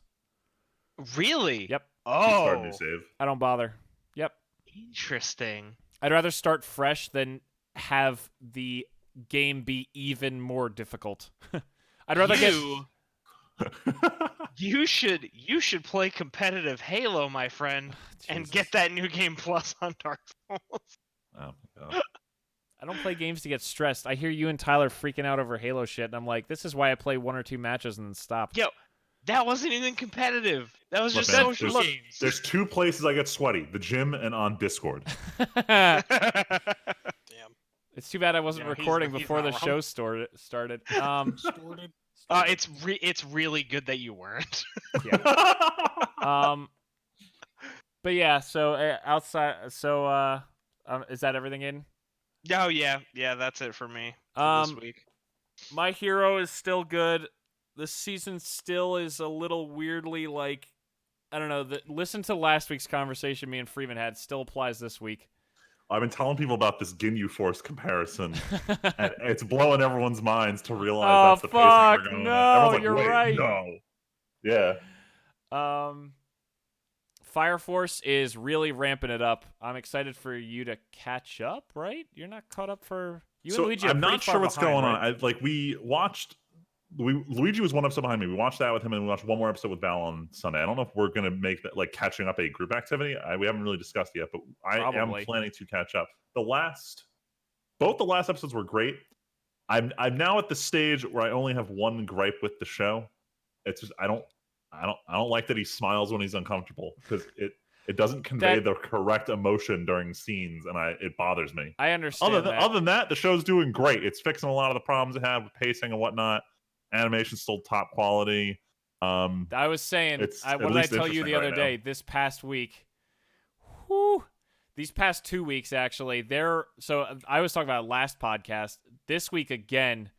D: Really?
A: Yep.
C: Start a
D: Oh,
C: new save.
A: I don't bother. Yep.
D: interesting.
A: I'd rather start fresh than have the game be even more difficult. I'd rather get
D: You should play competitive Halo, my friend, and
A: Jesus.
D: get that new game plus on Dark Souls.
C: Oh my god.
A: I don't play games to get stressed. I hear you and Tyler freaking out over Halo shit, and I'm like, this is why I play 1 or 2 matches and then stop.
D: Yo, that wasn't even competitive. That was
C: Look,
D: just
C: man,
D: social
C: there's-
D: games.
C: There's 2 places I get sweaty: the gym and on Discord.
B: Damn.
A: It's too bad I wasn't
D: Yeah, he's-
A: recording
D: he's
A: before the
D: not
A: show
D: wrong.
A: started.
B: Distorted.
D: It's really good that you weren't.
A: But yeah. So outside. So is that everything in?
D: Oh yeah, that's it for me for
A: Um,
D: this week.
A: My hero is still good. this season still is a little weirdly like, I don't know. Listen to last week's conversation me and Freeman had. Still applies this week.
C: I've been telling people about this Ginyu Force comparison, and it's blowing everyone's minds to realize that's the pacing
A: fuck,
C: we're going
A: no,
C: at. Everyone's like,
A: you're
C: wait,
A: right.
C: no. Yeah.
A: Fire Force is really ramping it up. I'm excited for you to catch up, right? You're not caught up for you and Luigi.
C: I'm not sure what's
A: behind,
C: going
A: right?
C: on. We watched. Luigi was one episode behind me. We watched that with him, and we watched one more episode with Val on Sunday. I don't know if we're gonna make that like catching up a group activity. We haven't really discussed it yet, but I am planning to catch up. Both the last episodes were great. I'm now at the stage where I only have one gripe with the show. It's just I don't like that he smiles when he's uncomfortable, because it doesn't convey the correct emotion during scenes, and it bothers me.
A: I understand.
C: Other than that, the show's doing great. It's fixing a lot of the problems it had with pacing and whatnot. Animation's still top quality.
A: I was saying, what did I tell you the other day? This past week, these past 2 weeks actually. So I was talking about it last podcast. This week again.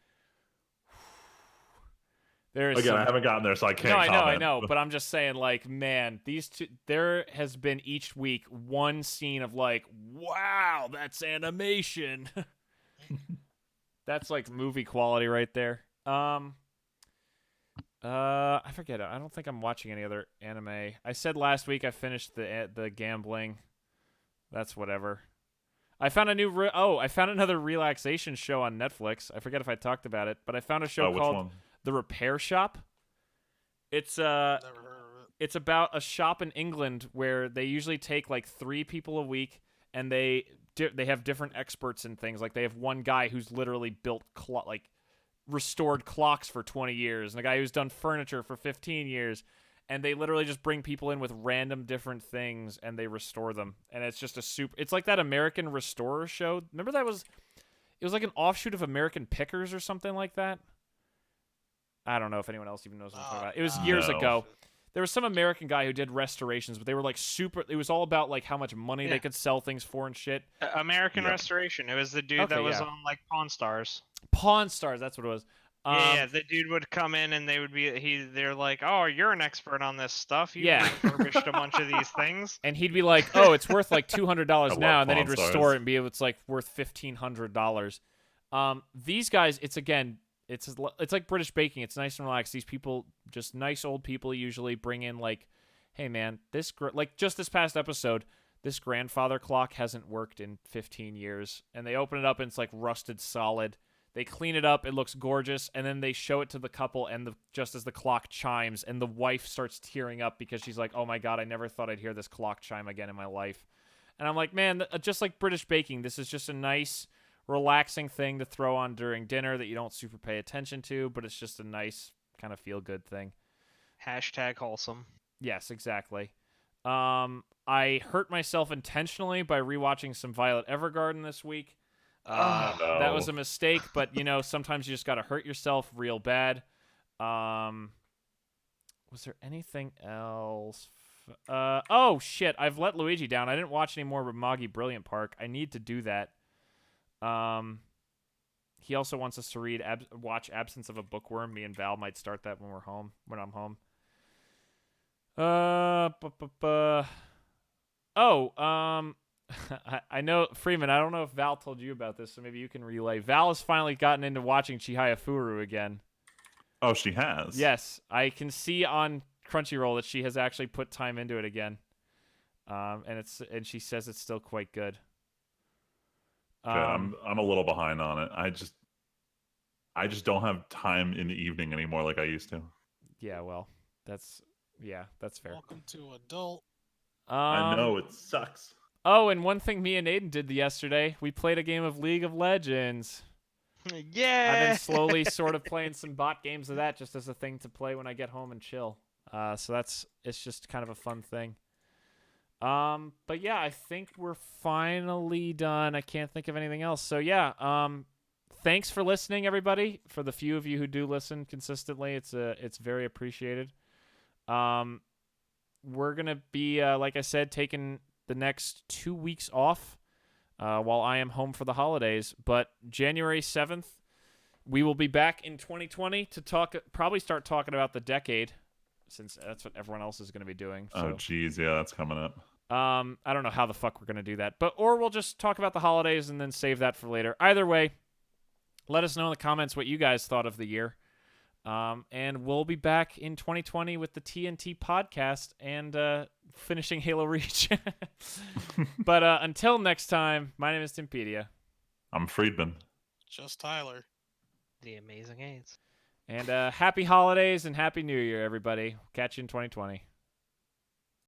C: I haven't gotten there, so I can't.
A: I know, but I'm just saying, like, man, these two. There has been each week one scene of like, wow, that's animation. That's like movie quality right there. I forget. I don't think I'm watching any other anime. I said last week I finished the gambling. That's whatever. I found I found another relaxation show on Netflix. I forget if I talked about it, but I found a show called The Repair Shop. It's
B: Never heard of it.
A: It's about a shop in England where they usually take like 3 people a week, and they have different experts in things. Like they have one guy who's literally built restored clocks for 20 years, and a guy who's done furniture for 15 years, and they literally just bring people in with random different things and they restore them. And it's just it's like that American Restorer show. Remember it was like an offshoot of American Pickers or something like that. I don't know if anyone else even knows what I'm talking about. It was years ago. There was some American guy who did restorations, but they were like it was all about like how much money they could sell things for and shit.
D: American Restoration. It was the dude that was on like Pawn Stars.
A: Pawn Stars, that's what it was.
D: The dude would come in and they're like, oh, you're an expert on this stuff. You refurbished a bunch of these things.
A: And he'd be like, oh, it's worth like $200 now, and then he'd restore it and it's like worth $1,500. These guys, it's like British baking. It's nice and relaxed. These people, just nice old people, usually bring in like, hey man, like just this past episode, this grandfather clock hasn't worked in 15 years, and they open it up and it's like rusted solid. They clean it up, it looks gorgeous, and then they show it to the couple, and just as the clock chimes, and the wife starts tearing up because she's like, oh my god, I never thought I'd hear this clock chime again in my life. And I'm like, man, just like British baking, this is just a nice, relaxing thing to throw on during dinner that you don't super pay attention to, but it's just a nice kind of feel-good thing.
D: #wholesome.
A: Yes, exactly. I hurt myself intentionally by rewatching some Violet Evergarden this week. That was a mistake, but sometimes you just gotta hurt yourself real bad. Was there anything else? Oh shit! I've let Luigi down. I didn't watch any more of Moggy Brilliant Park. I need to do that. He also wants us to watch Absence of a Bookworm. Me and Val might start that when I'm home. I know, Freeman, I don't know if Val told you about this, so maybe you can relay. Val has finally gotten into watching Chihaya Furu again.
C: Oh, she has?
A: Yes, I can see on Crunchyroll that she has actually put time into it again. And she says it's still quite good.
C: Good. I'm a little behind on it. I just don't have time in the evening anymore like I used to.
A: Yeah, well, that's fair.
B: Welcome to adult.
C: I know, it sucks.
A: Oh, and one thing me and Aiden did yesterday, we played a game of League of Legends.
D: Yeah.
A: I've been slowly sort of playing some bot games of that just as a thing to play when I get home and chill. So it's just kind of a fun thing. But yeah, I think we're finally done. I can't think of anything else. So yeah, thanks for listening, everybody. For the few of you who do listen consistently, it's very appreciated. We're gonna be, like I said, taking the next 2 weeks off while I am home for the holidays. But January 7th, we will be back in 2020 to probably start talking about the decade, since that's what everyone else is going to be doing. So.
C: Oh, geez, yeah, that's coming up.
A: I don't know how the fuck we're going to do that, or we'll just talk about the holidays and then save that for later. Either way, let us know in the comments what you guys thought of the year. And we'll be back in 2020 with the TNT podcast and finishing Halo Reach. But until next time, my name is Timpedia.
C: I'm Friedman.
B: Just Tyler.
D: The Amazing AIDS.
A: And happy holidays and happy New Year, everybody. Catch you in 2020.